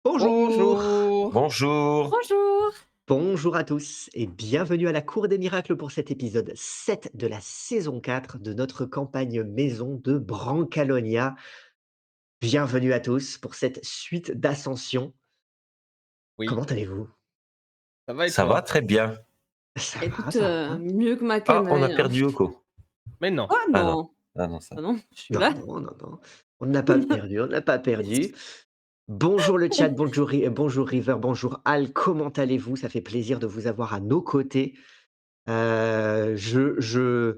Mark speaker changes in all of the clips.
Speaker 1: Bonjour,
Speaker 2: Bonjour.
Speaker 3: Bonjour.
Speaker 4: Bonjour.
Speaker 1: bonjour à tous et bienvenue à la Cour des Miracles pour cet épisode 7 de la saison 4 de notre campagne maison de Brancalonia. Bienvenue à tous pour cette suite d'Ascension.
Speaker 2: Oui,
Speaker 1: Comment allez-vous?
Speaker 2: ça va et
Speaker 3: Ça va
Speaker 2: toi?
Speaker 3: très bien.
Speaker 1: Ça va,
Speaker 4: Écoute,
Speaker 1: ça va.
Speaker 4: mieux que ma
Speaker 3: Ah, on a
Speaker 4: canaille, hein.
Speaker 3: perdu Oko.
Speaker 2: Mais non.
Speaker 4: Oh
Speaker 3: Ah non,
Speaker 4: non!
Speaker 3: ah non, ça
Speaker 4: Ah non, je suis
Speaker 1: Non,
Speaker 4: là.
Speaker 1: non, non, non. On n'a pas perdu, on n'a pas perdu. Bonjour le chat, bonjour, bonjour River, bonjour Al, comment allez-vous? Ça fait plaisir de vous avoir à nos côtés. Heu, je je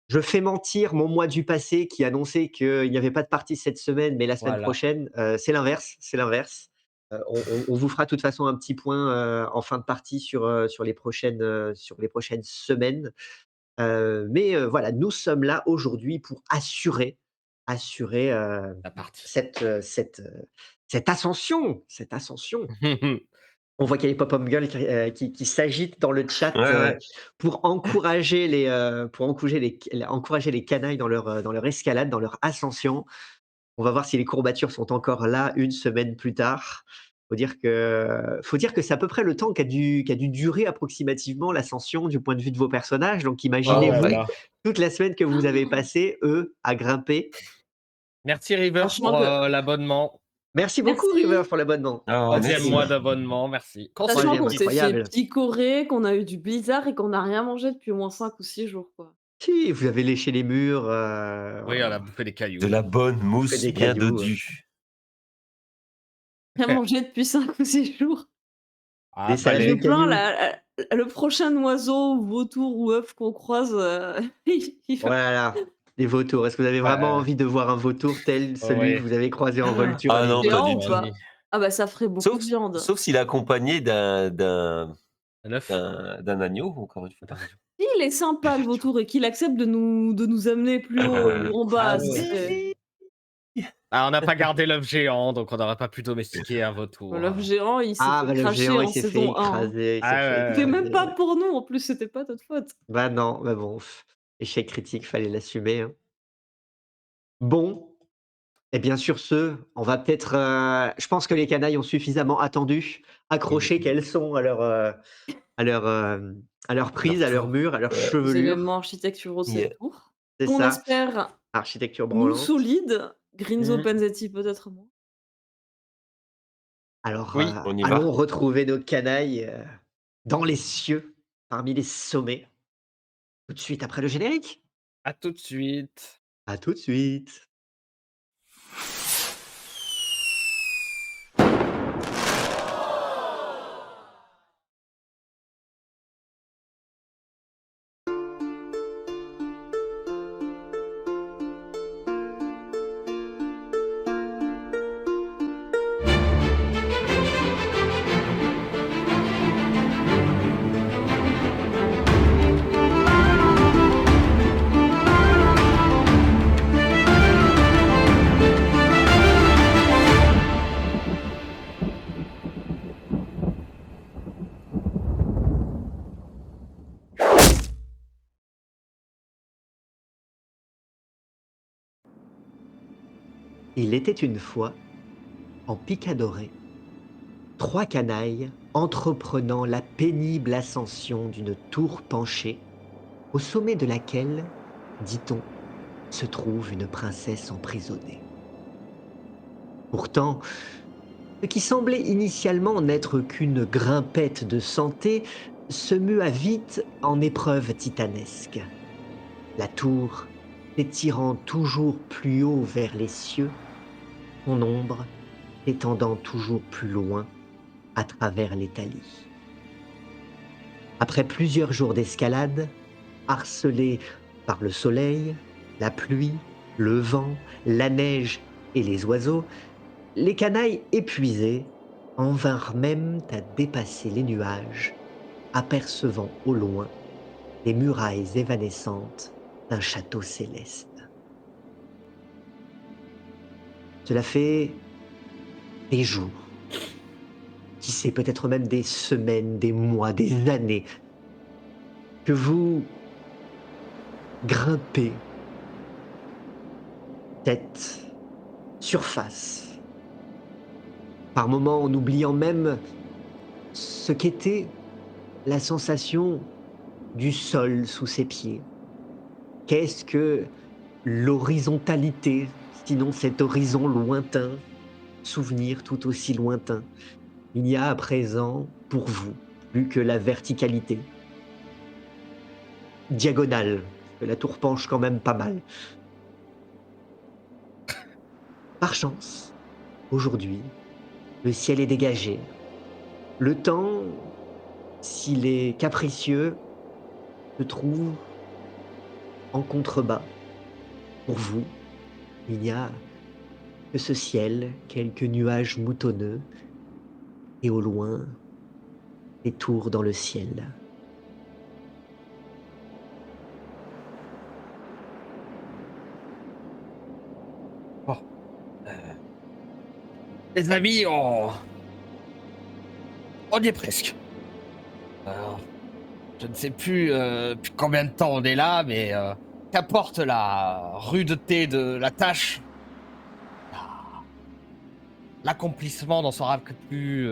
Speaker 1: je fais mentir mon moi du passé qui annonçait qu'il n'y avait pas de partie cette semaine, mais la semaine
Speaker 2: Voilà.
Speaker 1: prochaine. C'est l'inverse, c'est l'inverse. On vous fera de toute façon un petit point, en fin de partie sur les prochaines semaines. Voilà, nous sommes là aujourd'hui pour assurer,
Speaker 2: La partie.
Speaker 1: cette ascension. On voit qu'il y a les pop-up girls qui s'agitent dans le chat,
Speaker 3: Ouais, ouais.
Speaker 1: pour encourager les canailles dans leur escalade, dans leur ascension. On va voir si les courbatures sont encore là une semaine plus tard. Faut dire que c'est à peu près le temps qu'a dû durer approximativement l'ascension du point de vue de vos personnages. Donc
Speaker 2: Oh là
Speaker 1: imaginez-vous
Speaker 2: là.
Speaker 1: toute la semaine que vous avez passée, eux, à grimper.
Speaker 2: Merci River
Speaker 4: Franchement
Speaker 2: pour,
Speaker 4: que
Speaker 2: l'abonnement.
Speaker 1: Merci beaucoup River
Speaker 4: merci.
Speaker 1: pour l'abonnement.
Speaker 3: Oh,
Speaker 2: 3e mois
Speaker 3: merci.
Speaker 2: d'abonnement, merci.
Speaker 4: Sachant
Speaker 1: Troisième,
Speaker 4: qu'on s'est
Speaker 2: Consécutif.
Speaker 4: fait
Speaker 1: incroyable.
Speaker 4: picorer, qu'on a eu du blizzard et qu'on n'a rien mangé depuis au moins 5 ou 6 jours, quoi.
Speaker 1: Si, vous avez léché les murs,
Speaker 2: Oui, on a bouffé des
Speaker 3: De
Speaker 2: cailloux.
Speaker 3: la bonne
Speaker 1: bouffé
Speaker 3: mousse
Speaker 1: des
Speaker 3: bien
Speaker 1: cailloux.
Speaker 3: dodue.
Speaker 4: Rien mangé depuis 5 ou 6 jours.
Speaker 2: Ah,
Speaker 1: Des
Speaker 4: Je
Speaker 1: salades
Speaker 2: fallait.
Speaker 1: de
Speaker 4: me plains
Speaker 1: cailloux.
Speaker 4: là, le prochain oiseau, vautour ou œuf qu'on croise, il
Speaker 1: Oh
Speaker 4: va
Speaker 1: là là, des vautours. Est-ce que vous avez vraiment
Speaker 2: Heu,
Speaker 1: envie de voir un vautour tel celui que
Speaker 2: ouais.
Speaker 1: vous avez croisé en volture à
Speaker 3: Ah non,
Speaker 1: l'église?
Speaker 3: pas
Speaker 4: géant
Speaker 3: du
Speaker 4: ou
Speaker 3: tout.
Speaker 4: pas?
Speaker 2: Mamie.
Speaker 4: Ah bah, ça ferait beaucoup
Speaker 3: Sauf
Speaker 4: de viande.
Speaker 3: sauf s'il est accompagné
Speaker 2: Un œuf?
Speaker 3: d'un agneau, encore une fois.
Speaker 2: D'un agneau.
Speaker 4: S'il est sympa le vautour et qu'il accepte de nous amener plus haut ou en
Speaker 2: Ah
Speaker 4: bas, ce
Speaker 2: ouais.
Speaker 4: serait
Speaker 2: Ah, on n'a pas gardé l'œuf géant, donc on n'aurait pas pu domestiquer un vautour.
Speaker 4: l'œuf géant, il s'est
Speaker 1: Ah
Speaker 4: fait
Speaker 1: bah, le
Speaker 4: cracher
Speaker 1: géant, il
Speaker 4: en
Speaker 1: s'est fait
Speaker 4: saison 1, hein.
Speaker 1: écraser, il s'est
Speaker 2: Ah
Speaker 1: fait
Speaker 4: C'était même
Speaker 1: écraser.
Speaker 4: pas pour nous en plus, c'était pas notre faute.
Speaker 1: Bah non, mais bon, échec critique, fallait l'assumer, hein. Bon, et bien sur ce, on va peut-être, je pense que les canailles ont suffisamment attendu, accroché
Speaker 2: oui.
Speaker 1: qu'elles sont à leur prise,
Speaker 3: Leur
Speaker 1: à leur
Speaker 3: tour.
Speaker 1: mur, à leur
Speaker 4: Les éléments
Speaker 1: chevelure.
Speaker 4: architecturaux
Speaker 3: Yeah.
Speaker 4: cette tour,
Speaker 1: C'est
Speaker 4: qu'on
Speaker 1: ça,
Speaker 4: espère
Speaker 1: architecture
Speaker 4: nous
Speaker 1: branlante.
Speaker 4: solide, Greens
Speaker 2: Mmh.
Speaker 4: Openzetti peut-être moins.
Speaker 1: Alors,
Speaker 2: Oui.
Speaker 3: On y
Speaker 1: allons
Speaker 3: va?
Speaker 1: retrouver nos canailles, dans les cieux, parmi les sommets, tout de suite après le générique.
Speaker 2: À tout de suite.
Speaker 1: À tout de suite. Il était une fois, en Picadorée, 3 canailles entreprenant la pénible ascension d'une tour penchée, au sommet de laquelle, dit-on, se trouve une princesse emprisonnée. Pourtant, ce qui semblait initialement n'être qu'une grimpette de santé se mua vite en épreuve titanesque. La tour, s'étirant toujours plus haut vers les cieux, son ombre s'étendant toujours plus loin à travers les talis. Après plusieurs jours d'escalade, harcelés par le soleil, la pluie, le vent, la neige et les oiseaux, les canailles épuisées en vinrent même à dépasser les nuages, apercevant au loin les murailles évanescentes d'un château céleste. Cela fait des jours, qui sait peut-être même des semaines, des mois, des années, que vous grimpez cette surface par moments en oubliant même ce qu'était la sensation du sol sous ses pieds. Qu'est-ce que l'horizontalité, sinon cet horizon lointain, souvenir tout aussi lointain? Il n'y a à présent, pour vous, plus que la verticalité. Diagonale, parce que la tour penche quand même pas mal. Par chance, aujourd'hui, le ciel est dégagé. Le temps, s'il est capricieux, se trouve en contrebas. Pour vous, il n'y a que ce ciel, quelques nuages moutonneux, et au loin, des tours dans le ciel.
Speaker 2: Bon. Les amis, on y est presque. Alors, je ne sais plus depuis combien de temps on est là, mais qu'apporte la rudeté de la tâche, l'accomplissement n'en sera que plus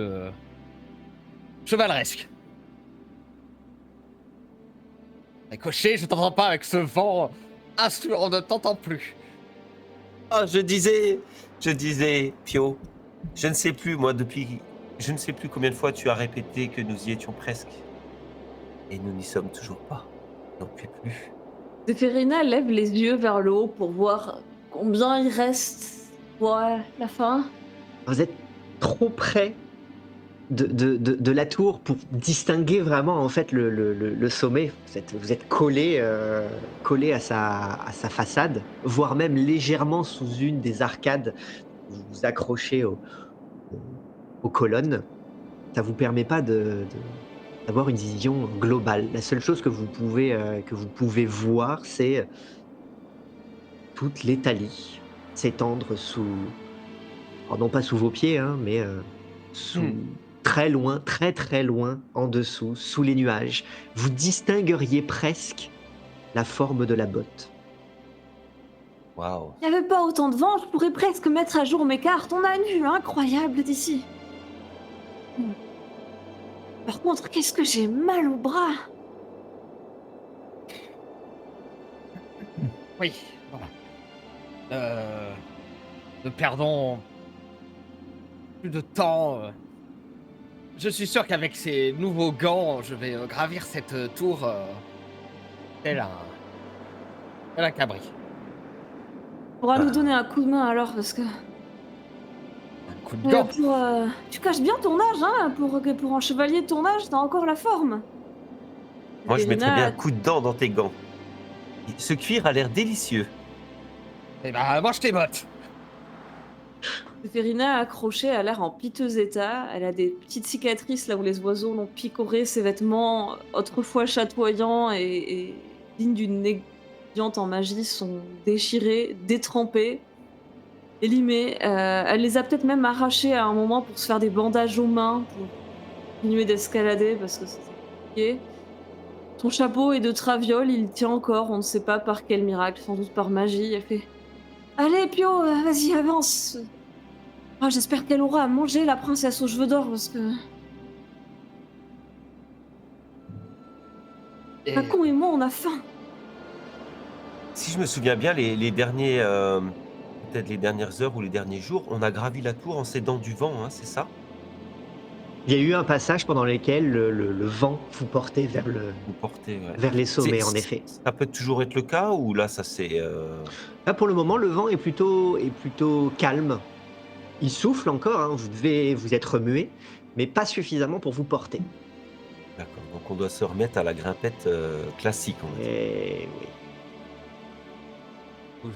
Speaker 2: chevaleresque. Et Cocher, je t'entends pas avec ce vent insolent, on ne t'entend plus.
Speaker 3: Ah, je disais, Pio, je ne sais plus, moi, je ne sais plus combien de fois tu as répété que nous y étions presque. Et nous n'y sommes toujours pas. Non plus.
Speaker 4: Zéphirina lève les yeux vers le haut pour voir combien il reste pour la fin.
Speaker 1: Vous êtes trop près de la tour pour distinguer vraiment en fait le sommet. Vous êtes collé, collé à sa façade, voire même légèrement sous une des arcades. Vous vous accrochez aux colonnes. Ça vous permet pas d'avoir une vision globale. La seule chose que vous pouvez voir, c'est toute l'Italie s'étendre sous, alors non pas sous vos pieds, hein, mais sous très loin, très très loin en dessous, sous les nuages. Vous distingueriez presque la forme de la botte.
Speaker 3: Waouh.
Speaker 4: Il n'y avait pas autant de vent, je pourrais presque mettre à jour mes cartes. On a une vue incroyable d'ici. Par contre, qu'est-ce que j'ai mal au bras.
Speaker 2: Oui, voilà. Ne perdons plus de temps. Je suis sûr qu'avec ces nouveaux gants, je vais gravir cette tour tel un cabri.
Speaker 4: Tu pourras nous donner un coup de main alors, parce que...
Speaker 2: Un coup de gant.
Speaker 4: Tu caches bien ton âge, hein. Pour un chevalier de ton âge, t'as encore la forme.
Speaker 3: Moi, je mettrais
Speaker 4: Zéphirina-
Speaker 3: bien un coup de dent dans tes gants. Ce cuir a l'air délicieux.
Speaker 2: Eh ben, mange tes bottes.
Speaker 4: Zéphirina, accrochée, a l'air en piteux état. Elle a des petites cicatrices là où les oiseaux l'ont picoré. Ses vêtements, autrefois chatoyants et dignes d'une négligente en magie, sont déchirés, détrempés, élimés. Elle les a peut-être même arrachés à un moment pour se faire des bandages aux mains, pour continuer d'escalader parce que c'est compliqué. Son chapeau est de traviole, il tient encore, on ne sait pas par quel miracle, sans doute par magie. Elle fait « Allez, Pio, vas-y, avance !» Oh, j'espère qu'elle aura à manger, la princesse aux cheveux d'or, parce que...
Speaker 2: Et...
Speaker 4: Pacon et moi, on a faim.
Speaker 3: Si je me souviens bien, les derniers, peut-être les dernières heures ou les derniers jours, on a gravi la tour en s'aidant du vent, hein, c'est ça?
Speaker 1: Il y a eu un passage pendant lequel le vent vous portait
Speaker 3: Vous portez, ouais.
Speaker 1: vers les sommets,
Speaker 3: C'est-
Speaker 1: en effet.
Speaker 3: Ça peut toujours être le cas ou là, ça c'est...
Speaker 1: Là, pour le moment, le vent est plutôt calme. Il souffle encore, hein, vous devez vous être remué, mais pas suffisamment pour vous porter.
Speaker 3: D'accord, donc on doit se remettre à la grimpette classique, on va dire.
Speaker 1: Et oui.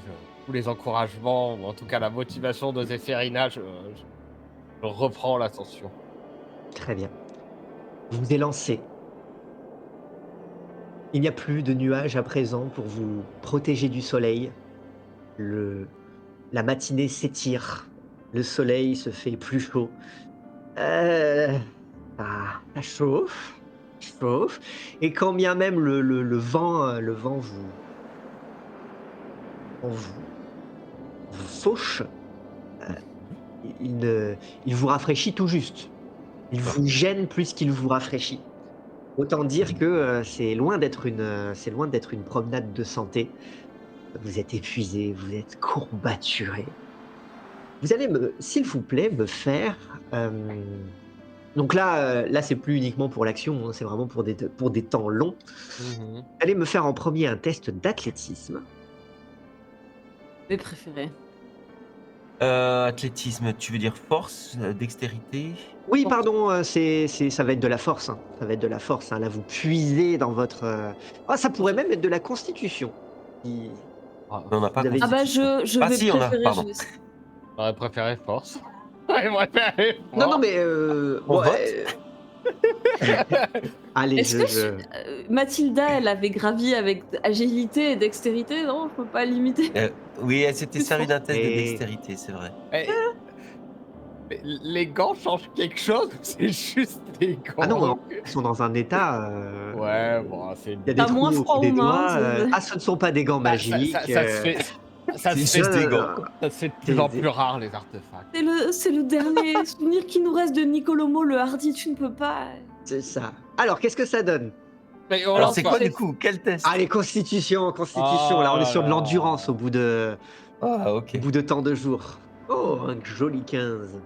Speaker 2: tous les encouragements, ou en tout cas la motivation de Zéphirina, je reprends l'ascension.
Speaker 1: Très bien. Vous vous élancez. Il n'y a plus de nuages à présent pour vous protéger du soleil. La matinée s'étire. Le soleil se fait plus chaud. Ça chauffe. Chauffe. Et quand bien même le vent vous fauche, il vous rafraîchit tout juste. Il vous gêne plus qu'il vous rafraîchit. Autant dire que c'est loin d'être une promenade de santé. Vous êtes épuisé, vous êtes courbaturé. Vous allez s'il vous plaît, me faire. Donc là, c'est plus uniquement pour l'action, hein, c'est vraiment pour des temps longs.
Speaker 2: Mhm.
Speaker 1: Vous allez me faire en premier un test d'athlétisme.
Speaker 4: Mes préférés.
Speaker 3: Athlétisme, tu veux dire force, dextérité?
Speaker 1: Oui,
Speaker 4: Force.
Speaker 1: pardon, ça va être de la force, hein. Ça va être de la force, hein. Là, vous puisez dans votre. Ah, ça pourrait même être de la constitution. Si-
Speaker 2: Ah,
Speaker 3: Mais on n'a pas
Speaker 1: Vous avez-
Speaker 4: Ah bah je
Speaker 3: Ah
Speaker 4: vais
Speaker 3: si, on a,
Speaker 4: préférer.
Speaker 3: pardon.
Speaker 2: J'aurais préféré force. J'aurais préféré
Speaker 1: Non, non,
Speaker 2: force.
Speaker 1: mais.
Speaker 3: On
Speaker 1: ouais. Allez,
Speaker 4: Est-ce que Mathilda, elle avait gravi avec agilité et dextérité, non? Je peux pas l'imiter.
Speaker 3: Oui, elle s'était
Speaker 4: Plus
Speaker 3: servie d'un test de
Speaker 1: Et-
Speaker 3: dextérité, c'est vrai.
Speaker 2: Eh, mais les gants changent quelque chose ou c'est juste des gants?
Speaker 1: Ah non, ils sont dans un état.
Speaker 2: Ouais, bon, c'est une...
Speaker 1: Il y a des
Speaker 4: T'as moins
Speaker 1: trous au
Speaker 4: froid
Speaker 1: bout des
Speaker 4: aux mains,
Speaker 1: doigts.
Speaker 4: c'est-
Speaker 1: Ah, ce ne sont pas des gants
Speaker 2: Bah,
Speaker 1: magiques.
Speaker 2: ça se fait... Ça se
Speaker 3: C'est
Speaker 2: fait,
Speaker 3: juste des gants.
Speaker 2: ça se fait de plus en plus rare, les artefacts.
Speaker 4: C'est le dernier souvenir qui nous reste de Nicolomo le Hardy, tu ne peux pas.
Speaker 1: C'est ça. Alors, qu'est-ce que ça donne?
Speaker 2: Mais on
Speaker 3: Alors
Speaker 2: lance
Speaker 3: c'est
Speaker 2: pas.
Speaker 3: quoi du coup? Quel test?
Speaker 1: Allez, constitution.
Speaker 2: Oh
Speaker 1: Là, on est
Speaker 2: là
Speaker 1: sur de
Speaker 2: là.
Speaker 1: l'endurance au bout de
Speaker 3: Ok.
Speaker 1: tant de jours. Oh, un joli 15.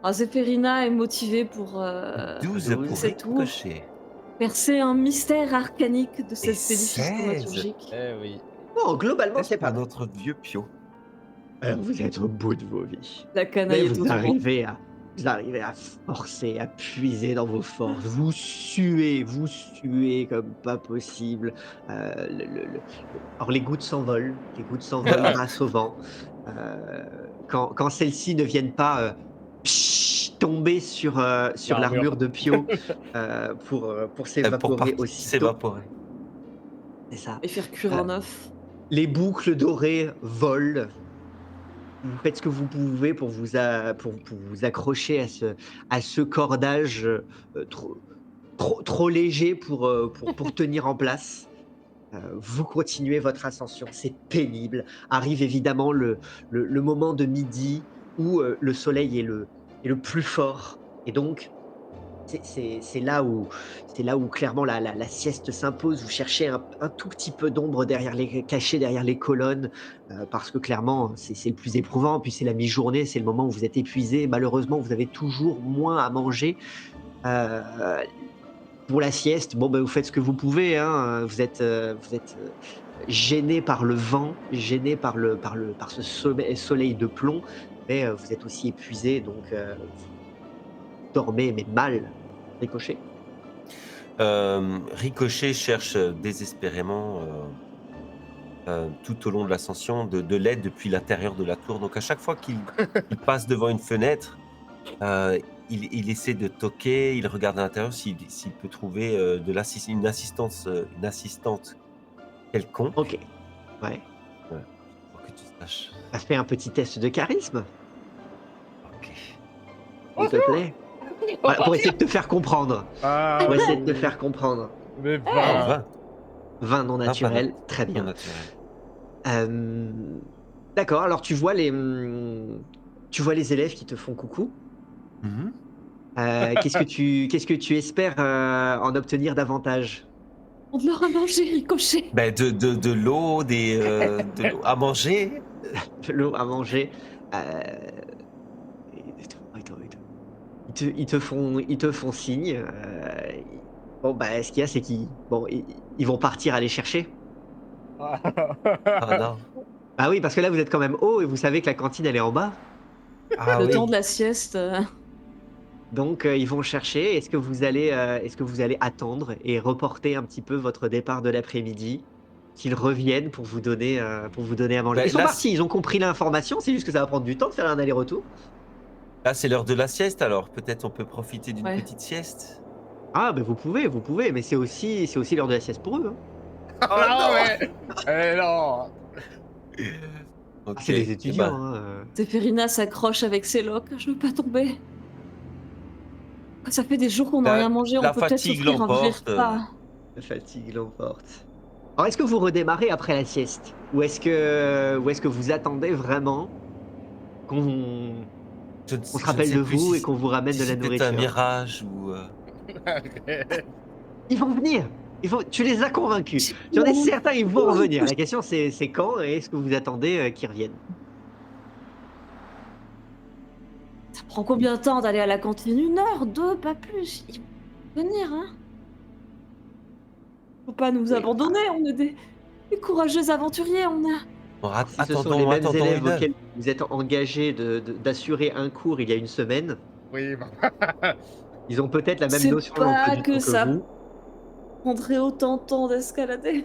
Speaker 4: Ah, Zéphérina est motivée pour
Speaker 3: 12
Speaker 1: 12.
Speaker 3: pour
Speaker 4: C'est tout.
Speaker 3: ricocher.
Speaker 4: percer un mystère arcanique de cette édifice
Speaker 3: 16.
Speaker 4: thaumaturgique.
Speaker 2: Eh oui.
Speaker 1: Bon, globalement, c'est
Speaker 3: C'est
Speaker 1: pas
Speaker 3: pas
Speaker 1: mal.
Speaker 3: notre vieux Pio.
Speaker 1: Vous êtes au bout de vos vies.
Speaker 4: La
Speaker 1: Mais
Speaker 4: canaille est au
Speaker 1: vous
Speaker 4: trop.
Speaker 1: arrivez à forcer, à puiser dans vos forces. Vous suez comme pas possible. Alors les gouttes s'envolent grâce au vent. Quand celles-ci ne viennent pas tomber sur
Speaker 2: L'armure.
Speaker 1: l'armure de Pio pour
Speaker 3: Pour
Speaker 1: s'évaporer
Speaker 3: pas
Speaker 1: aussitôt.
Speaker 3: s'évaporer.
Speaker 1: C'est ça.
Speaker 4: Et faire cuire un œuf.
Speaker 1: Les boucles dorées volent. Vous faites ce que vous pouvez pour vous accrocher à ce cordage trop léger pour tenir en place. Vous continuez votre ascension, c'est pénible. Arrive évidemment le moment de midi où le soleil est le plus fort. Et donc, c'est là où clairement la sieste s'impose. Vous cherchez un tout petit peu d'ombre caché derrière les colonnes, parce que clairement c'est le plus éprouvant. Puis c'est la mi-journée, c'est le moment où vous êtes épuisé. Malheureusement, vous avez toujours moins à manger. Pour la sieste, bon, vous faites ce que vous pouvez, hein. Vous êtes gêné par le vent, gêné par ce soleil de plomb, mais vous êtes aussi épuisé, donc vous dormez mais mal. Ricochet.
Speaker 3: Ricochet cherche désespérément tout au long de l'ascension de l'aide depuis l'intérieur de la tour. Donc à chaque fois qu'il passe devant une fenêtre, il essaie de toquer, il regarde à l'intérieur s'il peut trouver une assistante quelconque.
Speaker 1: Ok. Ouais.
Speaker 3: Pour que tu saches.
Speaker 1: Ça fait un petit test de charisme,
Speaker 3: Ok.
Speaker 1: s'il te plaît. Ouais, pour essayer de te faire comprendre.
Speaker 2: Ah,
Speaker 1: Pour essayer de te faire comprendre.
Speaker 2: mais
Speaker 3: Ah,
Speaker 2: bah,
Speaker 1: 20 non naturel,
Speaker 3: pas
Speaker 1: très
Speaker 3: non
Speaker 1: bien.
Speaker 3: naturel.
Speaker 1: D'accord, alors tu vois les élèves qui te font coucou.
Speaker 3: Mhm.
Speaker 1: Qu'est-ce que tu espères en obtenir davantage?
Speaker 4: On leur a mangé, Ricochet.
Speaker 3: Ben, de l'eau, de l'eau à manger.
Speaker 1: De l'eau à manger. Ils te font signe. Bon, ce qu'il y a, c'est qu'ils vont partir aller chercher.
Speaker 3: Ah non.
Speaker 1: Ah oui, parce que là, vous êtes quand même haut et vous savez que la cantine, elle est en bas.
Speaker 3: Ah
Speaker 4: Le
Speaker 3: oui.
Speaker 4: temps de la sieste.
Speaker 1: Donc, ils vont chercher. Est-ce que vous allez attendre et reporter un petit peu votre départ de l'après-midi, qu'ils reviennent pour vous donner à manger?
Speaker 3: Ben,
Speaker 1: Ils sont
Speaker 3: là,
Speaker 1: partis, ils ont compris l'information. C'est juste que ça va prendre du temps de faire un aller-retour.
Speaker 3: Là, c'est l'heure de la sieste, alors peut-être on peut profiter d'une
Speaker 4: Ouais.
Speaker 3: petite sieste.
Speaker 1: Ah, vous pouvez, mais c'est aussi l'heure de la sieste pour eux, hein.
Speaker 2: non, mais... Eh non.
Speaker 3: Ok.
Speaker 1: C'est les
Speaker 3: eh
Speaker 1: étudiants,
Speaker 3: ben,
Speaker 1: hein.
Speaker 4: Zéphérina s'accroche avec ses loques. Je veux pas tomber. Ça fait des jours qu'on n'a
Speaker 3: La-
Speaker 4: rien mangé. On
Speaker 3: la
Speaker 4: peut peut-être
Speaker 3: fatigue
Speaker 4: s'offrir un vrai
Speaker 3: l'emporte.
Speaker 4: repas.
Speaker 1: La fatigue l'emporte. Alors, est-ce que vous redémarrez après la sieste? Ou est-ce que vous attendez vraiment qu'on
Speaker 3: Je ne,
Speaker 1: On se
Speaker 3: je ne
Speaker 1: rappelle
Speaker 3: sais
Speaker 1: de
Speaker 3: plus
Speaker 1: vous et
Speaker 3: si,
Speaker 1: qu'on vous ramène
Speaker 3: si
Speaker 1: de la
Speaker 3: c'était un
Speaker 1: nourriture.
Speaker 3: mirage ou.
Speaker 1: Ils vont venir. Tu les as convaincus.
Speaker 4: J'ai
Speaker 1: J'en ai
Speaker 4: vraiment
Speaker 1: certains, ils vont
Speaker 4: peur
Speaker 1: revenir.
Speaker 4: que
Speaker 1: La question, c'est quand et est-ce que vous attendez qu'ils reviennent?
Speaker 4: ça prend combien de temps d'aller à la cantine? 1 heure, 2, pas plus. Ils vont venir, hein. Faut pas nous
Speaker 1: Oui, enfin,
Speaker 4: abandonner, on est des courageux aventuriers, on a
Speaker 3: Bon,
Speaker 1: si ce sont les
Speaker 3: attendons,
Speaker 1: mêmes
Speaker 3: attendons
Speaker 1: élèves
Speaker 3: une
Speaker 1: auxquels
Speaker 3: heure.
Speaker 1: vous êtes engagés d'assurer un cours il y a une semaine,
Speaker 2: Oui, bah,
Speaker 1: ils ont peut-être la même
Speaker 4: c'est
Speaker 1: notion de l'emploi
Speaker 4: pas
Speaker 1: du temps
Speaker 4: que
Speaker 1: que
Speaker 4: ça
Speaker 1: vous.
Speaker 4: prendrait autant de temps d'escalader.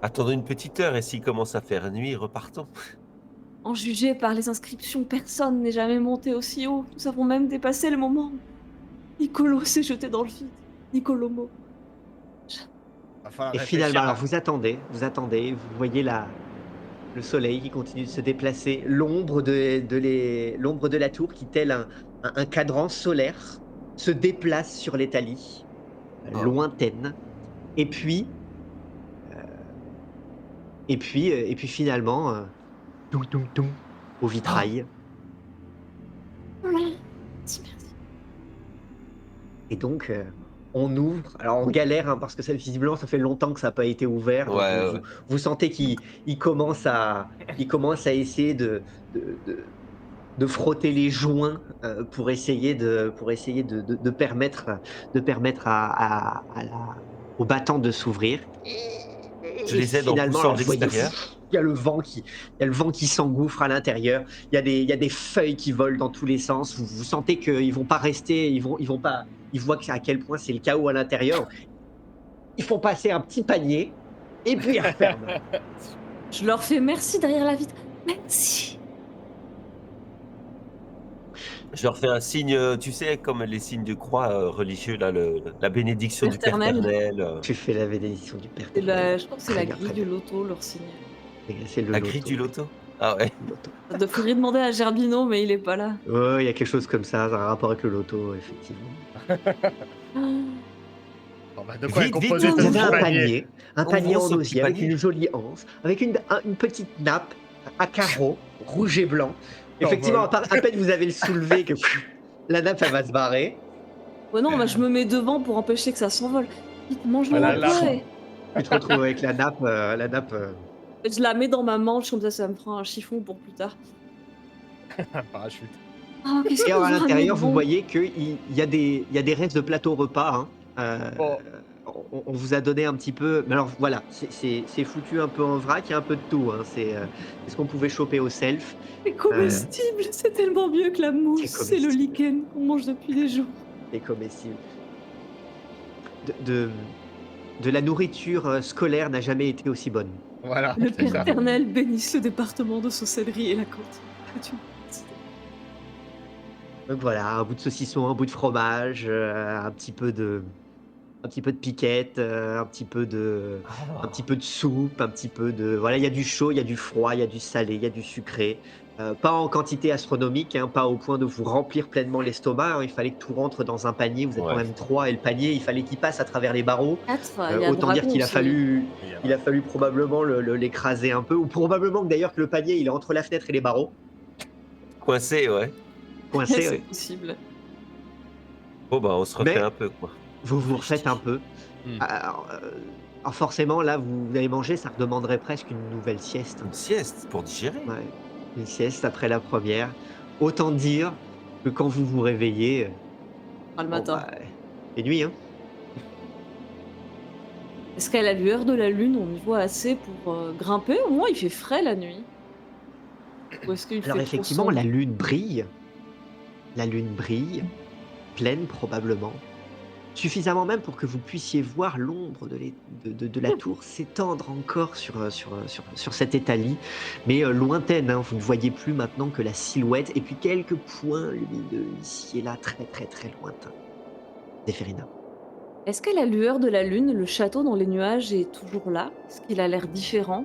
Speaker 3: Attendons une petite heure et s'il commence à faire nuit, repartons.
Speaker 4: En juger par les inscriptions, personne n'est jamais monté aussi haut. Nous avons même dépassé le moment où Nicolo s'est jeté dans le vide. Nicolomo.
Speaker 2: va falloir
Speaker 1: Et finalement,
Speaker 2: réfléchir
Speaker 1: alors
Speaker 2: à...
Speaker 1: vous voyez le soleil qui continue de se déplacer, l'ombre de la tour qui, tel un cadran solaire, se déplace sur les talis,
Speaker 3: Oh.
Speaker 1: lointaines. Et puis, et puis finalement, toum, toum, toum, au
Speaker 3: Oh,
Speaker 1: vitrail.
Speaker 4: Voilà. Merci, merci.
Speaker 1: Et donc, on ouvre. Alors, on galère, hein, parce que ça, visiblement, ça fait longtemps que ça n'a pas été ouvert. Donc,
Speaker 3: ouais, ouais.
Speaker 1: vous sentez qu'il commence à essayer de frotter les joints pour essayer de permettre au battant de s'ouvrir.
Speaker 3: Je
Speaker 1: Et
Speaker 3: les aide en
Speaker 1: finalement,
Speaker 3: poussant
Speaker 1: alors
Speaker 3: de
Speaker 1: vous voyez,
Speaker 3: l'extérieur.
Speaker 1: il y a le vent qui s'engouffre à l'intérieur. Il y a des feuilles qui volent dans tous les sens. Vous sentez qu'ils vont pas rester, ils vont pas. Ils voient à quel point c'est le chaos à l'intérieur. Ils font passer un petit panier et puis ils referment.
Speaker 4: Je leur fais merci derrière la vitre. Merci.
Speaker 3: Je leur fais un signe, tu sais, comme les signes de croix religieux, là, la bénédiction du Père
Speaker 4: Éternel.
Speaker 3: éternel,
Speaker 1: Tu fais la bénédiction du Père
Speaker 4: C'est
Speaker 1: éternel.
Speaker 4: je crois que c'est
Speaker 1: Très
Speaker 4: la
Speaker 1: bien,
Speaker 4: grille
Speaker 1: très
Speaker 4: du
Speaker 1: bien.
Speaker 4: loto, leur signe.
Speaker 1: C'est le
Speaker 3: la grille
Speaker 1: loto.
Speaker 3: du loto. Ah ouais.
Speaker 1: Le loto.
Speaker 4: Ça devrait demander à Gerbino, mais il est pas là.
Speaker 1: Ouais, il y a quelque chose comme ça, un rapport avec le loto, effectivement.
Speaker 4: Ah.
Speaker 2: Bon, bah, de quoi est
Speaker 3: Vite, vite,
Speaker 2: composé
Speaker 3: vite,
Speaker 1: Vous
Speaker 2: ce
Speaker 1: avez
Speaker 2: petit
Speaker 1: un
Speaker 2: panier?
Speaker 1: panier
Speaker 3: Ouvrons
Speaker 1: en
Speaker 3: ce petit
Speaker 1: osier avec
Speaker 3: panier.
Speaker 1: une jolie anse, avec une petite nappe à carreaux, rouge et blanc. Effectivement, à peine vous avez le soulevé que la nappe, elle va se barrer.
Speaker 4: Ouais, non, bah, je me mets devant pour empêcher que ça s'envole. Vite, mange-le
Speaker 2: Voilà,
Speaker 4: un
Speaker 2: là.
Speaker 4: peu. Et
Speaker 1: Tu te retrouves avec la nappe,
Speaker 4: je la mets dans ma manche, comme ça me fera un chiffon pour plus tard.
Speaker 2: Un parachute.
Speaker 4: Ah, qu'est-ce
Speaker 1: et
Speaker 4: que
Speaker 1: alors, à
Speaker 4: vous ramenez de
Speaker 1: l'intérieur, vous
Speaker 4: bon?
Speaker 1: voyez qu'il y a des restes de plateau repas, hein.
Speaker 2: Bon,
Speaker 1: On vous a donné un petit peu, mais alors voilà, c'est foutu un peu en vrac, il y a un peu de tout, hein. C'est ce qu'on pouvait choper au self.
Speaker 4: C'est comestible, c'est tellement mieux que la mousse, c'est le
Speaker 1: comestible.
Speaker 4: lichen qu'on mange depuis des jours.
Speaker 1: C'est comestible. De, de, de la nourriture scolaire n'a jamais été aussi bonne.
Speaker 2: voilà,
Speaker 4: Le
Speaker 2: c'est
Speaker 4: Père
Speaker 2: ça.
Speaker 4: éternel bénisse le département de saucellerie et la cantine. Que tu me-
Speaker 1: Donc voilà, un bout de saucisson, un bout de fromage, un petit peu de piquette, un petit
Speaker 3: Ah.
Speaker 1: peu de soupe, un petit peu de, voilà, il y a du chaud, il y a du froid, il y a du salé, il y a du sucré. Pas en quantité astronomique, hein, pas au point de vous remplir pleinement l'estomac, hein. Il fallait que tout rentre dans un panier. Vous êtes quand
Speaker 3: Ouais.
Speaker 1: même 3 et le panier, il fallait qu'il passe à travers les barreaux.
Speaker 4: 4, il y a
Speaker 1: Autant dire
Speaker 4: Dragon
Speaker 1: qu'il
Speaker 4: aussi.
Speaker 1: il a fallu probablement l'écraser un peu, ou probablement que d'ailleurs que le panier il est entre la fenêtre et les barreaux,
Speaker 3: Coincé, ouais.
Speaker 1: coincé.
Speaker 4: C'est
Speaker 1: Ouais.
Speaker 4: possible.
Speaker 3: Bon, bah, on se refait
Speaker 1: Mais
Speaker 3: un peu, quoi.
Speaker 1: vous vous refaites un peu.
Speaker 2: Hmm.
Speaker 1: Alors forcément, là, vous avez mangé, ça demanderait presque une nouvelle sieste.
Speaker 3: Une sieste pour digérer.
Speaker 1: Ouais, une sieste après la première. Autant dire que quand vous vous réveillez,
Speaker 4: Ah, le
Speaker 1: bon,
Speaker 4: matin.
Speaker 1: bah, c'est nuit, hein.
Speaker 4: Est-ce qu'à la lueur de la lune, on y voit assez pour grimper? Au moins, il fait frais la nuit. Ou est-ce qu'il fait
Speaker 1: Alors
Speaker 4: trop
Speaker 1: effectivement,
Speaker 4: sombre?
Speaker 1: la lune brille, pleine probablement, suffisamment même pour que vous puissiez voir l'ombre de la tour s'étendre encore sur cet étalis, mais lointaine, hein. Vous ne voyez plus maintenant que la silhouette et puis quelques points lumineux ici et là, très très très lointains. Zéphirina.
Speaker 4: Est-ce qu'à la lueur de la lune, le château dans les nuages est toujours là? Est-ce qu'il a l'air différent?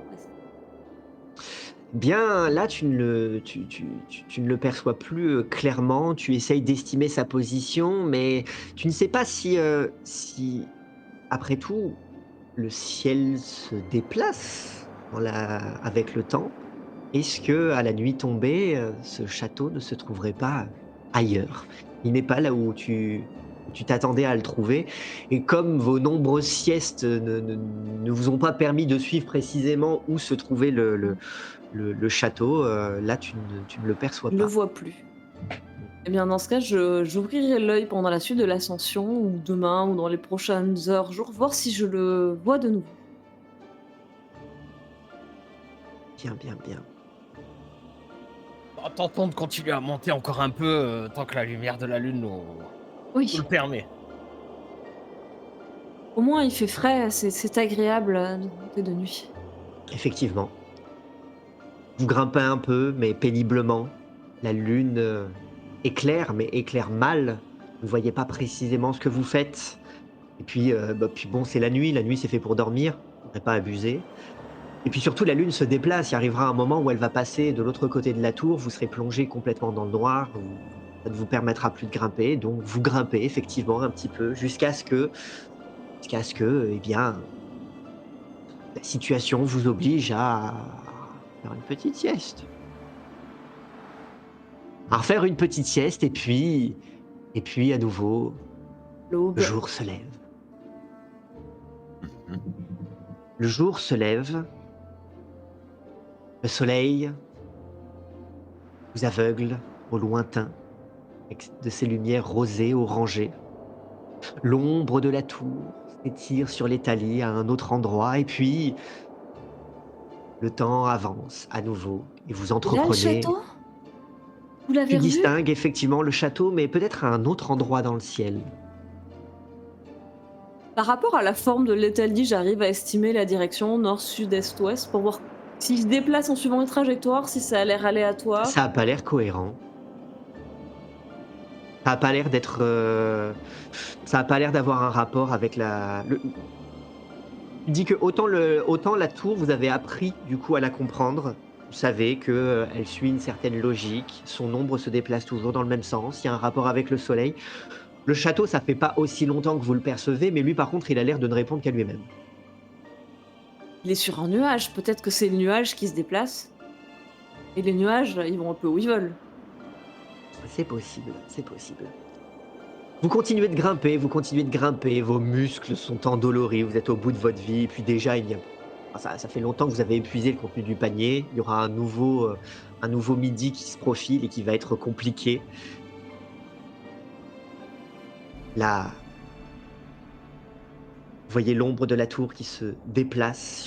Speaker 1: Bien, là, tu ne le perçois plus clairement. Tu essayes d'estimer sa position, mais tu ne sais pas si, après tout, le ciel se déplace avec le temps, est-ce que, à la nuit tombée, ce château ne se trouverait pas ailleurs? Il n'est pas là où tu t'attendais à le trouver et comme vos nombreuses siestes ne vous ont pas permis de suivre précisément où se trouvait le château, là tu ne le perçois
Speaker 4: Je ne le
Speaker 1: pas.
Speaker 4: vois plus. Eh bien, dans ce cas, j'ouvrirai l'œil pendant la suite de l'ascension, ou demain, ou dans les prochaines heures, jours, voir si je le vois de nouveau.
Speaker 1: Bien, bien, bien.
Speaker 2: Bah, tentons de continuer à monter encore un peu tant que la lumière de la lune nous le
Speaker 4: Oui,
Speaker 2: permet.
Speaker 4: au moins il fait frais, c'est agréable de monter de nuit.
Speaker 1: Effectivement. Vous grimpez un peu, mais péniblement. La lune, éclaire, mais éclaire mal. Vous ne voyez pas précisément ce que vous faites. Et puis, puis bon, c'est la nuit c'est fait pour dormir, faudrait pas abuser. Et puis surtout, la lune se déplace, il arrivera un moment où elle va passer de l'autre côté de la tour, vous serez plongé complètement dans le noir, ça ne vous permettra plus de grimper, donc vous grimpez effectivement un petit peu jusqu'à ce que, eh bien, la situation vous oblige à faire une petite sieste. À refaire une petite sieste et puis à nouveau, le
Speaker 4: L'aube.
Speaker 1: jour se lève.
Speaker 3: Mhm.
Speaker 1: Le jour se lève, le soleil vous aveugle au lointain avec de ses lumières rosées, orangées. L'ombre de la tour s'étire sur les talus à un autre endroit et puis le temps avance à nouveau et vous
Speaker 4: Et là, le
Speaker 1: entreprenez.
Speaker 4: château? Vous l'avez
Speaker 1: Tu
Speaker 4: revu?
Speaker 1: distingues effectivement le château, mais peut-être à un autre endroit dans le ciel.
Speaker 4: Par rapport à la forme de l'étaldi, j'arrive à estimer la direction nord, sud, est, ouest pour voir s'il se déplace en suivant une trajectoire, si ça a l'air
Speaker 1: Ça
Speaker 4: aléatoire.
Speaker 1: a pas l'air cohérent. Ça a pas l'air d'être, ça a pas l'air d'avoir un rapport avec la le tu dis que autant la tour, vous avez appris du coup à la comprendre. Vous savez que, elle suit une certaine logique, son ombre se déplace toujours dans le même sens, il y a un rapport avec le soleil. Le château, ça fait pas aussi longtemps que vous le percevez, mais lui par contre, il a l'air de ne répondre qu'à lui-même.
Speaker 4: Il est sur un nuage, peut-être que c'est le nuage qui se déplace. Et les nuages, ils vont un peu où ils veulent.
Speaker 1: C'est possible, c'est possible. Vous continuez de grimper, vos muscles sont endoloris, vous êtes au bout de votre vie et puis déjà il y a ça fait longtemps que vous avez épuisé le contenu du panier. Il y aura un nouveau midi qui se profile et qui va être compliqué. Là, vous voyez l'ombre de la tour qui se déplace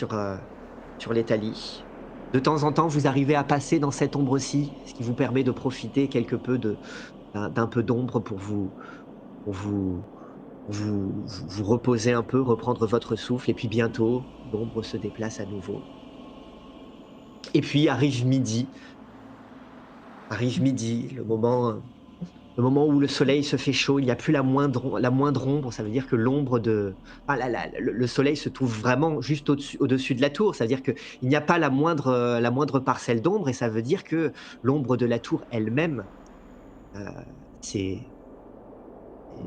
Speaker 1: sur les talus. De temps en temps, vous arrivez à passer dans cette ombre-ci, ce qui vous permet de profiter quelque peu d'un peu d'ombre pour vous reposer un peu, reprendre votre souffle et puis bientôt, l'ombre se déplace à nouveau. Et puis arrive midi, le moment où le soleil se fait chaud, il n'y a plus la moindre ombre, ça veut dire que l'ombre de le soleil se trouve vraiment juste au-dessus de la tour. Ça veut dire qu'il n'y a pas la moindre parcelle d'ombre et ça veut dire que l'ombre de la tour elle-même, heu, s'est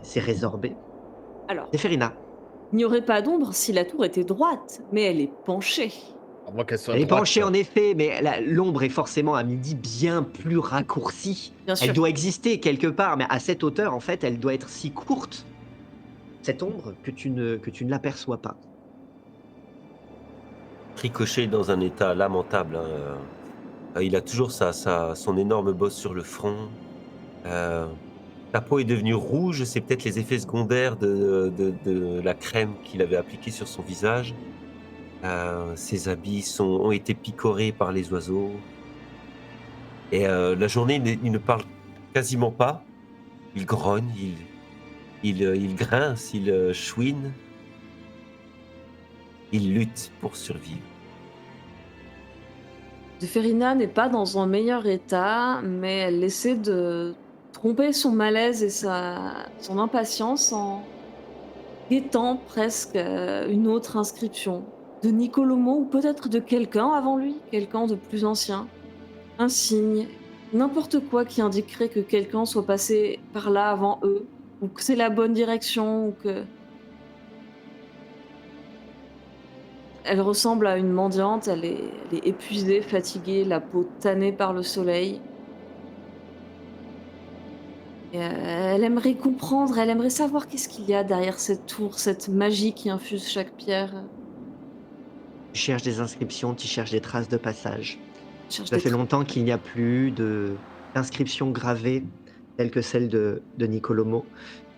Speaker 1: s'est résorbée.
Speaker 4: Alors,
Speaker 1: Séphérina,
Speaker 4: il n'y aurait pas d'ombre si la tour était droite, mais elle est penchée.
Speaker 2: À moins qu'elle soit
Speaker 1: elle est
Speaker 2: droite.
Speaker 1: penchée en effet, mais l'ombre est forcément à midi bien plus raccourcie.
Speaker 4: Bien
Speaker 1: Elle
Speaker 4: sûr.
Speaker 1: doit exister quelque part, mais à cette hauteur, en fait, elle doit être si courte, cette ombre, que tu ne l'aperçois pas.
Speaker 3: Ricochet est dans un état lamentable, hein, il a toujours son énorme bosse sur le front. Heu, Sa peau est devenue rouge, c'est peut-être les effets secondaires de la crème qu'il avait appliquée sur son visage. Ses habits ont été picorés par les oiseaux et la journée, il ne parle quasiment pas. Il grogne, il grince, il, chouine. Il lutte pour survivre.
Speaker 4: Zephyrina n'est pas dans un meilleur état, mais elle essaie de tromper son malaise et son impatience en guettant presque une autre inscription de Nicolomo ou peut-être de quelqu'un avant lui, quelqu'un de plus ancien. Un signe, n'importe quoi qui indiquerait que quelqu'un soit passé par là avant eux, ou que c'est la bonne direction, ou que... Elle ressemble à une mendiante, elle est épuisée, fatiguée, la peau tannée par le soleil. Et elle aimerait comprendre, elle aimerait savoir qu'est-ce qu'il y a derrière cette tour, cette magie qui infuse chaque pierre.
Speaker 1: Tu cherches des inscriptions, tu cherches des traces de passage.
Speaker 4: Elle cherche
Speaker 1: Ça
Speaker 4: des
Speaker 1: fait
Speaker 4: traces.
Speaker 1: longtemps qu'il n'y a plus d'inscriptions gravées telles que celle de Nicolomo.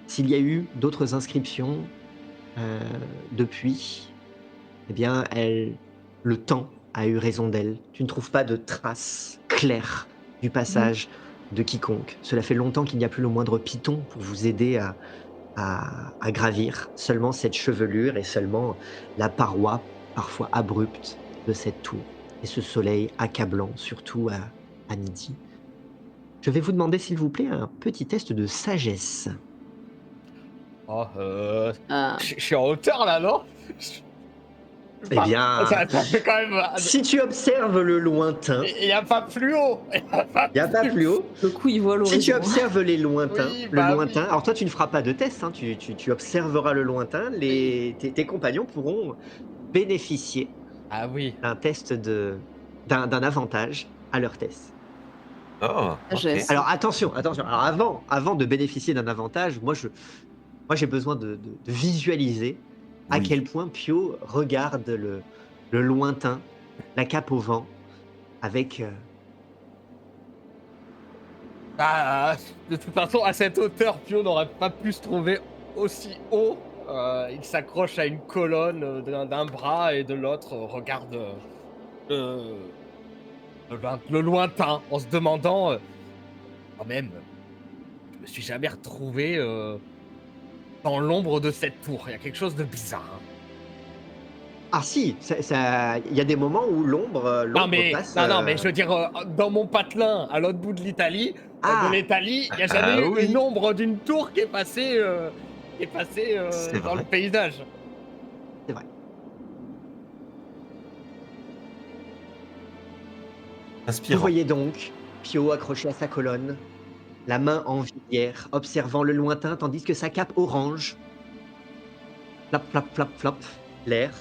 Speaker 1: S'il y a eu d'autres inscriptions euh, depuis, eh bien, le temps a eu raison d'elle. Tu ne trouves pas de traces claires du passage de quiconque. Cela fait longtemps qu'il n'y a plus le moindre python pour vous aider à gravir. Seulement cette chevelure et seulement la paroi, parfois abrupte, de cette tour. Et ce soleil accablant, surtout à midi. Je vais vous demander, s'il vous plaît, un petit test de sagesse.
Speaker 2: Oh,
Speaker 4: Ah,
Speaker 2: je suis en hauteur là, non?
Speaker 1: Eh bien,
Speaker 2: Ça fait quand même.
Speaker 1: si tu observes le lointain,
Speaker 2: Il n'y a pas plus haut. Il
Speaker 1: il n'y a pas plus haut.
Speaker 4: le coup, il voit
Speaker 1: Si tu
Speaker 4: l'horizon.
Speaker 1: observes les lointains,
Speaker 2: Oui,
Speaker 1: le
Speaker 2: bah
Speaker 1: lointain,
Speaker 2: oui.
Speaker 1: alors toi tu ne feras pas de test, hein, tu observeras le lointain, tes compagnons pourront bénéficier
Speaker 2: Ah oui.
Speaker 1: d'un test d'un avantage à leur test.
Speaker 3: Oh, ok.
Speaker 4: Sagesse.
Speaker 1: Alors attention, alors avant de bénéficier d'un avantage, moi j'ai besoin de visualiser à
Speaker 3: Oui.
Speaker 1: quel point Pio regarde le lointain, la cape au vent, avec
Speaker 2: Bah, de toute façon, à cette hauteur, Pio n'aurait pas pu se trouver aussi haut. Il s'accroche à une colonne d'un bras et de l'autre regarde le, le lointain en se demandant quand même, je me suis jamais retrouvé dans l'ombre de cette tour. Il y a quelque chose de bizarre. Hein.
Speaker 1: Ah si, il y a des moments où l'ombre
Speaker 2: Non mais,
Speaker 1: passe.
Speaker 2: non, mais je veux dire, dans mon patelin, à l'autre bout de l'Italie,
Speaker 1: Ah,
Speaker 2: il n'y a jamais
Speaker 3: Ah
Speaker 2: eu
Speaker 3: oui.
Speaker 2: une ombre d'une tour qui est passée,
Speaker 3: C'est
Speaker 2: dans le
Speaker 3: vrai.
Speaker 2: paysage.
Speaker 1: c'est vrai. Vous
Speaker 3: Inspirant.
Speaker 1: voyez donc Pio accroché à sa colonne, la main en visière, observant le lointain, tandis que sa cape orange flap, flap, flap, flap, l'air.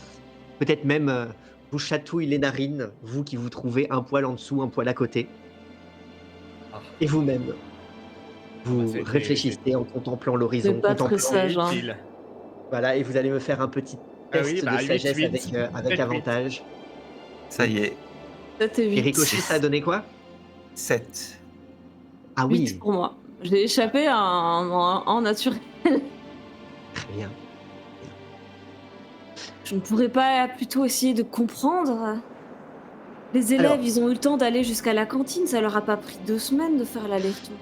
Speaker 1: Peut-être même vous chatouille les narines, vous qui vous trouvez un poil en dessous, un poil à côté.
Speaker 2: Ah.
Speaker 1: Et vous-même, vous
Speaker 2: c'était-
Speaker 1: réfléchissez en contemplant
Speaker 4: C'est
Speaker 1: l'horizon,
Speaker 4: pas très
Speaker 1: contemplant.
Speaker 4: sage, hein.
Speaker 2: Utile.
Speaker 1: Voilà, et vous allez me faire un petit
Speaker 2: Ah oui,
Speaker 1: test de
Speaker 2: bah 8,
Speaker 1: sagesse
Speaker 2: 8.
Speaker 1: avec
Speaker 2: 7, 8.
Speaker 1: avantage.
Speaker 3: Ça y est.
Speaker 4: 7 et
Speaker 1: Et
Speaker 4: 8.
Speaker 1: Ricochet, ça a donné quoi?
Speaker 3: 7.
Speaker 1: Ah
Speaker 4: 8
Speaker 1: oui,
Speaker 4: pour moi. J'ai échappé en naturel.
Speaker 1: très bien.
Speaker 4: Je ne pourrais pas plutôt essayer de comprendre. Les élèves,
Speaker 1: Alors,
Speaker 4: ils ont eu le temps d'aller jusqu'à la cantine, ça leur a pas pris 2 semaines de faire l'aller-retour.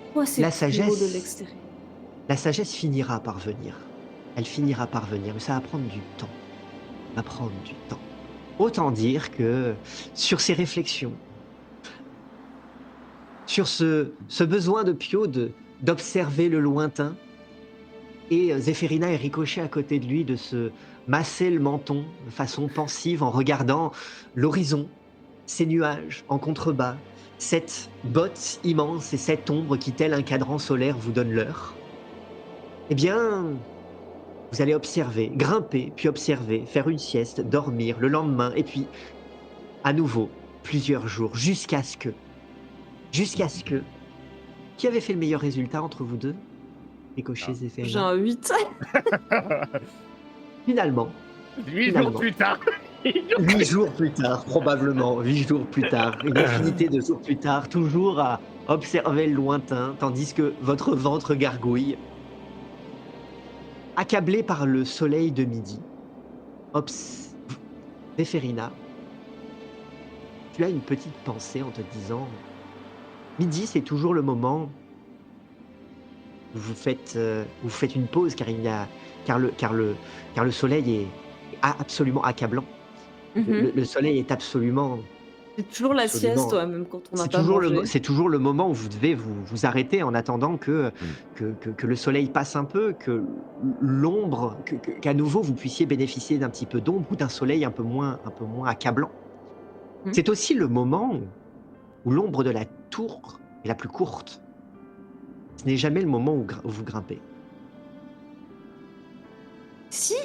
Speaker 4: Pourquoi c'est
Speaker 1: la
Speaker 4: plus beau de
Speaker 1: sagesse,
Speaker 4: l'extérieur?
Speaker 1: la sagesse finira par venir. Elle finira par venir, mais ça va prendre du temps. Ça va prendre du temps. Autant dire que sur ces réflexions, sur ce besoin de Pio d'observer le lointain, et Zéphérina et Ricochet à côté de lui de se masser le menton de façon pensive en regardant l'horizon, ces nuages en contrebas, cette botte immense et cette ombre qui, tel un cadran solaire, vous donne l'heure. Eh bien, vous allez observer, grimper, puis observer, faire une sieste, dormir le lendemain, et puis à nouveau plusieurs jours, jusqu'à ce que... Qui avait fait le meilleur résultat entre vous deux? Ricochet,
Speaker 4: J'ai
Speaker 1: Zéphérina.
Speaker 4: un 8.
Speaker 1: Finalement,
Speaker 2: 8 jours
Speaker 1: Finalement.
Speaker 2: plus tard.
Speaker 1: 8 jours plus tard, probablement, 8 jours plus tard, une infinité de jours plus tard, toujours à observer le lointain, tandis que votre ventre gargouille. Accablé par le soleil de midi, Zéphérina, tu as une petite pensée en te disant, midi c'est toujours le moment où vous faites une pause car le soleil est absolument accablant. Le soleil est absolument...
Speaker 4: C'est toujours la
Speaker 1: absolument-
Speaker 4: sieste, ouais, même quand on n'a
Speaker 1: C'est
Speaker 4: pas
Speaker 1: toujours,
Speaker 4: mangé.
Speaker 1: c'est toujours le moment où vous devez vous arrêter en attendant que le soleil passe un peu, que l'ombre, qu'à nouveau vous puissiez bénéficier d'un petit peu d'ombre ou d'un soleil un peu moins accablant.
Speaker 4: Mhm.
Speaker 1: C'est aussi le moment où l'ombre de la tour est la plus courte. Ce n'est jamais le moment où vous grimpez.
Speaker 4: Si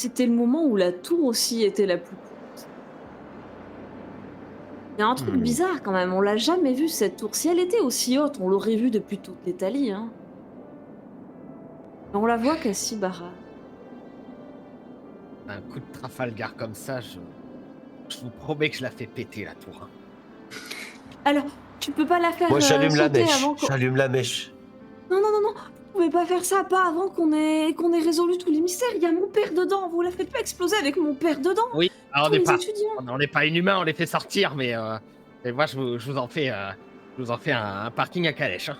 Speaker 4: c'était le moment où la tour aussi était la plus courte. Il y a un truc bizarre quand même, on l'a jamais vue cette tour. Si elle était aussi haute, on l'aurait vue depuis toute l'Italie, hein. Mais on la voit qu'à Sibara.
Speaker 2: Un coup de Trafalgar comme ça, je vous promets que je la fais péter la tour. Hein.
Speaker 4: Alors, tu peux pas la faire
Speaker 3: Moi, j'allume la
Speaker 4: sauter
Speaker 3: mèche.
Speaker 4: avant qu'on...
Speaker 3: J'allume la mèche.
Speaker 4: Non, vous pouvez pas faire ça, pas avant qu'on ait résolu tous les mystères. Il y a mon père dedans, vous la faites pas exploser avec mon père dedans.
Speaker 2: Oui, alors
Speaker 4: Tous les étudiants.
Speaker 2: on n'est pas inhumains, on les fait sortir, mais moi je vous en fais, un parking à calèche. Hein.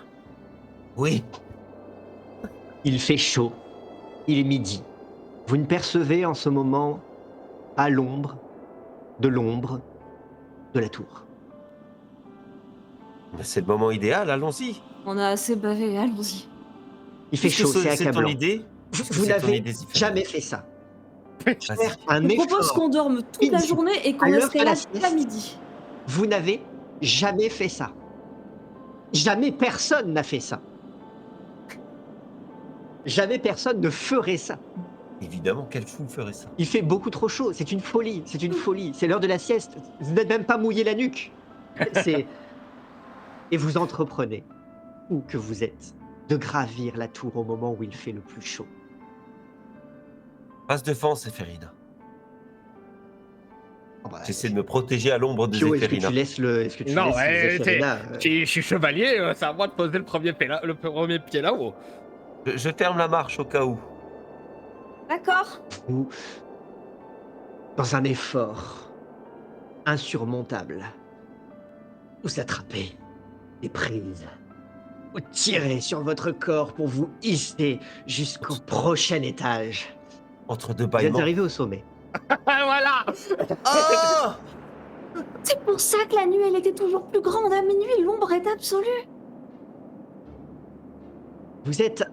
Speaker 3: Oui.
Speaker 1: Il fait chaud. Il est midi. Vous ne percevez en ce moment pas l'ombre de la tour.
Speaker 3: Mais c'est le moment idéal, allons-y.
Speaker 4: On a assez bavé, allons-y.
Speaker 1: Il fait chaud, c'est
Speaker 3: C'est ton
Speaker 1: accablant.
Speaker 3: idée.
Speaker 1: Vous n'avez jamais fait ça.
Speaker 3: Vas-y.
Speaker 1: Un
Speaker 4: Je propose
Speaker 1: effort.
Speaker 4: qu'on dorme toute la
Speaker 1: midi,
Speaker 4: journée et
Speaker 1: à
Speaker 4: qu'on
Speaker 1: l'heure de la
Speaker 4: escalade
Speaker 1: sieste.
Speaker 4: à midi.
Speaker 1: Vous n'avez jamais fait ça. Jamais personne n'a fait ça. Jamais personne ne ferait ça.
Speaker 3: Évidemment, quel fou ferait ça?
Speaker 1: Il fait beaucoup trop chaud, c'est une folie, c'est une folie. C'est l'heure de la sieste, vous n'êtes même pas mouillé la nuque. C'est... Et vous entreprenez, où que vous êtes, de gravir la tour au moment où il fait le plus chaud.
Speaker 3: Passe défense, Zéphérina.
Speaker 1: Oh bah,
Speaker 3: J'essaie de me protéger à l'ombre de
Speaker 1: Pio, est-ce que
Speaker 3: Zéphérina.
Speaker 1: tu laisses le... Est-ce que tu
Speaker 2: Non,
Speaker 1: laisses
Speaker 2: ouais,
Speaker 1: Zéphérina,
Speaker 2: je suis chevalier, c'est à moi de poser le premier pied là-haut.
Speaker 3: Je ferme la marche au cas où.
Speaker 4: D'accord.
Speaker 1: vous, dans un effort insurmontable, vous attrapez les prises. Vous tirez sur votre corps pour vous hisser jusqu'au prochain étage.
Speaker 3: Entre deux
Speaker 1: Vous êtes
Speaker 3: bâillements.
Speaker 1: arrivé au sommet.
Speaker 2: Voilà.
Speaker 3: Ah
Speaker 4: C'est pour ça que la nuit, elle était toujours plus grande. À minuit, l'ombre est absolue.
Speaker 1: Vous êtes...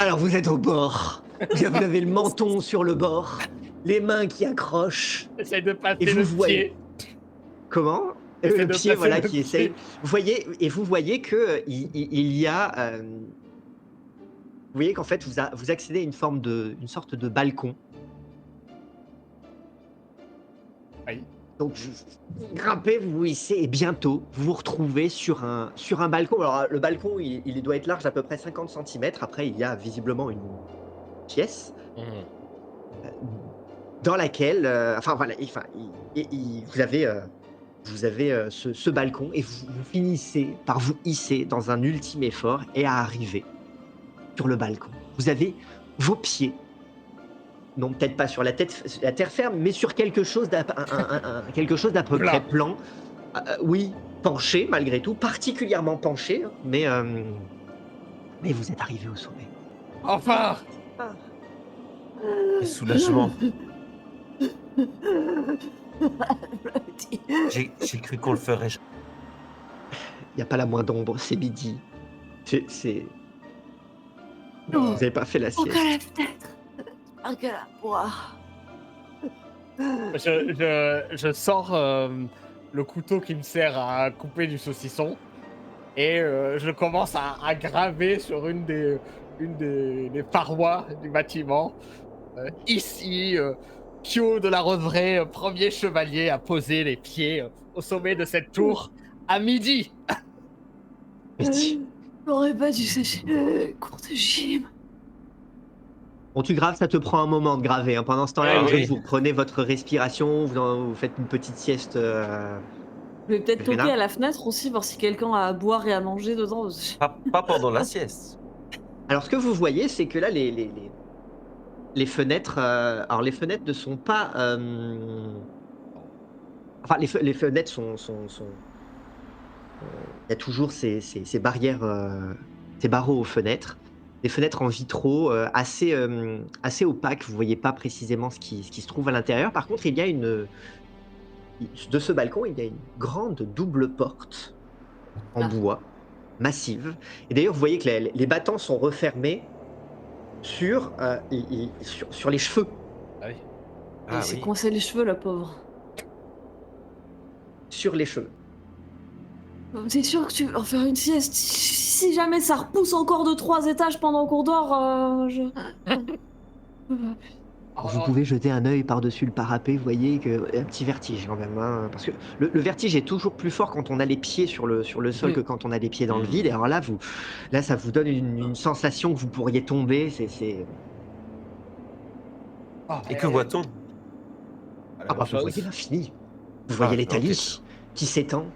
Speaker 1: Alors vous êtes au bord. Vous avez le menton sur le bord, les mains qui accrochent.
Speaker 2: J'essaie de passer
Speaker 1: Et vous
Speaker 2: le
Speaker 1: voyez.
Speaker 2: pied.
Speaker 1: Comment
Speaker 2: J'essaie
Speaker 1: Le
Speaker 2: de
Speaker 1: pied,
Speaker 2: passer
Speaker 1: voilà,
Speaker 2: le
Speaker 1: qui essaye.
Speaker 2: pied.
Speaker 1: Vous voyez que il y a... vous voyez qu'en fait, vous accédez à une sorte de balcon.
Speaker 2: Oui.
Speaker 1: Donc, vous grimpez, vous vous hissez, et bientôt, vous vous retrouvez sur un balcon. Alors, le balcon, il doit être large à peu près 50 cm. Après, il y a visiblement une pièce dans laquelle... vous avez ce balcon, et vous finissez par vous hisser dans un ultime effort et à arriver sur le balcon. Vous avez vos pieds, non peut-être pas sur la terre ferme, mais sur quelque chose d'à peu près plan. Oui, penché malgré tout, particulièrement penché, hein, mais vous êtes arrivé au sommet.
Speaker 2: Enfin.
Speaker 3: Quel soulagement. J'ai cru qu'on le ferait.
Speaker 1: Il n'y a pas la moindre ombre, c'est midi. C'est... Vous n'avez pas fait la sieste.
Speaker 4: Encore la fenêtre. Encore la boire.
Speaker 2: Je sors le couteau qui me sert à couper du saucisson et je commence à graver sur une des parois du bâtiment. Ici, Pio de la Roseraie, premier chevalier à poser les pieds au sommet de cette tour à midi.
Speaker 4: J'aurais pas dû sécher cours de gym.
Speaker 1: Bon, tu graves, ça te prend un moment de graver. Hein. Pendant ce temps-là,
Speaker 3: Ah,
Speaker 1: les
Speaker 3: oui.
Speaker 1: autres, vous prenez votre respiration, vous faites une petite sieste.
Speaker 4: Je vais peut-être
Speaker 1: Vénard.
Speaker 4: toquer à la fenêtre aussi, voir si quelqu'un a à boire et à manger dedans.
Speaker 3: Pas pendant la sieste.
Speaker 1: Alors, ce que vous voyez, c'est que là, les fenêtres... alors, les fenêtres ne sont pas... Enfin, les fenêtres sont... Il y a toujours ces barrières, ces barreaux aux fenêtres. Des fenêtres en vitraux assez opaques. Vous ne voyez pas précisément ce qui se trouve à l'intérieur. Par contre, il y a de ce balcon, il y a une grande double porte en bois, massive. Et d'ailleurs, vous voyez que les battants sont refermés sur les cheveux.
Speaker 2: Ah oui.
Speaker 3: Ah
Speaker 4: Il s'est
Speaker 3: oui.
Speaker 4: coincé les cheveux, la pauvre.
Speaker 1: Sur les cheveux.
Speaker 4: T'es sûr que tu veux en faire une sieste? Si jamais ça repousse encore de 3 étages pendant qu'on dort,
Speaker 1: Vous
Speaker 2: Oh,
Speaker 1: pouvez jeter un œil par-dessus le parapet, vous voyez que un petit vertige quand même, hein, parce que le vertige est toujours plus fort quand on a les pieds sur le sol que quand on a les pieds dans le vide. Et alors là, ça vous donne une sensation que vous pourriez tomber.
Speaker 2: oh,
Speaker 3: Et que voit-on?
Speaker 2: la
Speaker 1: Ah
Speaker 2: même
Speaker 1: bah, vous voyez
Speaker 2: chose.
Speaker 1: l'infini. Vous
Speaker 3: Ah,
Speaker 1: voyez
Speaker 3: ok.
Speaker 1: l'Italie qui s'étend.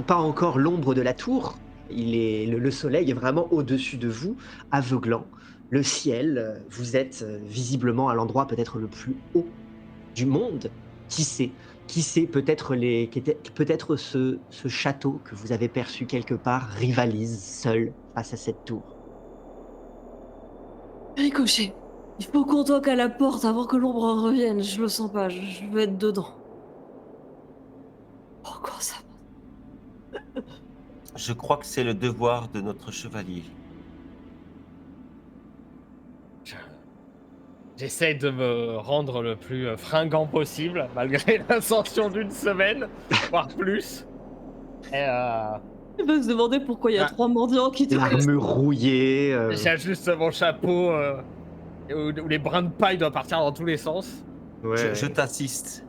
Speaker 1: Pas encore l'ombre de la tour. Le soleil est vraiment au-dessus de vous, aveuglant. Le ciel, vous êtes visiblement à l'endroit peut-être le plus haut du monde. Qui sait? Qui sait? Peut-être ce château que vous avez perçu quelque part rivalise seul face à cette tour.
Speaker 4: Ricochet, il faut qu'on toque à la porte avant que l'ombre revienne. Je le sens pas, je veux être dedans. Encore ça.
Speaker 3: Je crois que c'est le devoir de notre chevalier.
Speaker 2: Je- J'essaie de me rendre le plus fringant possible, malgré l'ascension d'une semaine, voire plus. Et
Speaker 4: Il va se demander pourquoi il y a
Speaker 2: Ah.
Speaker 4: 3 mendiants qui toquent.
Speaker 1: L'armure rouillée.
Speaker 2: j'ajuste mon chapeau, où les brins de paille doivent partir dans tous les sens.
Speaker 3: Je
Speaker 1: Ouais.
Speaker 3: t'assiste.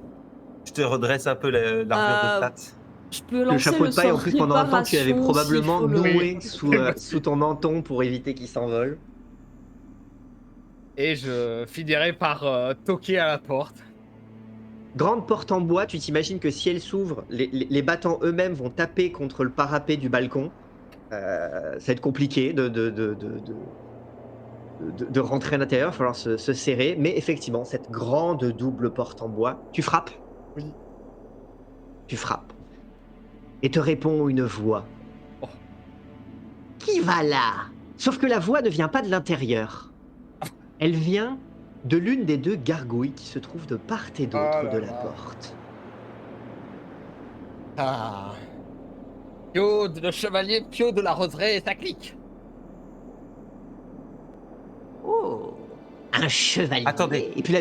Speaker 3: Je te redresse un peu l'armure de plate.
Speaker 4: Je peux
Speaker 1: Le
Speaker 4: lancer
Speaker 1: chapeau
Speaker 4: le
Speaker 1: de paille, en
Speaker 4: sort
Speaker 1: plus, pendant un temps, tu avais
Speaker 4: réparation s'il
Speaker 1: probablement
Speaker 4: faut le...
Speaker 1: noué
Speaker 2: Oui.
Speaker 1: sous ton menton pour éviter qu'il s'envole.
Speaker 2: Et je finirai par toquer à la porte.
Speaker 1: Grande porte en bois, tu t'imagines que si elle s'ouvre, les battants eux-mêmes vont taper contre le parapet du balcon. Ça va être compliqué de rentrer à l'intérieur, il va falloir se serrer. Mais effectivement, cette grande double porte en bois, tu frappes.
Speaker 2: Oui.
Speaker 1: Tu frappes. Et te répond une voix.
Speaker 2: Oh.
Speaker 1: Qui va là? Sauf que la voix ne vient pas de l'intérieur. Elle vient de l'une des deux gargouilles qui se trouvent de part et d'autre
Speaker 2: Oh là
Speaker 1: de la
Speaker 2: là.
Speaker 1: porte.
Speaker 2: Ah. Pio, le chevalier Pio de la Roseraie et sa clique.
Speaker 1: Oh, un chevalier.
Speaker 3: Attendez.
Speaker 1: Et puis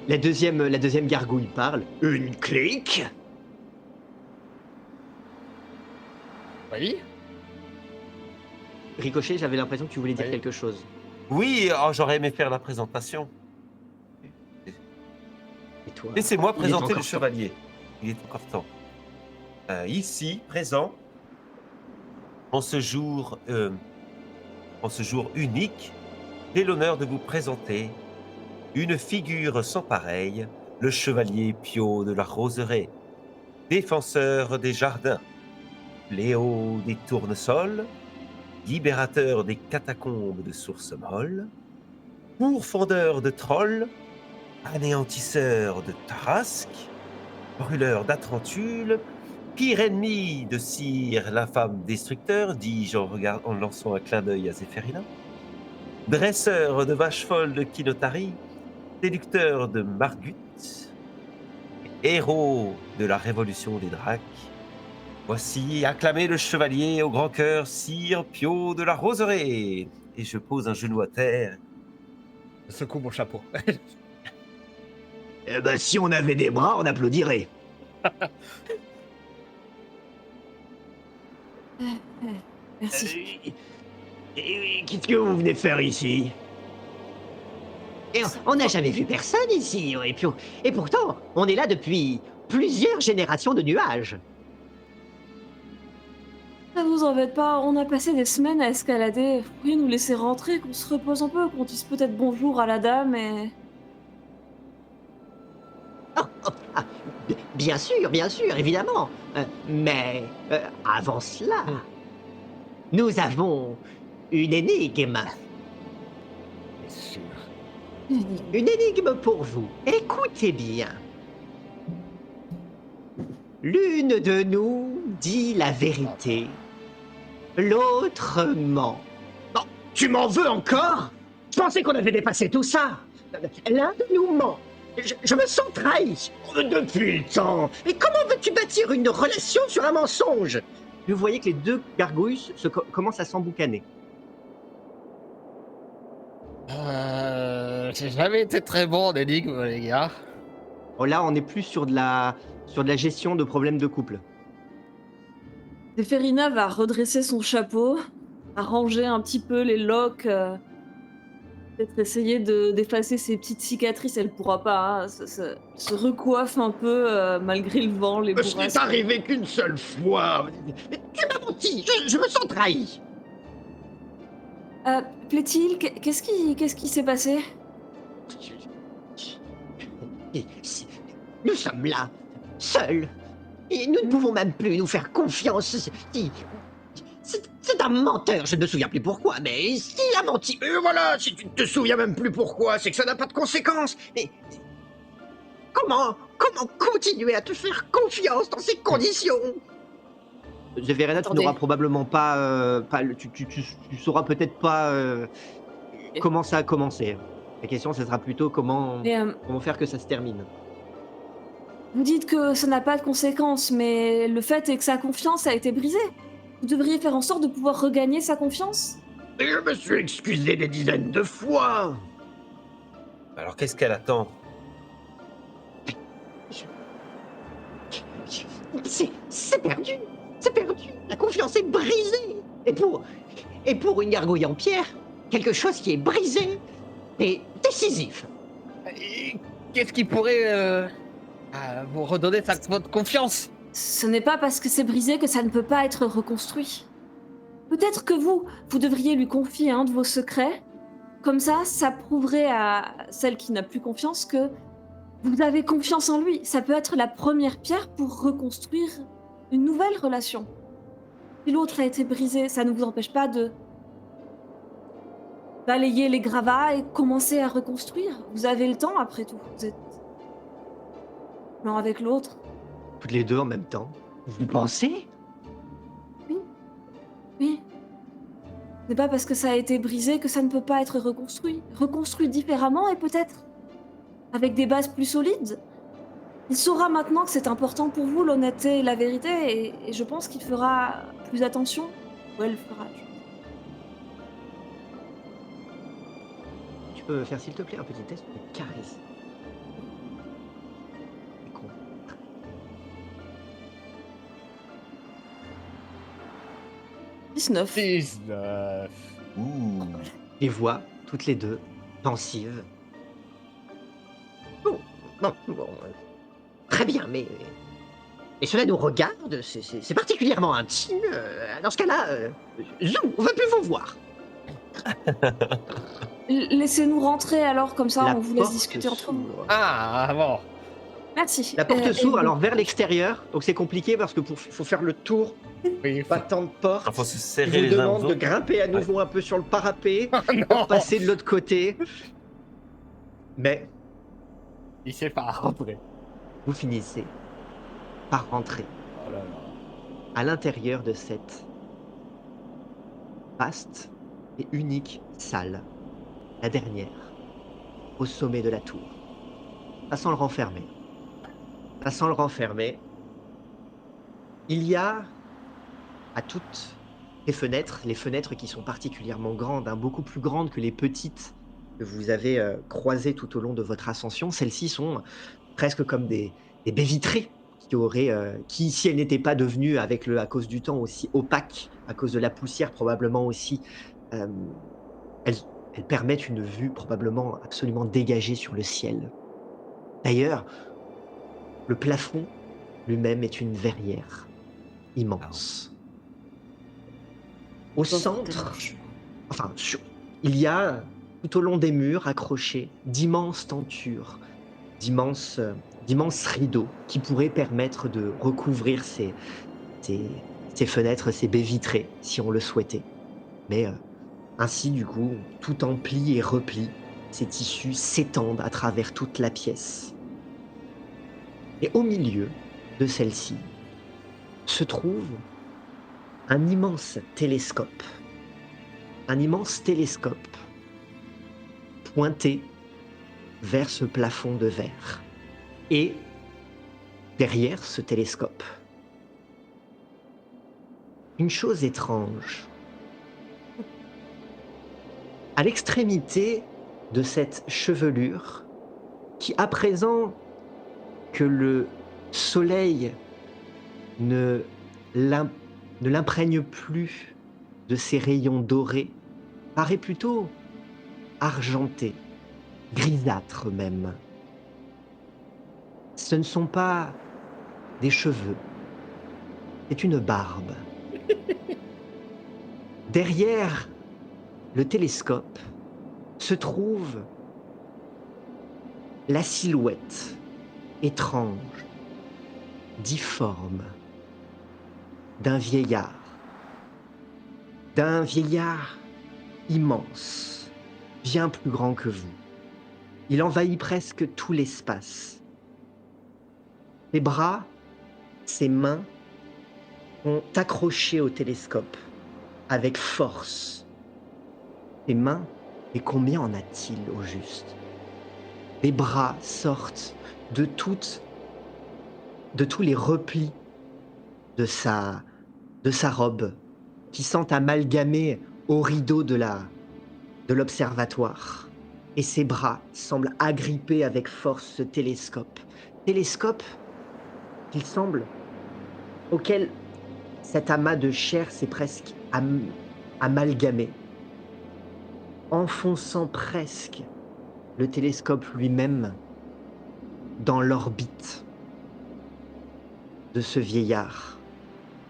Speaker 1: la deuxième gargouille parle. Une clique?
Speaker 2: Oui.
Speaker 1: Ricochet, j'avais l'impression que tu voulais dire
Speaker 2: Oui.
Speaker 1: quelque chose.
Speaker 3: Oui, oh, j'aurais aimé faire la présentation.
Speaker 1: Et toi?
Speaker 3: Laissez-moi
Speaker 1: Il est
Speaker 3: présenter
Speaker 1: encore
Speaker 3: le
Speaker 1: temps.
Speaker 3: chevalier. Il est encore temps. Ici, présent, en ce jour unique, j'ai l'honneur de vous présenter une figure sans pareille, le chevalier Pio de la Roseraie, défenseur des jardins, fléau des tournesols, libérateur des catacombes de sources molles, pourfendeur de trolls, anéantisseur de tarasques, brûleur d'Atrantule, pire ennemi de Cyr, l'infâme destructeur, dis-je en lançant un clin d'œil à Zéphérina, dresseur de vaches folles de Kinotari, séducteur de Margut, héros de la révolution des Dracs. Voici acclamé le chevalier au grand cœur, Sire Pio de la Roseraie. Et je pose un genou à terre.
Speaker 2: Je secoue mon chapeau.
Speaker 1: Eh ben, si on avait des bras, on applaudirait.
Speaker 4: Merci.
Speaker 1: Qu'est-ce que vous venez faire ici? Et on n'a jamais vu personne ici, et pourtant, on est là depuis plusieurs générations de nuages.
Speaker 4: Ça vous embête pas, on a passé des semaines à escalader. Vous pourriez nous laisser rentrer, qu'on se repose un peu, qu'on dise peut-être bonjour à la dame et...
Speaker 1: Ah, bien sûr, évidemment. Mais avant cela, nous avons une énigme.
Speaker 2: Bien sûr.
Speaker 1: Une énigme pour vous. Écoutez bien. L'une de nous dit la vérité, l'autre ment. Oh, tu m'en veux encore? Je pensais qu'on avait dépassé tout ça. L'un de nous ment. Je me sens trahi depuis le temps. Et comment veux-tu bâtir une relation sur un mensonge? Vous voyez que les deux gargouilles commencent à s'emboucaner.
Speaker 2: J'ai jamais été très bon en énigme, les gars.
Speaker 1: Oh, là, on est plus sur de la gestion de problèmes de couple.
Speaker 4: Zéphérina va redresser son chapeau, va ranger un petit peu les loques Peut-être essayer d'effacer ses petites cicatrices, elle pourra pas, hein, se recoiffe un peu malgré le vent, les
Speaker 5: Ce n'est
Speaker 4: bourrasques.
Speaker 5: arrivé qu'une seule fois. Mais tu m'as menti, je me sens trahi.
Speaker 4: Plaît-il, qu'est-ce qui s'est passé?
Speaker 1: Et nous sommes là, seuls. Et nous ne pouvons même plus nous faire confiance. C'est un menteur, je ne me souviens plus pourquoi, mais s'il a menti.
Speaker 5: Et voilà, si tu ne te souviens même plus pourquoi, c'est que ça n'a pas de conséquences.
Speaker 1: Mais comment continuer à te faire confiance dans ces conditions? Verena, tu
Speaker 4: Attendez.
Speaker 1: n'auras probablement pas, tu sauras peut-être pas comment ça a commencé. La question, ce sera plutôt comment
Speaker 4: Mais,
Speaker 1: faire que ça se termine.
Speaker 4: vous dites que ça n'a pas de conséquences, mais le fait est que sa confiance a été brisée. Vous devriez faire en sorte de pouvoir regagner sa confiance.
Speaker 5: Et je me suis excusé des dizaines de fois.
Speaker 3: Alors qu'est-ce qu'elle attend?
Speaker 1: C'est perdu. C'est perdu. La confiance est brisée. Et pour une gargouille en pierre, quelque chose qui est brisé est décisif.
Speaker 2: Et qu'est-ce qui pourrait vous redonner votre confiance?
Speaker 4: Ce n'est pas parce que c'est brisé que ça ne peut pas être reconstruit. Peut-être que vous devriez lui confier un de vos secrets. Comme ça prouverait à celle qui n'a plus confiance que vous avez confiance en lui. Ça peut être la première pierre pour reconstruire une nouvelle relation. Si l'autre a été brisé, ça ne vous empêche pas de balayer les gravats et commencer à reconstruire. Vous avez le temps après tout. Vous êtes l'un avec l'autre.
Speaker 1: Toutes les deux en même temps. Vous pensez?
Speaker 4: Oui. Ce n'est pas parce que ça a été brisé que ça ne peut pas être reconstruit. Reconstruit différemment et peut-être avec des bases plus solides. Il saura maintenant que c'est important pour vous, l'honnêteté et la vérité, et je pense qu'il fera plus attention. Ou elle fera.
Speaker 1: Tu peux me faire, s'il te plaît, un petit test de charisme. C'est con.
Speaker 4: Je... 19.
Speaker 2: 19.
Speaker 3: Ouh.
Speaker 1: Les voix, toutes les deux, pensives. Bon, très bien, mais cela nous regarde, c'est particulièrement intime. Dans ce cas-là, zou, on va plus vous voir.
Speaker 4: Laissez-nous rentrer alors, comme ça
Speaker 1: La
Speaker 4: on vous laisse
Speaker 1: porte
Speaker 4: discuter entre vous.
Speaker 1: s'ouvre.
Speaker 2: Ah, bon.
Speaker 4: Merci.
Speaker 1: La porte s'ouvre
Speaker 4: et-
Speaker 1: alors vers l'extérieur, donc c'est compliqué parce que faut faire le tour,
Speaker 2: Oui.
Speaker 1: pas tant de portes.
Speaker 3: Il faut se
Speaker 1: Je
Speaker 3: serrer
Speaker 1: vous
Speaker 3: les uns
Speaker 1: demande
Speaker 3: aux
Speaker 1: de
Speaker 3: autres.
Speaker 1: grimper à nouveau un peu sur le parapet,
Speaker 2: Oh non,
Speaker 1: passer de l'autre côté. Mais
Speaker 2: il sait pas rentrer.
Speaker 1: vous finissez par rentrer
Speaker 2: Oh là là.
Speaker 1: à l'intérieur de cette vaste et unique salle, la dernière, au sommet de la tour. Ça sent le renfermer. Ça sent le renfermer. Il y a à toutes les fenêtres qui sont particulièrement grandes, hein, beaucoup plus grandes que les petites que vous avez croisées tout au long de votre ascension. Celles-ci sont presque comme des baies vitrées qui, si elles n'étaient pas devenues, à cause du temps, aussi opaques, à cause de la poussière probablement aussi, euh, elles permettent une vue probablement absolument dégagée sur le ciel. D'ailleurs, le plafond lui-même est une verrière immense. Au centre, il y a tout au long des murs accrochés d'immenses tentures, d'immenses rideaux qui pourraient permettre de recouvrir ces fenêtres, ces baies vitrées, si on le souhaitait. Mais ainsi, du coup, tout en pli et repli, ces tissus s'étendent à travers toute la pièce. Et au milieu de celle-ci se trouve un immense télescope. Un immense télescope pointé vers ce plafond de verre. Et derrière ce télescope, une chose étrange. À l'extrémité de cette chevelure, qui à présent que le soleil ne l'imprègne plus de ses rayons dorés, paraît plutôt argenté, grisâtre même. Ce ne sont pas des cheveux, c'est une barbe. Derrière le télescope se trouve la silhouette étrange, difforme, d'un vieillard immense, bien plus grand que vous. Il envahit presque tout l'espace. Ses bras, ses mains sont accrochés au télescope avec force. Ses mains, et combien en a-t-il au juste? Des bras sortent de tous les replis de sa robe qui sont amalgamés au rideau de l'observatoire. Et ses bras semblent agripper avec force ce télescope. Télescope auquel cet amas de chair s'est presque amalgamé, enfonçant presque le télescope lui-même dans l'orbite de ce vieillard,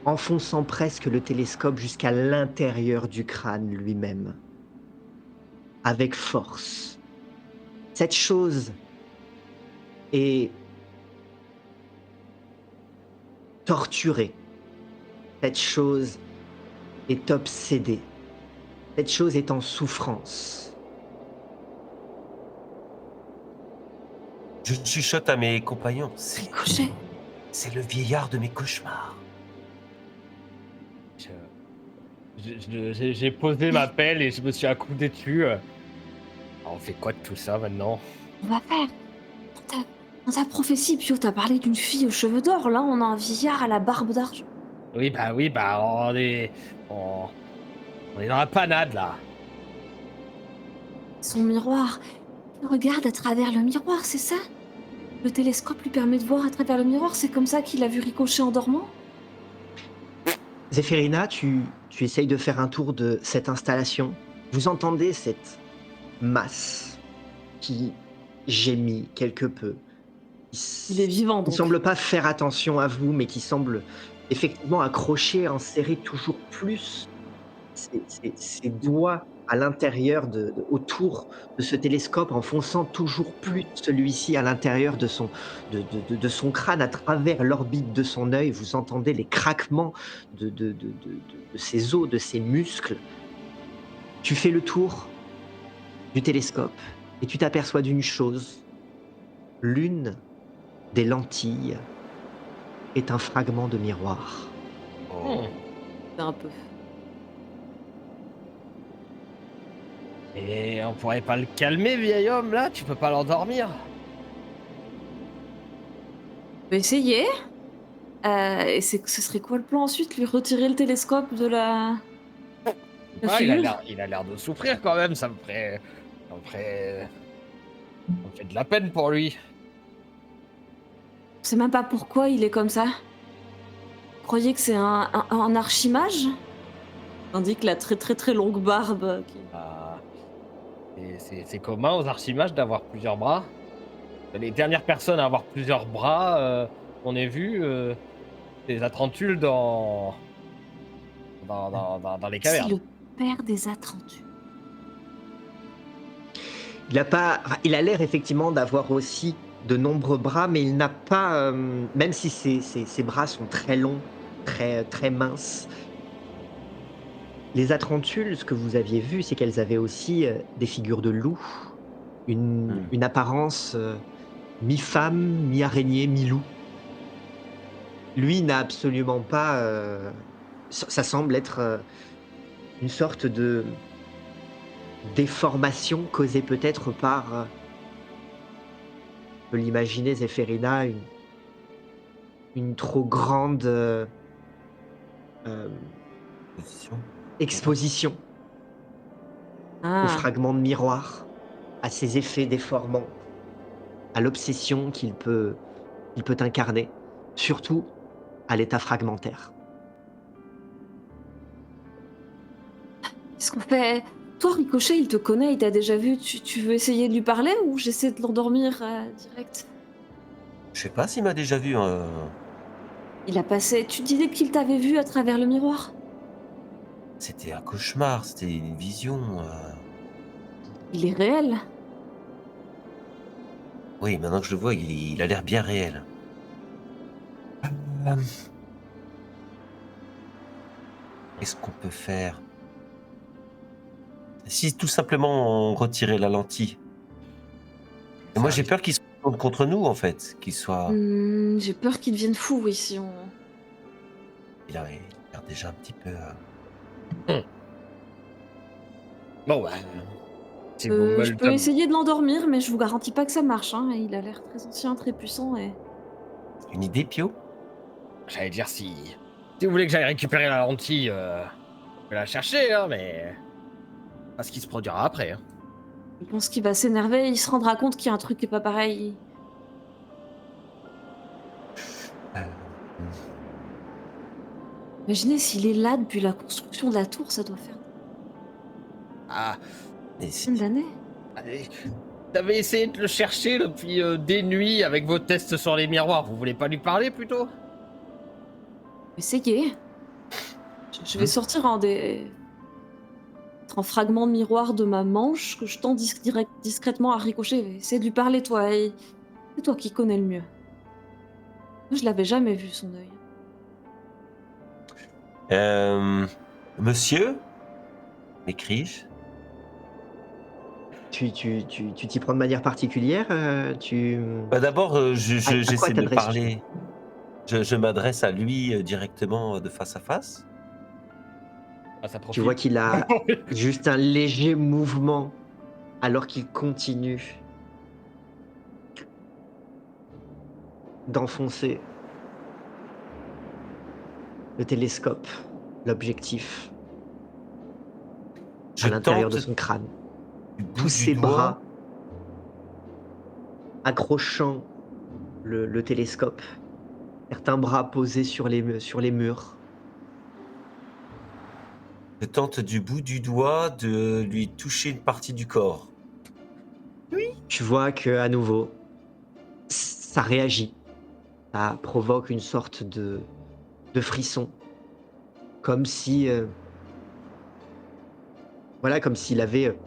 Speaker 1: enfonçant presque le télescope jusqu'à l'intérieur du crâne lui-même, avec force. Cette chose est torturée. Cette chose est obsédée. Cette chose est en souffrance.
Speaker 3: Je chuchote à mes compagnons.
Speaker 4: Ricochet.
Speaker 3: C'est le vieillard de mes cauchemars.
Speaker 2: J'ai posé ma pelle et je me suis accoudé dessus. Alors, on fait quoi de tout ça maintenant?
Speaker 4: On va faire. Dans ta prophétie, Pio, t'as parlé d'une fille aux cheveux d'or. Là, on a un vieillard à la barbe d'argent.
Speaker 2: Oui, on est dans la panade là.
Speaker 4: Son miroir. Il regarde à travers le miroir, c'est ça? Le télescope lui permet de voir à travers le miroir. C'est comme ça qu'il a vu Ricochet en dormant?
Speaker 1: Zéphérina, tu essayes de faire un tour de cette installation. Vous entendez cette masse qui gémit quelque peu.
Speaker 4: Il est vivant,
Speaker 1: Il
Speaker 4: donc.
Speaker 1: ne semble pas faire attention à vous, mais qui semble effectivement accrocher, enserrer toujours plus ses doigts à l'intérieur, autour de ce télescope, enfonçant toujours plus celui-ci à l'intérieur de son crâne, à travers l'orbite de son œil. Vous entendez les craquements de ses os, de ses muscles. Tu fais le tour du télescope et tu t'aperçois d'une chose. L'une des lentilles est un fragment de miroir.
Speaker 3: Oh.
Speaker 4: C'est un peu.
Speaker 2: Et on pourrait pas le calmer, vieil homme là? Tu peux pas l'endormir?
Speaker 4: On peut essayer. Et ce serait quoi le plan ensuite? Lui retirer le télescope de la
Speaker 2: Ouais,
Speaker 4: figure?
Speaker 2: il a l'air de souffrir quand même. Ça me fait de la peine pour lui.
Speaker 4: Je sais même pas pourquoi il est comme ça. Vous croyez que c'est un archimage? Tandis que la très très très longue barbe.
Speaker 2: C'est commun aux archimages d'avoir plusieurs bras. Les dernières personnes à avoir plusieurs bras qu'on ait vues, des Atrantules dans les
Speaker 4: C'est
Speaker 2: cavernes.
Speaker 4: le père des Atrantules.
Speaker 1: Il a l'air effectivement d'avoir aussi de nombreux bras, mais il n'a pas, même si ses bras sont très longs, très, très minces. Les Atrantules, ce que vous aviez vu, c'est qu'elles avaient aussi des figures de loups, une apparence mi-femme, mi-araignée, mi-loup. Lui n'a absolument pas... ça semble être une sorte de déformation causée peut-être par... on peut l'imaginer, Zéphérina, une trop grande
Speaker 3: Position.
Speaker 1: exposition aux fragments de miroir, à ses effets déformants, à l'obsession qu'il peut incarner, surtout à l'état fragmentaire.
Speaker 4: Qu'est-ce qu'on fait? Toi, Ricochet, il te connaît, il t'a déjà vu. Tu veux essayer de lui parler ou j'essaie de l'endormir direct?
Speaker 3: Je sais pas s'il m'a déjà vu.
Speaker 4: Il a passé. Tu disais qu'il t'avait vu à travers le miroir?
Speaker 3: C'était un cauchemar, c'était une vision.
Speaker 4: Il est réel.
Speaker 3: Oui, maintenant que je le vois, il a l'air bien réel. Euh, Qu'est-ce qu'on peut faire? Si tout simplement on retirait la lentille. Et moi
Speaker 2: Ça
Speaker 3: j'ai
Speaker 2: arrive.
Speaker 3: peur qu'il se retourne contre nous en fait, qu'il soit.
Speaker 4: J'ai peur qu'il devienne fou ici.
Speaker 3: Il a l'air déjà un petit peu.
Speaker 2: Bon, bah, si vous me
Speaker 4: Je
Speaker 2: le
Speaker 4: peux
Speaker 2: donnez.
Speaker 4: essayer de l'endormir, mais je vous garantis pas que ça marche. Hein. Il a l'air très ancien, très puissant. Et...
Speaker 3: Une idée, Pio?
Speaker 2: J'allais dire si vous voulez que j'aille récupérer la lentille, je vais la chercher, hein, mais pas ce qui se produira après. Hein.
Speaker 4: Je pense qu'il va s'énerver. Il se rendra compte qu'il y a un truc qui est pas pareil.
Speaker 3: Euh,
Speaker 4: Imaginez s'il est là depuis la construction de la tour, ça doit faire
Speaker 2: Ah,
Speaker 3: mais
Speaker 4: une
Speaker 3: si-
Speaker 4: dizaine d'années.
Speaker 2: allez, vous avez essayé de le chercher depuis des nuits avec vos tests sur les miroirs. Vous voulez pas lui parler plutôt?
Speaker 4: Essayez. Je vais sortir en fragments de miroir de ma manche que je tends discrètement à Ricochet. Essaie de lui parler, toi. C'est toi qui connais le mieux. Moi, je l'avais jamais vu, son œil.
Speaker 3: Monsieur? M'écris-je?
Speaker 1: Tu t'y prends de manière particulière
Speaker 3: Bah, d'abord,
Speaker 1: À quoi
Speaker 3: j'essaie de
Speaker 1: t'adresses-tu?
Speaker 3: parler. Je m'adresse à lui directement de face à face.
Speaker 2: Ah, ça
Speaker 1: Tu
Speaker 2: profite.
Speaker 1: vois qu'il a juste un léger mouvement alors qu'il continue d'enfoncer le télescope, l'objectif,
Speaker 3: Je
Speaker 1: à l'intérieur de
Speaker 3: tente
Speaker 1: son crâne.
Speaker 3: du bout
Speaker 1: Tous
Speaker 3: du
Speaker 1: ses
Speaker 3: doigt.
Speaker 1: bras accrochant le télescope, certains bras posés sur les murs.
Speaker 3: Je tente du bout du doigt de lui toucher une partie du corps.
Speaker 1: Tu vois que à nouveau, ça réagit. Ça provoque une sorte de frisson. Comme si, voilà, comme s'il avait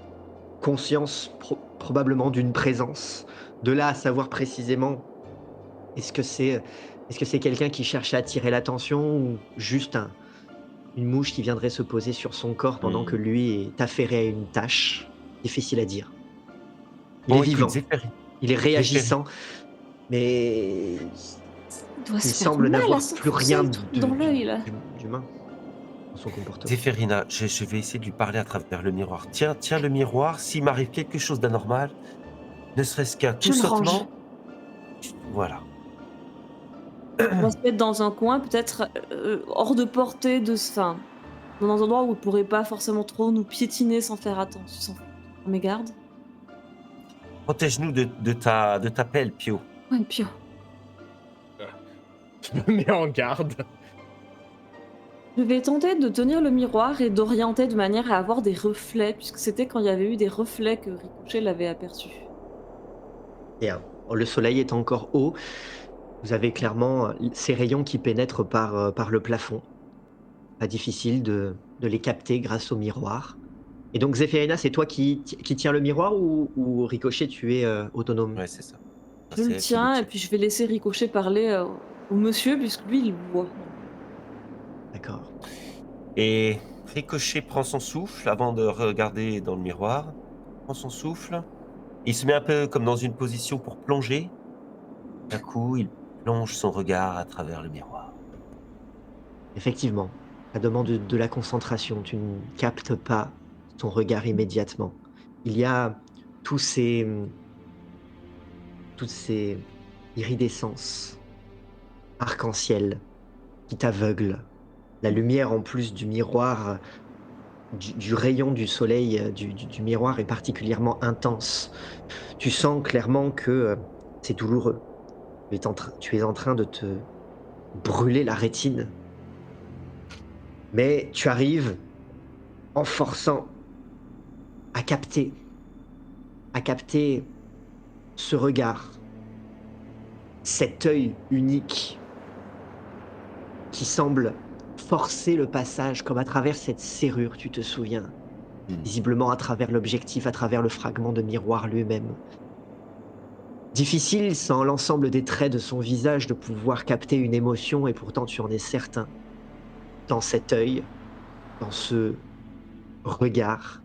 Speaker 1: conscience probablement d'une présence. De là à savoir précisément, est-ce que c'est quelqu'un qui cherche à attirer l'attention ou juste une mouche qui viendrait se poser sur son corps pendant que lui est affairé à une tâche? Difficile à dire. Il est
Speaker 3: Bon, écoute,
Speaker 1: vivant,
Speaker 3: Zéphiri.
Speaker 1: il est réagissant, mais
Speaker 4: Il doit
Speaker 1: il
Speaker 4: se faire
Speaker 1: semble
Speaker 4: mal à
Speaker 1: n'avoir plus
Speaker 4: s'enfoncer
Speaker 1: rien
Speaker 4: le truc dans l'œil, là.
Speaker 1: d'humain dans son comportement.
Speaker 3: Zéphirina, je vais essayer de lui parler à travers le miroir. Tiens le miroir, s'il m'arrive quelque chose d'anormal, ne serait-ce qu'un tout
Speaker 4: Je le range.
Speaker 3: sautement. Voilà.
Speaker 4: On va se mettre dans un coin, peut-être hors de portée de... Enfin, dans un endroit où il pourrait pas forcément trop nous piétiner sans faire attention, sans prendre mes gardes.
Speaker 3: Protège-nous de ta pelle, Pio.
Speaker 4: Ouais, Pio.
Speaker 2: Je me mets en garde.
Speaker 4: Je vais tenter de tenir le miroir et d'orienter de manière à avoir des reflets, puisque c'était quand il y avait eu des reflets que Ricochet l'avait aperçu.
Speaker 1: Bien. Le soleil est encore haut. Vous avez clairement ces rayons qui pénètrent par le plafond. Pas difficile de les capter grâce au miroir. Et donc, Zéphirina, c'est toi qui tiens le miroir ou Ricochet, tu es autonome?
Speaker 3: Ouais, c'est ça.
Speaker 4: Je
Speaker 3: C'est
Speaker 4: le
Speaker 3: elle qui
Speaker 4: tiens et puis je vais laisser Ricochet parler au monsieur, puisque lui, il voit.
Speaker 1: D'accord.
Speaker 3: Et Ricochet prend son souffle avant de regarder dans le miroir. Prend son souffle. Il se met un peu comme dans une position pour plonger. D'un coup, il plonge son regard à travers le miroir.
Speaker 1: Effectivement, ça demande de la concentration. Tu ne captes pas ton regard immédiatement. Il y a tous ces, toutes ces iridescences arc-en-ciel qui t'aveuglent. La lumière, en plus du miroir, du rayon du soleil du miroir est particulièrement intense. Tu sens clairement que c'est douloureux. Tu es en train de te brûler la rétine. Mais tu arrives en forçant à capter, ce regard, cet œil unique qui semble forcer le passage comme à travers cette serrure, tu te souviens, visiblement à travers l'objectif, à travers le fragment de miroir lui-même. Difficile, sans l'ensemble des traits de son visage, de pouvoir capter une émotion, et pourtant tu en es certain. Dans cet œil, dans ce regard,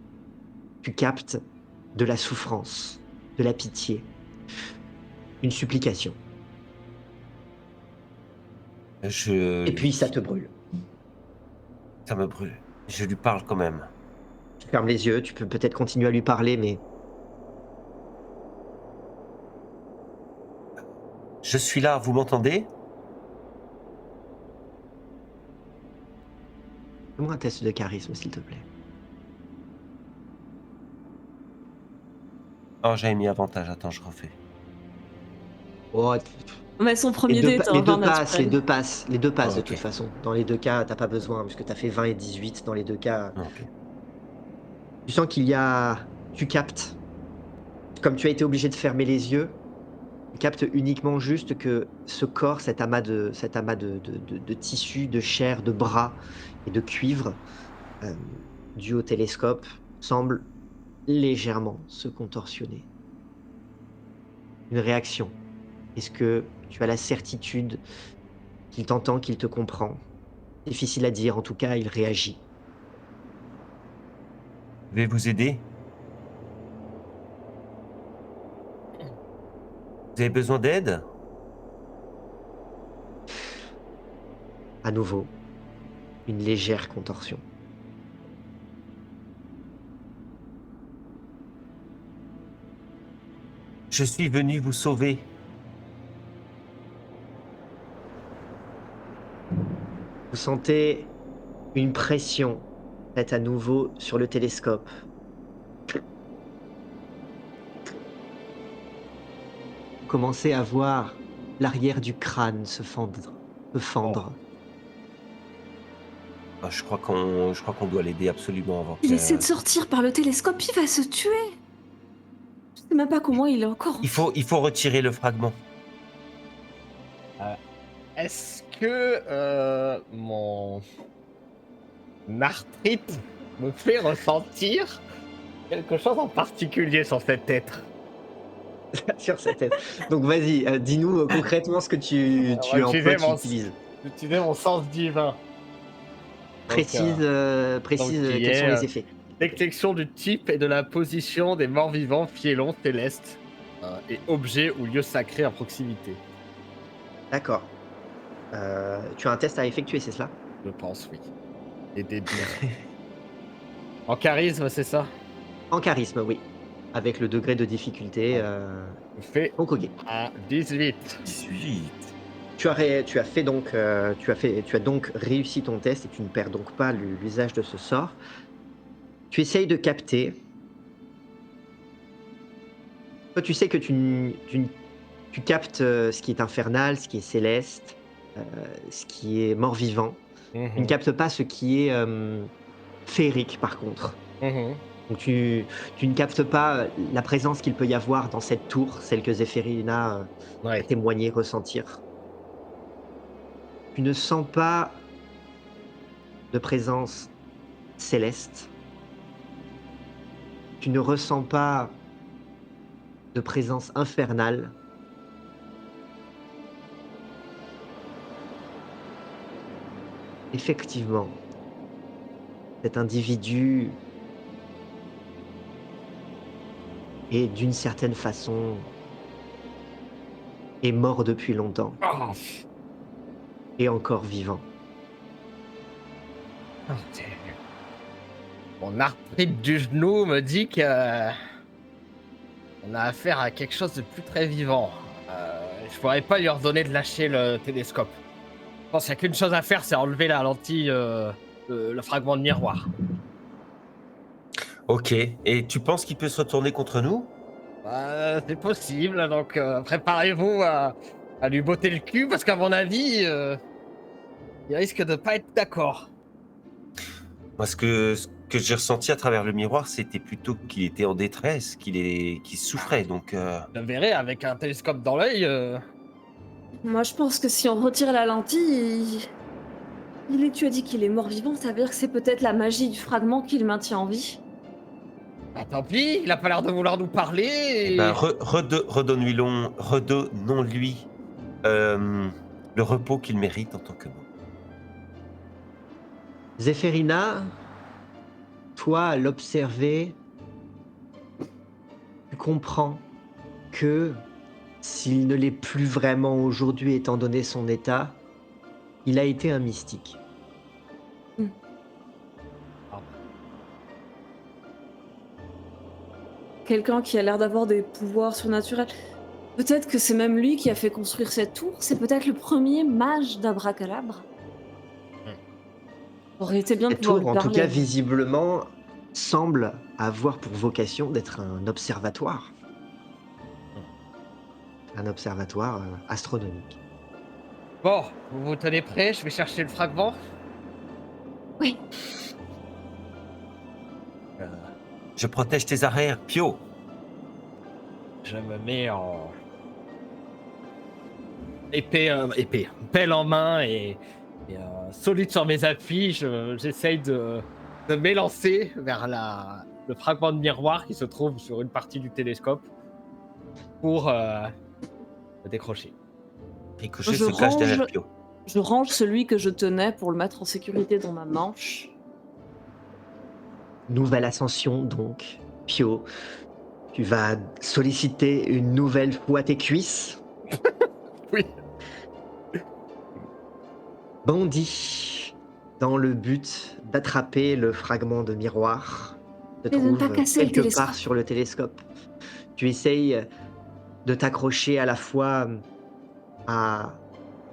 Speaker 1: tu captes de la souffrance, de la pitié, une supplication. Et puis ça te brûle.
Speaker 3: Ça me brûle. Je lui parle quand même.
Speaker 1: Tu fermes les yeux, tu peux peut-être continuer à lui parler, mais
Speaker 3: Je suis là, vous m'entendez?
Speaker 1: fais-moi un test de charisme, s'il te plaît.
Speaker 3: Oh, j'avais mis avantage. Attends, je refais.
Speaker 1: Oh,
Speaker 4: Mais son premier dé est un
Speaker 1: les
Speaker 4: 20
Speaker 1: deux passes,
Speaker 4: naturel.
Speaker 1: les deux passes
Speaker 3: Ah,
Speaker 1: de
Speaker 3: ok.
Speaker 1: toute façon. Dans les deux cas, t'as pas besoin, puisque t'as fait 20 et 18. Dans les deux cas,
Speaker 3: Ok.
Speaker 1: tu sens qu'il y a... Tu captes. Comme tu as été obligé de fermer les yeux, tu captes uniquement juste que ce corps, cet amas de tissu, de chair, de bras et de cuivre, dû au télescope, semble légèrement se contorsionner. Une réaction. Est-ce que tu as la certitude qu'il t'entend, qu'il te comprend? Difficile à dire, en tout cas, il réagit.
Speaker 3: Je vais vous aider. Vous avez besoin d'aide?
Speaker 1: À nouveau, une légère contorsion.
Speaker 3: Je suis venu vous sauver.
Speaker 1: Vous sentez une pression faite à nouveau sur le télescope. Vous commencez à voir l'arrière du crâne se fendre.
Speaker 3: Ah, je crois qu'on doit l'aider absolument avant
Speaker 4: Il
Speaker 3: que...
Speaker 4: essaie de sortir par le télescope, il va se tuer. Je sais même pas comment il est encore.
Speaker 3: Il faut retirer le fragment.
Speaker 2: Est-ce que mon arthrite me fait ressentir quelque chose en particulier sur cette être?
Speaker 1: Sur sa tête. Donc vas-y, dis-nous concrètement ce que tu
Speaker 2: On va
Speaker 1: emploies,
Speaker 2: utiliser
Speaker 1: tu utilises.
Speaker 2: J'utilisais mon sens divin.
Speaker 1: Précise,
Speaker 2: qui
Speaker 1: quels sont
Speaker 2: est,
Speaker 1: les effets.
Speaker 2: Détection du type et de la position des morts vivants, fielons, célestes, et objets ou lieux sacrés à proximité.
Speaker 1: D'accord. Tu as un test à effectuer, c'est cela?
Speaker 2: Je pense, oui. Et des 12. En charisme, c'est ça?
Speaker 1: En charisme, oui. Avec le degré de difficulté.
Speaker 2: Je fais
Speaker 1: Donc ok.
Speaker 2: un 18.
Speaker 3: 18.
Speaker 1: Tu as donc réussi ton test et tu ne perds donc pas l'usage de ce sort. Tu essayes de capter. Toi, tu sais que tu captes ce qui est infernal, ce qui est céleste, ce qui est mort-vivant. Tu ne captes pas ce qui est féerique, par contre. Donc tu ne captes pas la présence qu'il peut y avoir dans cette tour, celle que Zéphirina a
Speaker 2: Ouais.
Speaker 1: témoigné, ressentir. Tu ne sens pas de présence céleste. Tu ne ressens pas de présence infernale. Effectivement, cet individu est d'une certaine façon est mort depuis longtemps
Speaker 2: Oh,
Speaker 1: et encore vivant.
Speaker 2: putain. Mon arthrite du genou me dit que on a affaire à quelque chose de plus très vivant. Je pourrais pas lui ordonner de lâcher le télescope. Je pense qu'il n'y a qu'une chose à faire, c'est enlever la lentille, le fragment de miroir.
Speaker 3: Ok. Et tu penses qu'il peut se retourner contre nous?
Speaker 2: C'est possible, donc préparez-vous à lui botter le cul, parce qu'à mon avis, il risque de pas être d'accord.
Speaker 3: Moi, ce que que j'ai ressenti à travers le miroir, c'était plutôt qu'il était en détresse, qu'il souffrait. Donc,
Speaker 2: Je le verrai avec un télescope dans l'œil.
Speaker 4: Moi, je pense que si on retire la lentille, tu as dit qu'il est mort-vivant, ça veut dire que c'est peut-être la magie du fragment qui le maintient en vie.
Speaker 2: Bah, tant pis, il a pas l'air de vouloir nous parler. Et...
Speaker 3: ben, redonnons-lui le repos qu'il mérite en tant que mort.
Speaker 1: Zéphérina, toi, à l'observer, tu comprends que s'il ne l'est plus vraiment aujourd'hui, étant donné son état, il a été un mystique.
Speaker 4: Quelqu'un qui a l'air d'avoir des pouvoirs surnaturels. Peut-être que c'est même lui qui a fait construire cette tour. C'est peut-être le premier mage d'Abracalabre. Aurait été bien de
Speaker 1: Cette
Speaker 4: pouvoir
Speaker 1: tour,
Speaker 4: lui
Speaker 1: en tout
Speaker 4: parler.
Speaker 1: cas, visiblement, semble avoir pour vocation d'être un observatoire. Un observatoire astronomique.
Speaker 2: Bon, vous vous tenez prêts? Je vais chercher le fragment.
Speaker 4: Oui.
Speaker 3: Je protège tes arrières, Pio.
Speaker 2: Je me mets en épée, pelle en main et solide sur mes appuis. J'essaye de m'élancer vers le fragment de miroir qui se trouve sur une partie du télescope pour le décrocher.
Speaker 3: Ricochet se cache derrière Pio.
Speaker 4: Je range celui que je tenais pour le mettre en sécurité dans ma manche.
Speaker 1: Nouvelle ascension donc, Pio. Tu vas solliciter une nouvelle fois tes cuisses.
Speaker 2: Oui.
Speaker 1: Bandit, dans le but d'attraper le fragment de miroir, se
Speaker 4: Et de ne
Speaker 1: trouve
Speaker 4: pas casser le
Speaker 1: quelque
Speaker 4: télescope.
Speaker 1: part sur le télescope. Tu essayes de t'accrocher à la fois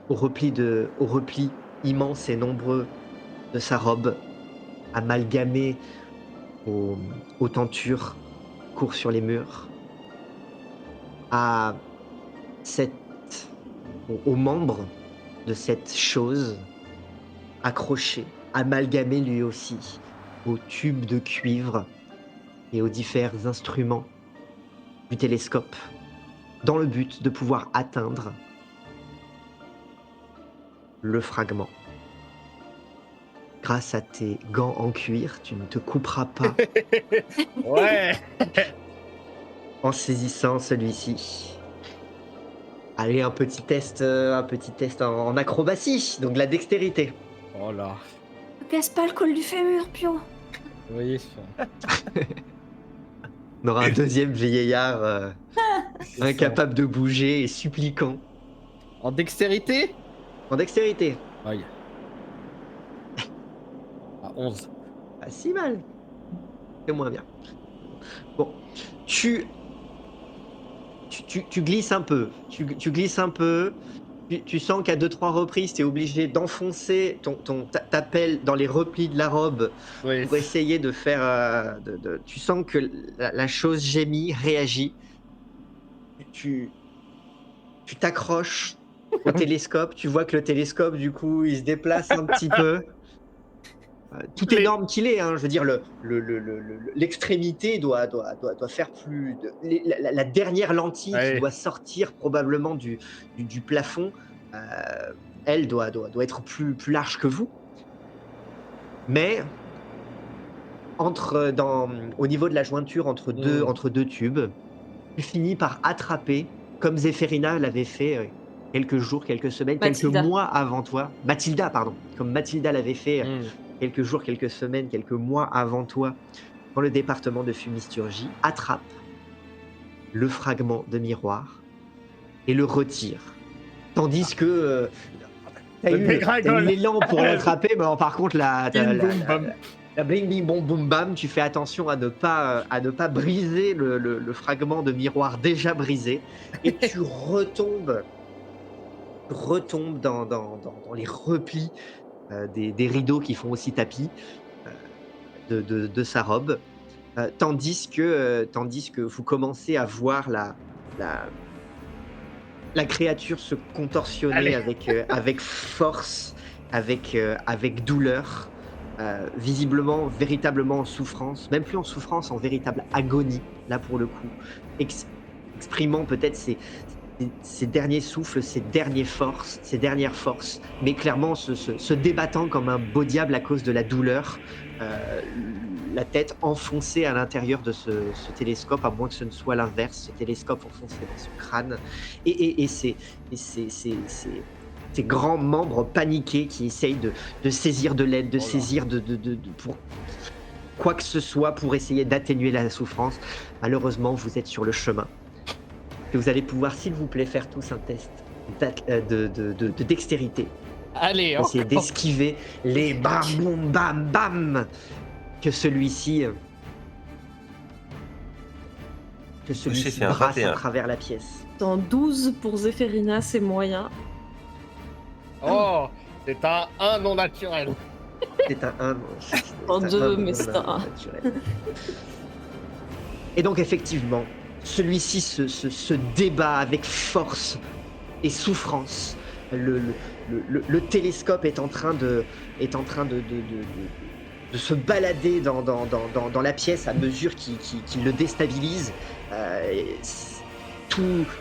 Speaker 1: au repli immense et nombreux de sa robe, amalgamé aux tentures courent sur les murs, aux membres de cette chose accroché, amalgamé lui aussi aux tubes de cuivre et aux divers instruments du télescope, dans le but de pouvoir atteindre le fragment. Grâce à tes gants en cuir, tu ne te couperas pas
Speaker 2: Ouais.
Speaker 1: en saisissant celui-ci. Allez, un petit test en acrobatie, donc de la dextérité.
Speaker 2: Oh là.
Speaker 4: Ne casse pas le col du fémur, Pio.
Speaker 2: Oui.
Speaker 1: On aura un deuxième vieillard incapable de bouger et suppliquant.
Speaker 2: En dextérité?
Speaker 1: En dextérité,
Speaker 2: Aïe. À 11.
Speaker 1: pas si mal. C'est moins bien. Bon, tu glisses un peu. Tu glisses un peu. Tu sens qu'à 2-3 reprises, tu es obligé d'enfoncer ta pelle dans les replis de la robe
Speaker 2: Oui.
Speaker 1: pour essayer de faire. Tu sens que la chose gémit, réagit. Tu t'accroches au télescope. Tu vois que le télescope, du coup, il se déplace un petit peu. Tout énorme qu'il est, hein, je veux dire, l'extrémité doit faire plus. La dernière lentille
Speaker 2: Ouais.
Speaker 1: qui doit sortir probablement du plafond, elle doit être plus large que vous. Mais au niveau de la jointure entre deux tubes, tu finis par attraper, comme Zéphérina l'avait fait quelques jours, quelques semaines, quelques
Speaker 4: Mathilda.
Speaker 1: mois avant toi. Mathilda, pardon. Comme Mathilda l'avait fait
Speaker 2: Mm.
Speaker 1: quelques jours, quelques semaines, quelques mois avant toi, dans le département de fumisturgie, attrape le fragment de miroir et le retire. Tandis que t'as
Speaker 2: Le
Speaker 1: eu
Speaker 2: dégringole.
Speaker 1: l'élan pour l'attraper, mais par contre la
Speaker 2: Bim, boum, bam.
Speaker 1: bling bing boum boum bam, tu fais attention à ne pas briser le fragment de miroir déjà brisé et tu retombes dans les replis des rideaux qui font aussi tapis de sa robe, tandis que vous commencez à voir la créature se contorsionner
Speaker 2: Allez.
Speaker 1: avec force, avec douleur, visiblement, véritablement en souffrance, même plus en souffrance, en véritable agonie, là pour le coup, exprimant peut-être ses derniers souffles, ses dernières forces, mais clairement se débattant comme un beau diable à cause de la douleur, euh, la tête enfoncée à l'intérieur de ce télescope, à moins que ce ne soit l'inverse, ce télescope enfoncé dans son crâne, et ces grands membres paniqués qui essayent de saisir de l'aide, de
Speaker 2: Oh là.
Speaker 1: saisir pour quoi que ce soit pour essayer d'atténuer la souffrance. Malheureusement, vous êtes sur le chemin. Et vous allez pouvoir, s'il vous plaît, faire tous un test de dextérité.
Speaker 2: Allez,
Speaker 1: Pour essayer
Speaker 2: encore.
Speaker 1: d'esquiver les bam, boum, bam, bam que celui-ci
Speaker 3: fait un
Speaker 1: brasse
Speaker 3: 21.
Speaker 1: à travers la pièce.
Speaker 4: Dans 12 pour Zéphérina, c'est moyen.
Speaker 2: Oh, c'est un 1 non naturel.
Speaker 1: C'est un 1.
Speaker 4: En deux, mais c'est un 1.
Speaker 1: Et donc, effectivement, celui-ci se débat avec force et souffrance. Le télescope est en train de se balader dans la pièce à mesure qu'il le déstabilise.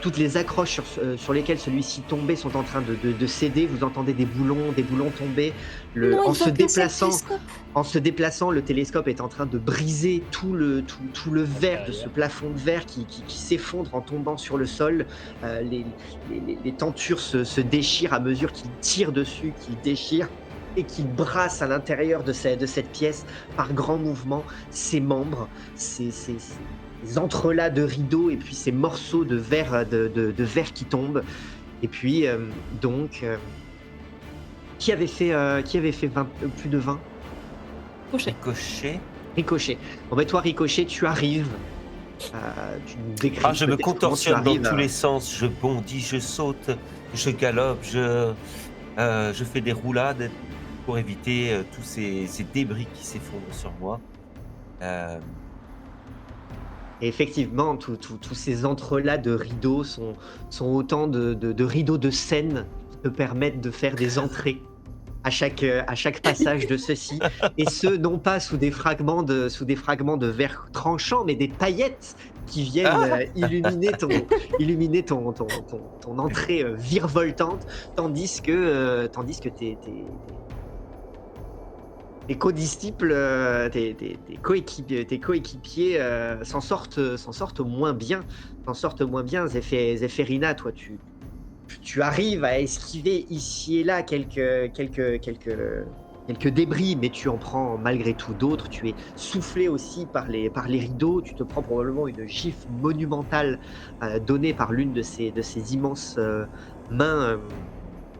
Speaker 1: Toutes les accroches sur lesquelles celui-ci tombait sont en train de céder. Vous entendez des boulons tomber. En se déplaçant, le télescope est en train de briser tout le verre de ce plafond de verre qui s'effondre en tombant sur le sol. Les tentures se déchirent à mesure qu'il tire dessus, qu'il déchire et qu'il brasse à l'intérieur de cette pièce par grands mouvements ses membres, ces entrelacs de rideaux et puis ces morceaux de verre, de verre qui tombent. Et puis, qui avait fait plus de 20 ?
Speaker 3: Ricochet.
Speaker 1: Ricochet. Bon, ben toi, Ricochet, tu arrives. Tu nous décris
Speaker 3: Je me
Speaker 1: peut-être comment tu
Speaker 3: contorsionne dans
Speaker 1: arrives
Speaker 3: tous les sens. Je bondis, je saute, je galope, je fais des roulades pour éviter tous ces débris qui s'effondrent sur moi.
Speaker 1: Et effectivement, tous ces entrelacs de rideaux sont autant de rideaux de scène qui te permettent de faire des entrées à chaque passage de ceux-ci, et ce, non pas sous des fragments de verre tranchant, mais des paillettes qui viennent illuminer ton entrée virevoltante, tandis que tes codisciples, tes coéquipiers s'en sortent moins bien. Zéphérina, toi, tu arrives à esquiver ici et là quelques débris, mais tu en prends malgré tout d'autres. Tu es soufflé aussi par les rideaux. Tu te prends probablement une gifle monumentale donnée par l'une de ces immenses mains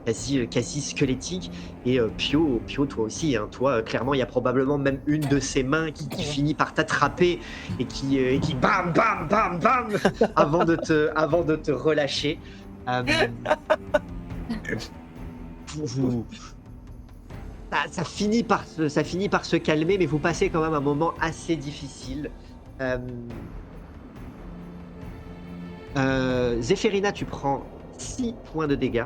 Speaker 1: quasi squelettiques. Et Pio, toi aussi, hein, toi, clairement, il y a probablement même une de ces mains qui finit par t'attraper et qui bam, bam, bam, bam avant de te relâcher. Ça finit par se calmer, mais vous passez quand même un moment assez difficile. Zéphérina, tu prends 6 points de dégâts.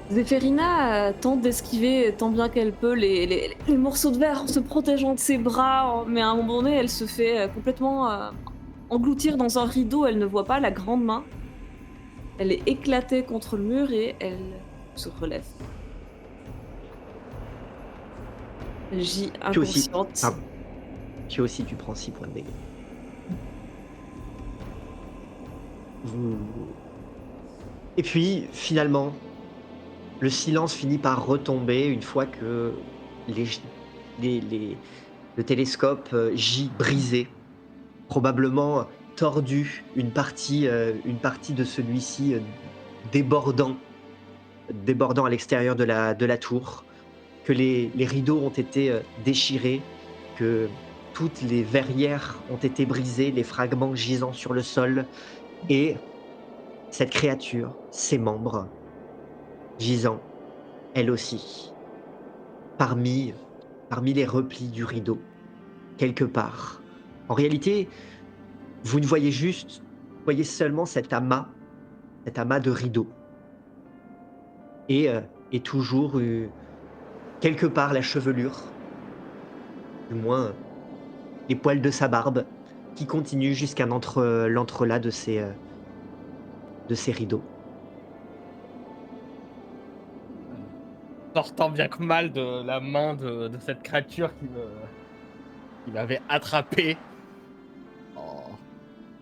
Speaker 4: Zéphérina tente d'esquiver tant bien qu'elle peut les morceaux de verre en se protégeant de ses bras, mais à un moment donné, elle se fait complètement engloutir dans un rideau. Elle ne voit pas la grande main. Elle est éclatée contre le mur et elle se relève. Elle gît inconsciente.
Speaker 1: Puis aussi, tu prends 6 points de dégâts. Et puis, finalement, le silence finit par retomber une fois que le télescope gît brisé, probablement tordu, une partie de celui-ci débordant à l'extérieur de la tour, que les rideaux ont été déchirés, que toutes les verrières ont été brisées, les fragments gisant sur le sol, et cette créature, ses membres, gisant, elle aussi, parmi les replis du rideau, quelque part. En réalité, vous ne voyez voyez seulement cet amas de rideaux. Et toujours quelque part la chevelure, du moins les poils de sa barbe, qui continuent jusqu'à l'entrelac de ses rideaux.
Speaker 2: Sortant bien que mal de la main de cette créature qui m'avait attrapé, en,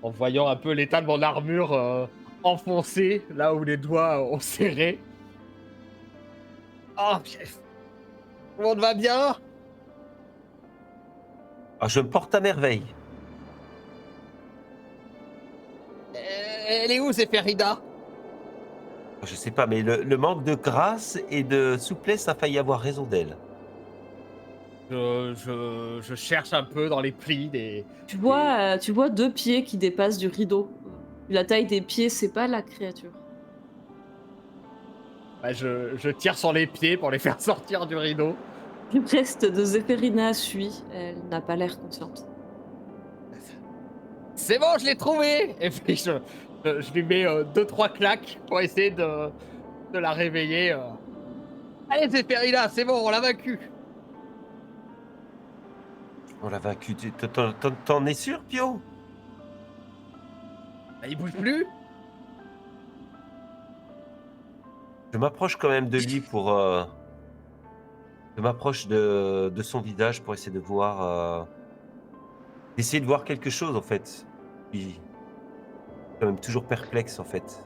Speaker 2: en voyant un peu l'état de mon armure enfoncée, là où les doigts ont serré. Oh, tout le monde va bien?
Speaker 3: Ah, je me porte à merveille.
Speaker 2: Elle est où, Zéphérida?
Speaker 3: Je sais pas, mais le manque de grâce et de souplesse a failli avoir raison d'elle.
Speaker 2: Je cherche un peu dans les plis des...
Speaker 4: Tu vois 2 pieds qui dépassent du rideau. La taille des pieds, c'est pas la créature.
Speaker 2: Bah, je tire sur les pieds pour les faire sortir du rideau.
Speaker 4: Le reste de Zéphérina suit. Elle n'a pas l'air consciente.
Speaker 2: C'est bon, je l'ai trouvé! Et puis je lui mets 2-3 claques pour essayer de la réveiller. Allez, Zéphérida, c'est bon, on l'a vaincu!
Speaker 3: On l'a vaincu. T'en es sûr, Pio?
Speaker 2: Bah, il bouge plus?
Speaker 3: Je m'approche quand même de lui pour... Je m'approche de son visage pour essayer de voir... Essayer de voir quelque chose, en fait. Puis, quand même toujours perplexe, en fait.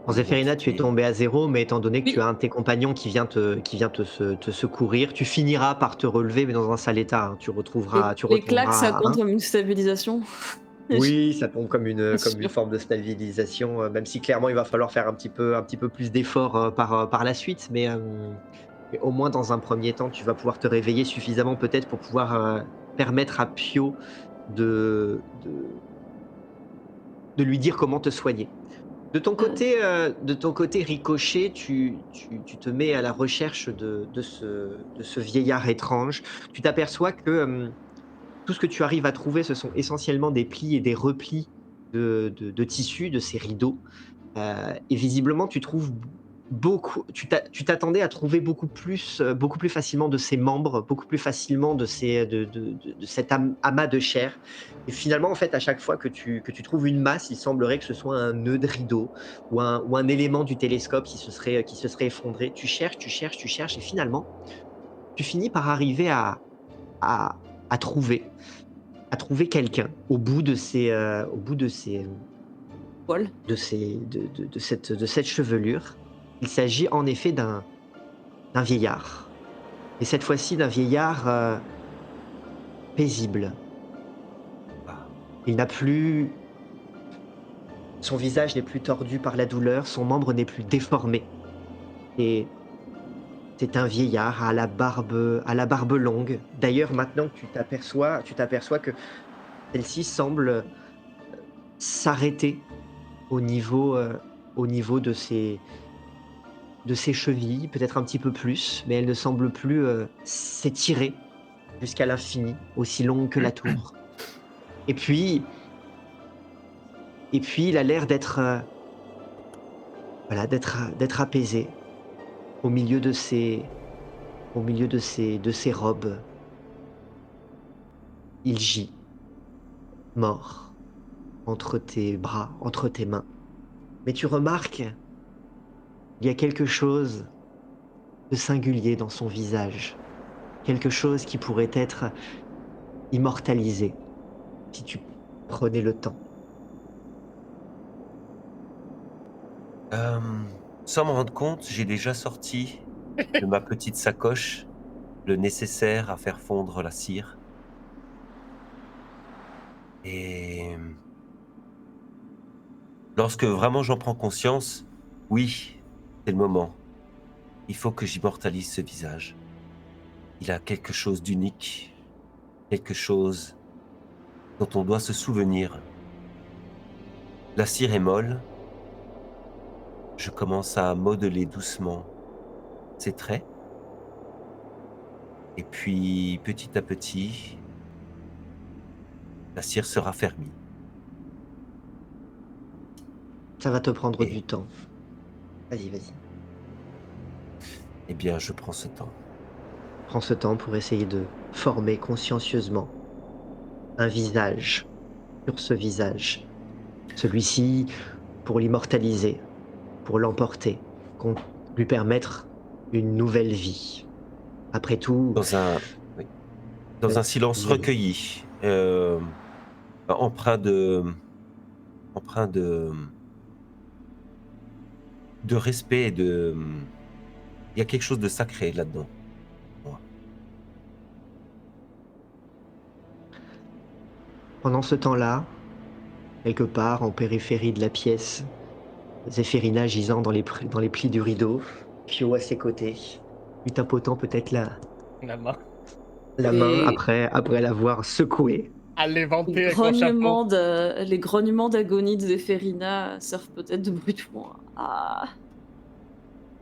Speaker 1: En Zéphérina, tu es tombé à 0, mais étant donné que
Speaker 4: Oui.
Speaker 1: tu as un de tes compagnons qui vient te secourir, tu finiras par te relever, mais dans un sale état. Hein. Tu retrouveras
Speaker 4: Les claques, ça
Speaker 1: à
Speaker 4: compte
Speaker 1: 1.
Speaker 4: comme une stabilisation.
Speaker 1: Oui, ça tombe comme une
Speaker 4: sûr.
Speaker 1: forme de stabilisation, même si clairement il va falloir faire un petit peu plus d'efforts par la suite, mais au moins dans un premier temps, tu vas pouvoir te réveiller suffisamment peut-être pour pouvoir permettre à Pio de, de, de lui dire comment te soigner. De ton côté, Ricochet, tu te mets à la recherche de ce vieillard étrange. Tu t'aperçois que tout ce que tu arrives à trouver, ce sont essentiellement des plis et des replis de tissus, de ces rideaux. Et visiblement, tu trouves beaucoup. Tu t'attendais à trouver beaucoup plus facilement de ses membres, beaucoup plus facilement de cet amas de chair. Et finalement, en fait, à chaque fois que tu trouves une masse, il semblerait que ce soit un nœud de rideau ou un élément du télescope qui se serait effondré. Tu cherches, tu cherches, tu cherches, et finalement, tu finis par arriver à, à trouver à trouver quelqu'un au bout
Speaker 4: Paul.
Speaker 1: de cette chevelure. Il s'agit en effet d'un vieillard. Et cette fois-ci d'un vieillard paisible.
Speaker 3: Ah.
Speaker 1: Il n'a plus... Son visage n'est plus tordu par la douleur, son membre n'est plus déformé. Et c'est un vieillard à la barbe longue. D'ailleurs, maintenant que tu t'aperçois que celle-ci semble s'arrêter au niveau de ses chevilles, peut-être un petit peu plus, mais elle ne semble plus s'étirer jusqu'à l'infini, aussi longue que la tour. Et puis il a l'air d'être d'être apaisé au milieu de ses robes. Il gît, mort, entre tes bras, entre tes mains. Mais tu remarques, il y a quelque chose de singulier dans son visage. Quelque chose qui pourrait être immortalisé si tu prenais le temps.
Speaker 3: Sans m'en rendre compte, j'ai déjà sorti de ma petite sacoche le nécessaire à faire fondre la cire. Et lorsque vraiment j'en prends conscience, oui, c'est le moment. Il faut que j'immortalise ce visage. Il a quelque chose d'unique, quelque chose dont on doit se souvenir. La cire est molle. Je commence à modeler doucement ses traits. Et puis, petit à petit, la cire se raffermit.
Speaker 1: Ça va te prendre
Speaker 3: Et-
Speaker 1: du temps. Vas-y, vas-y.
Speaker 3: Eh bien, je prends ce temps.
Speaker 1: prends ce temps pour essayer de former consciencieusement un visage sur ce visage. Celui-ci pour l'immortaliser, pour l'emporter, lui permettre une nouvelle vie. Après tout,
Speaker 3: Oui. Dans un silence
Speaker 1: oui.
Speaker 3: recueilli, empreint de respect et de. Il y a quelque chose de sacré là-dedans.
Speaker 1: Pendant ce temps-là, quelque part en périphérie de la pièce, Zéphérina gisant dans les plis du rideau, Pio à ses côtés, lui tapotant peut-être
Speaker 2: La main.
Speaker 1: la main
Speaker 4: Et-
Speaker 1: après l'avoir secouée.
Speaker 2: À
Speaker 4: Les
Speaker 2: l'éventer avec mon chapeau.
Speaker 4: les grognements d'agonie de Zéphérina servent peut-être de bruit de fond. Ah.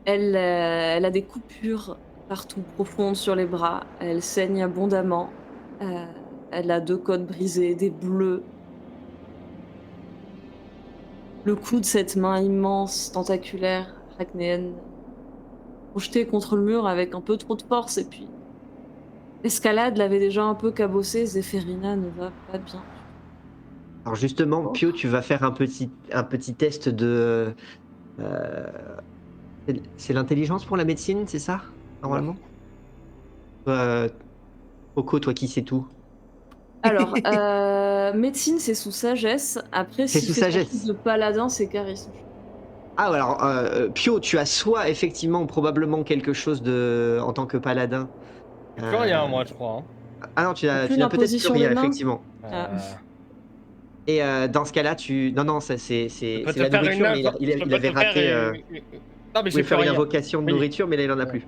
Speaker 4: Elle a des coupures partout profondes sur les bras. Elle saigne abondamment. Elle a 2 côtes brisées, des bleus. Le coup de cette main immense, tentaculaire, arachnéenne, projetée contre le mur avec un peu trop de force. Et puis, l'escalade l'avait déjà un peu cabossée. Zéphérina ne va pas bien.
Speaker 1: Alors justement,
Speaker 4: Oh.
Speaker 1: Pio, tu vas faire un petit test de... c'est l'intelligence pour la médecine, c'est ça, normalement? Coco, toi qui sais tout.
Speaker 4: Alors, médecine, c'est sous sagesse. Après,
Speaker 1: C'est
Speaker 4: s'il
Speaker 1: sous
Speaker 4: fait son
Speaker 1: sagesse.
Speaker 4: truc de paladin, c'est charisme.
Speaker 1: Ah, alors, Pio, tu as soit effectivement probablement quelque chose de en tant que paladin.
Speaker 2: C'est plus rien, moi, je crois.
Speaker 1: Ah non, tu
Speaker 4: Plus
Speaker 1: n'as peut-être plus
Speaker 4: l'imposition
Speaker 1: rien,
Speaker 4: des mains.
Speaker 1: effectivement.
Speaker 4: Ah.
Speaker 1: Et dans ce cas-là, non, non, ça c'est
Speaker 2: Je peux te
Speaker 1: la
Speaker 2: faire
Speaker 1: nourriture, mais
Speaker 2: je peux
Speaker 1: il avait
Speaker 2: te faire
Speaker 1: raté.
Speaker 2: Non, mais
Speaker 1: Il
Speaker 2: j'ai
Speaker 1: voulait
Speaker 2: plus
Speaker 1: faire une
Speaker 2: rien.
Speaker 1: invocation de
Speaker 2: Oui.
Speaker 1: nourriture, mais là il en a
Speaker 2: Ouais.
Speaker 1: plus.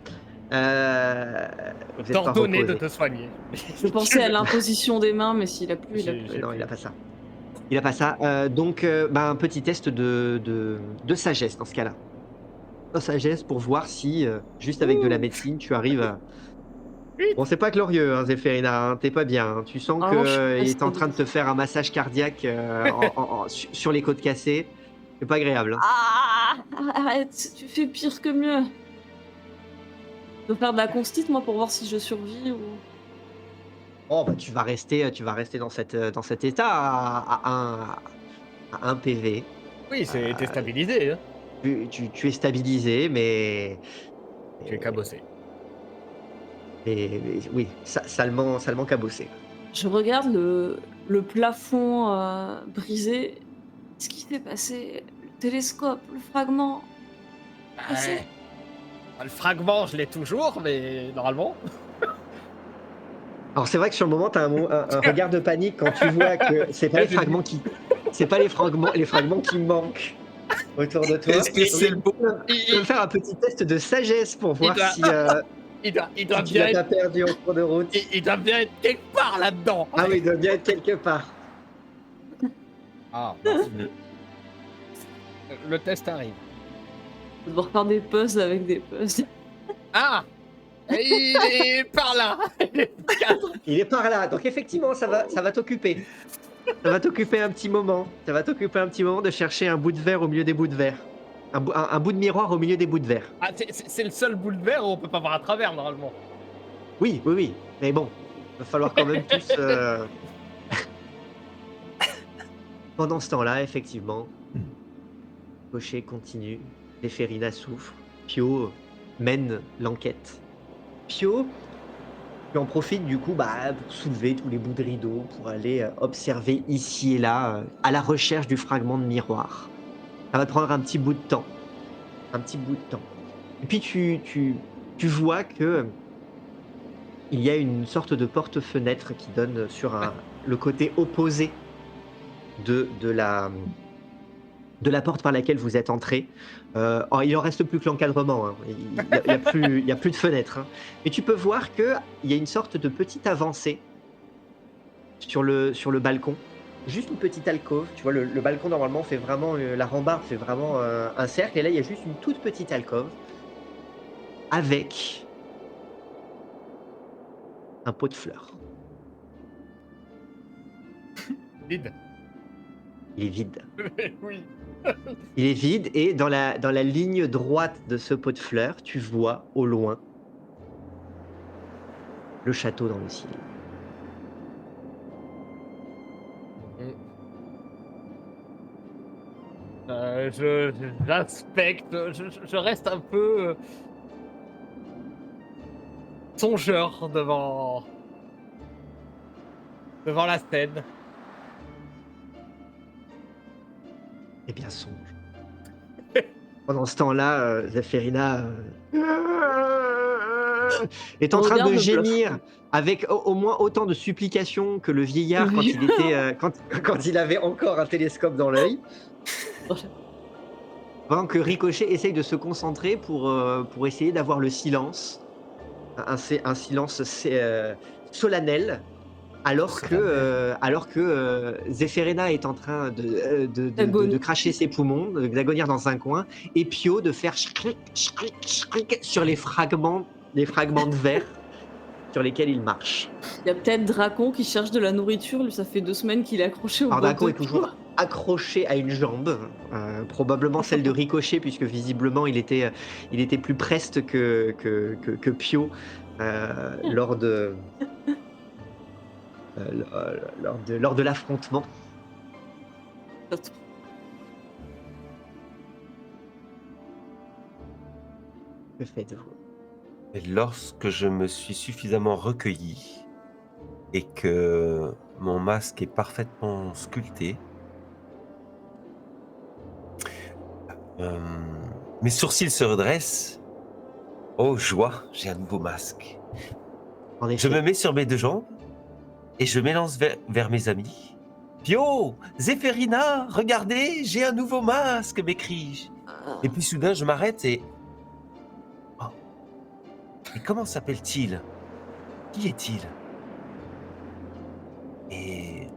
Speaker 1: Vous êtes pas
Speaker 2: T'ordonner de
Speaker 1: reposé.
Speaker 2: te soigner.
Speaker 4: Je pensais à l'imposition des mains, mais s'il a plus, il a
Speaker 2: J'ai-
Speaker 4: plus.
Speaker 1: Non, il a pas ça. Il a pas ça. Donc, un petit test de sagesse dans ce cas-là. De sagesse pour voir si, juste avec de la médecine, tu arrives à. Bon, c'est pas glorieux, hein, Zéphérina, hein, t'es pas bien. Hein. Tu sens
Speaker 4: Ah non, je suis
Speaker 1: qu'il
Speaker 4: pas
Speaker 1: est en train de te
Speaker 4: stabilisée.
Speaker 1: faire un massage cardiaque sur les côtes cassées. C'est pas agréable. Hein.
Speaker 4: Ah, arrête, tu fais pire que mieux. Je dois faire de la constite, moi, pour voir si je survis ou.
Speaker 1: Oh, bah, tu vas rester dans cet état à 1 PV.
Speaker 2: Oui, t'es stabilisé. Hein.
Speaker 1: Tu es stabilisé, mais
Speaker 2: Tu es cabossé.
Speaker 1: mais oui, salement cabossé.
Speaker 4: Je regarde le plafond brisé. Ce qui s'est passé, le télescope, le fragment. Passé.
Speaker 2: Ouais. Le fragment, je l'ai toujours, mais normalement.
Speaker 1: Alors c'est vrai que sur le moment, tu as un regard de panique quand tu vois que c'est pas les fragments qui manquent autour de toi.
Speaker 3: Est-ce que c'est le bon
Speaker 1: Tu peux faire un petit test de sagesse pour voir
Speaker 2: doit-
Speaker 1: si,
Speaker 2: Il doit
Speaker 1: si tu
Speaker 2: bien
Speaker 1: l'as pas
Speaker 2: être,
Speaker 1: perdu en cours de route.
Speaker 2: il doit bien être quelque part là-dedans.
Speaker 1: Ah oui, il doit bien être quelque part.
Speaker 2: Ah, mince. Le test arrive.
Speaker 4: On va devoir faire des puzzles avec des puzzles.
Speaker 2: Ah, il est par là.
Speaker 1: Il est par là, donc effectivement, ça va t'occuper. Ça va t'occuper un petit moment. Ça va t'occuper un petit moment de chercher un bout de verre au milieu des bouts de verre. Un bout de miroir au milieu des bouts de verre.
Speaker 2: Ah, c'est le seul bout de verre où on peut pas voir à travers normalement.
Speaker 1: Oui, oui, oui. Mais bon, il va falloir quand même tous... Pendant ce temps-là, effectivement, Cocher continue, Zéphérina souffre, Pio mène l'enquête. Pio, tu en profites du coup pour soulever tous les bouts de rideau, pour aller observer ici et là, à la recherche du fragment de miroir. Ça va te prendre un petit bout de temps. Un petit bout de temps. Et puis tu vois que il y a une sorte de porte-fenêtre qui donne sur le côté opposé de la porte par laquelle vous êtes entré. Il en reste plus que l'encadrement. Hein. Il y a plus de fenêtre. Hein. Mais tu peux voir qu'il y a une sorte de petite avancée sur le balcon. Juste une petite alcôve. Tu vois, le balcon, normalement, fait vraiment... la rambarde fait vraiment un cercle. Et là, il y a juste une toute petite alcôve avec un pot de fleurs.
Speaker 2: Vide.
Speaker 1: Il est vide.
Speaker 2: Oui.
Speaker 1: Il est vide et dans la ligne droite de ce pot de fleurs, tu vois au loin le château dans le ciel.
Speaker 2: J'inspecte, je reste un peu songeur devant la scène.
Speaker 1: Eh bien, songe. Pendant ce temps-là, Zéphérina est en
Speaker 4: On
Speaker 1: train
Speaker 4: regarde
Speaker 1: de
Speaker 4: le
Speaker 1: gémir avec au moins autant de supplications que le vieillard
Speaker 4: Le
Speaker 1: quand il était, quand il avait encore un télescope dans l'œil. Pendant que Ricochet essaye de se concentrer pour essayer d'avoir le silence, un silence solennel, alors que Zéphérina est en train de cracher ses poumons, d'agonir dans un coin, et Pio de faire schrick, schrick, schrick sur les fragments de verre sur lesquels il marche.
Speaker 4: Il y a peut-être Dracon qui cherche de la nourriture, lui ça fait 2 semaines qu'il est accroché au
Speaker 1: Alors
Speaker 4: bout
Speaker 1: Draco
Speaker 4: de
Speaker 1: est toujours accroché à une jambe, probablement celle de Ricochet, puisque visiblement il était plus preste que Pio lors de lors de l'affrontement. Que faites-vous?
Speaker 3: Et lorsque je me suis suffisamment recueilli et que mon masque est parfaitement sculpté, mes sourcils se redressent. Oh joie, j'ai un nouveau masque.
Speaker 1: En
Speaker 3: Je
Speaker 1: effet,
Speaker 3: me mets sur mes 2 jambes et je m'élance vers mes amis. Pio, Zéphérina, regardez, j'ai un nouveau masque, m'écris-je. Et puis soudain, je m'arrête et... Oh. Et comment s'appelle-t-il? Qui est-il? Et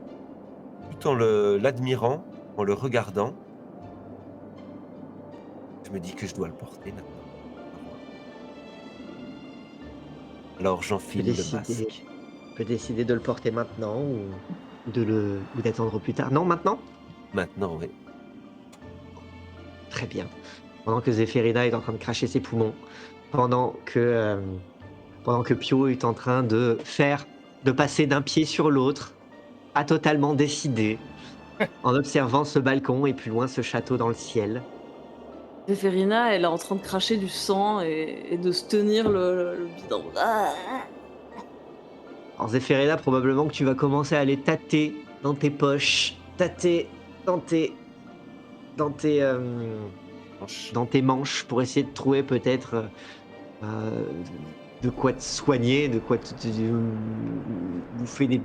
Speaker 3: tout en l'admirant, en le regardant, je me dis que je dois le porter maintenant. Alors j'enfile le masque.
Speaker 1: tu peux décider de le porter maintenant ou d'attendre plus tard. Non, maintenant?
Speaker 3: Maintenant, oui.
Speaker 1: Très bien. Pendant que Zéphérina est en train de cracher ses poumons, pendant que Pio est en train de passer d'un pied sur l'autre, pas totalement décidé, en observant ce balcon et plus loin ce château dans le ciel.
Speaker 4: Zéphérina, elle est en train de cracher du sang et de se tenir le bidon.
Speaker 1: Alors Zéphérina, probablement que tu vas commencer à aller tâter dans tes poches, tâter dans tes manches pour essayer de trouver peut-être de quoi te soigner, de quoi te bouffer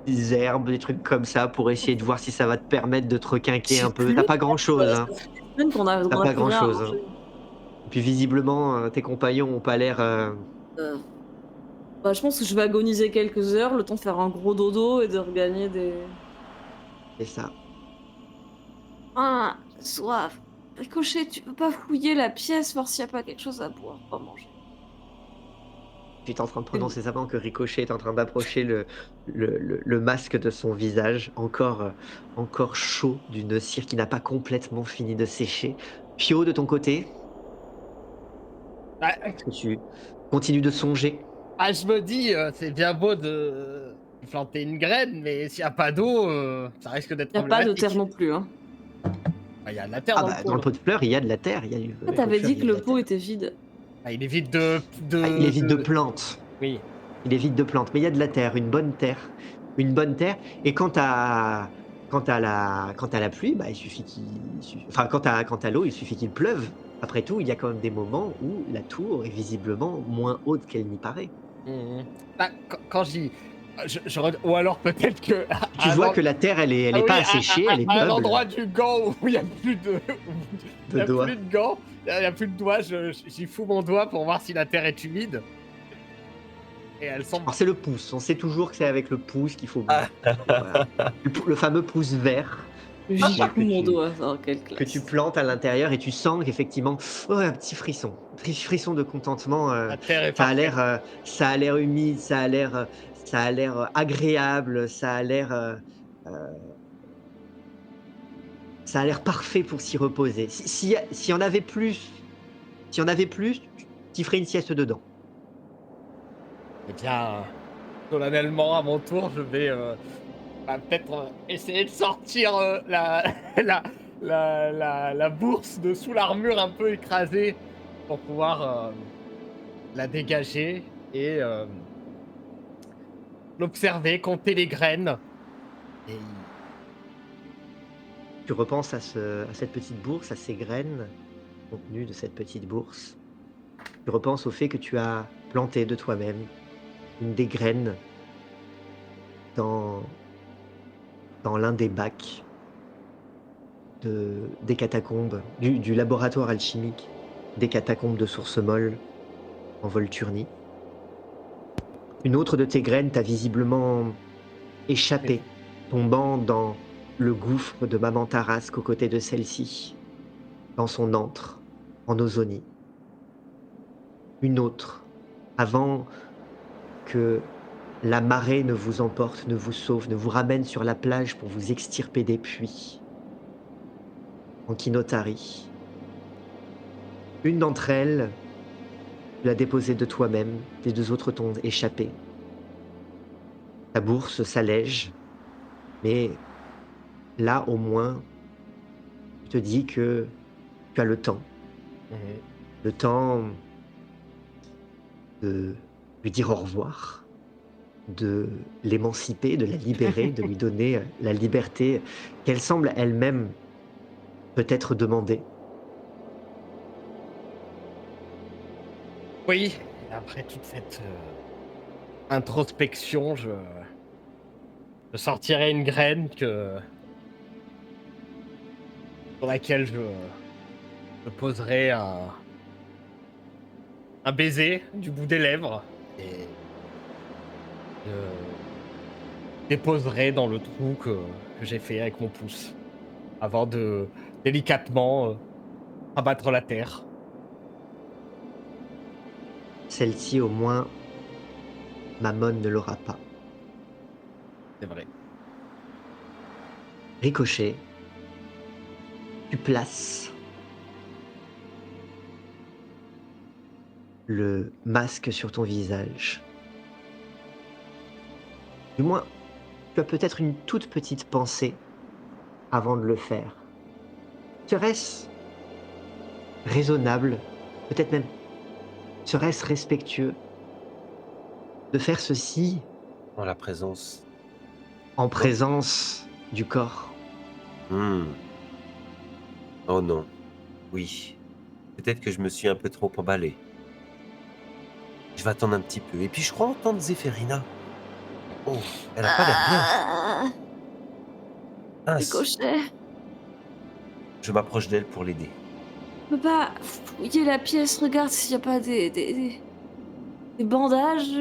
Speaker 1: des herbes, des trucs comme ça pour essayer de voir si ça va te permettre de te requinquer un peu. T'as pas grand-chose, hein.
Speaker 4: Même qu'on a
Speaker 1: T'as
Speaker 4: qu'on a
Speaker 1: pas
Speaker 4: plus rien à
Speaker 1: grand-chose, hein.
Speaker 4: manger.
Speaker 1: Et puis visiblement, tes compagnons ont pas l'air...
Speaker 4: Bah, je pense que je vais agoniser quelques heures, le temps de faire un gros dodo et de regagner des...
Speaker 1: C'est ça.
Speaker 4: Ah, soif. Ricochet, tu peux pas fouiller la pièce, voir s'il y a pas quelque chose à boire, pas manger.
Speaker 1: Tu es en train de prononcer ça pendant que Ricochet est en train d'approcher le masque de son visage, encore chaud d'une cire qui n'a pas complètement fini de sécher. Pio, de ton côté,
Speaker 2: Ah,
Speaker 1: est-ce que tu continues de songer?
Speaker 2: je me dis, c'est bien beau de planter une graine, mais s'il n'y a pas d'eau, ça risque d'être
Speaker 4: Y a pas de terre
Speaker 2: problématique.
Speaker 4: non plus, hein.
Speaker 2: Il y a de la terre
Speaker 1: Ah
Speaker 2: dans
Speaker 1: bah,
Speaker 2: le
Speaker 1: dans le
Speaker 2: pot.
Speaker 1: pot de fleurs, il y a de la terre. Il y a du,
Speaker 4: Ah, t'avais
Speaker 1: pot de
Speaker 4: dit
Speaker 1: fleurs,
Speaker 4: que
Speaker 1: il y a
Speaker 4: le
Speaker 1: de la
Speaker 4: pot
Speaker 1: terre.
Speaker 4: était vide.
Speaker 2: Il est vide de...
Speaker 1: Ah, il est vide de plantes.
Speaker 2: Oui.
Speaker 1: Il est vide de plantes, mais il y a de la terre, une bonne terre. Une bonne terre. Et quant à la pluie, bah, il suffit enfin, quant à l'eau, il suffit qu'il pleuve. Après tout, il y a quand même des moments où la tour est visiblement moins haute qu'elle n'y paraît.
Speaker 2: Mhm. Bah, quand j'y... Ou alors peut-être que...
Speaker 1: Tu vois que la terre, elle est
Speaker 2: Ah oui,
Speaker 1: pas asséchée, elle est
Speaker 2: à un
Speaker 1: meuble
Speaker 2: endroit du gant où il n'y a plus de... Il
Speaker 1: de
Speaker 2: n'y a
Speaker 1: doigts.
Speaker 2: plus de gants, il n'y a plus de doigts, j'y fous mon doigt pour voir si la terre est humide. Et elle semble...
Speaker 1: Alors c'est le pouce, on sait toujours que c'est avec le pouce qu'il faut... Voilà. Le fameux pouce vert
Speaker 4: J'y
Speaker 1: Ah,
Speaker 4: fous mon
Speaker 1: que tu-
Speaker 4: doigt, oh, quelle classe.
Speaker 1: que tu plantes à l'intérieur et tu sens qu'effectivement, oh, un petit frisson de contentement.
Speaker 2: La terre est
Speaker 1: Ça a
Speaker 2: parfaite.
Speaker 1: ça a l'air humide, ça a l'air agréable, ça a l'air parfait pour s'y reposer. S'il y en avait plus, tu ferais une sieste dedans.
Speaker 2: Eh bien, solennellement, à mon tour, je vais peut-être essayer de sortir la, la bourse de sous l'armure un peu écrasée pour pouvoir la dégager et l'observer, compter les graines. Et
Speaker 1: Tu repenses à cette petite bourse, à ces graines contenues de cette petite bourse. Tu repenses au fait que tu as planté de toi-même une des graines dans, dans l'un des bacs des catacombes, du laboratoire alchimique des catacombes de Source Molle en Volturnie. Une autre de tes graines t'a visiblement échappé, tombant dans le gouffre de Maman Tarasque aux côtés de celle-ci, dans son antre, en Ozonie. Une autre, avant que la marée ne vous emporte, ne vous sauve, ne vous ramène sur la plage pour vous extirper des puits, en Kinotari. Une d'entre elles, tu l'as déposée de toi-même, les deux autres t'ont échappé. Ta bourse s'allège, mais là, au moins, tu te dis que tu as le temps. Le temps de lui dire au revoir, de l'émanciper, de la libérer, de lui donner la liberté qu'elle semble elle-même peut-être demander.
Speaker 2: oui, et après toute cette introspection, je sortirai une graine sur laquelle je poserai un baiser du bout des lèvres et je déposerai dans le trou que j'ai fait avec mon pouce avant de délicatement abattre la terre.
Speaker 1: Celle-ci, au moins, Mammon ne l'aura pas.
Speaker 2: C'est vrai.
Speaker 1: Ricochet, tu places le masque sur ton visage. Du moins, tu as peut-être une toute petite pensée avant de le faire. Serait-ce raisonnable, peut-être même serait-ce respectueux de faire ceci
Speaker 3: En la présence.
Speaker 1: en présence du corps?
Speaker 3: Oh non. Oui. Peut-être que je me suis un peu trop emballé. Je vais attendre un petit peu. Et puis je crois entendre Zéphérina. Oh, elle a pas l'air bien. Mince.
Speaker 4: Ricochet,
Speaker 3: Je m'approche d'elle pour l'aider.
Speaker 4: je peux pas fouiller la pièce, regarde s'il y a pas des bandages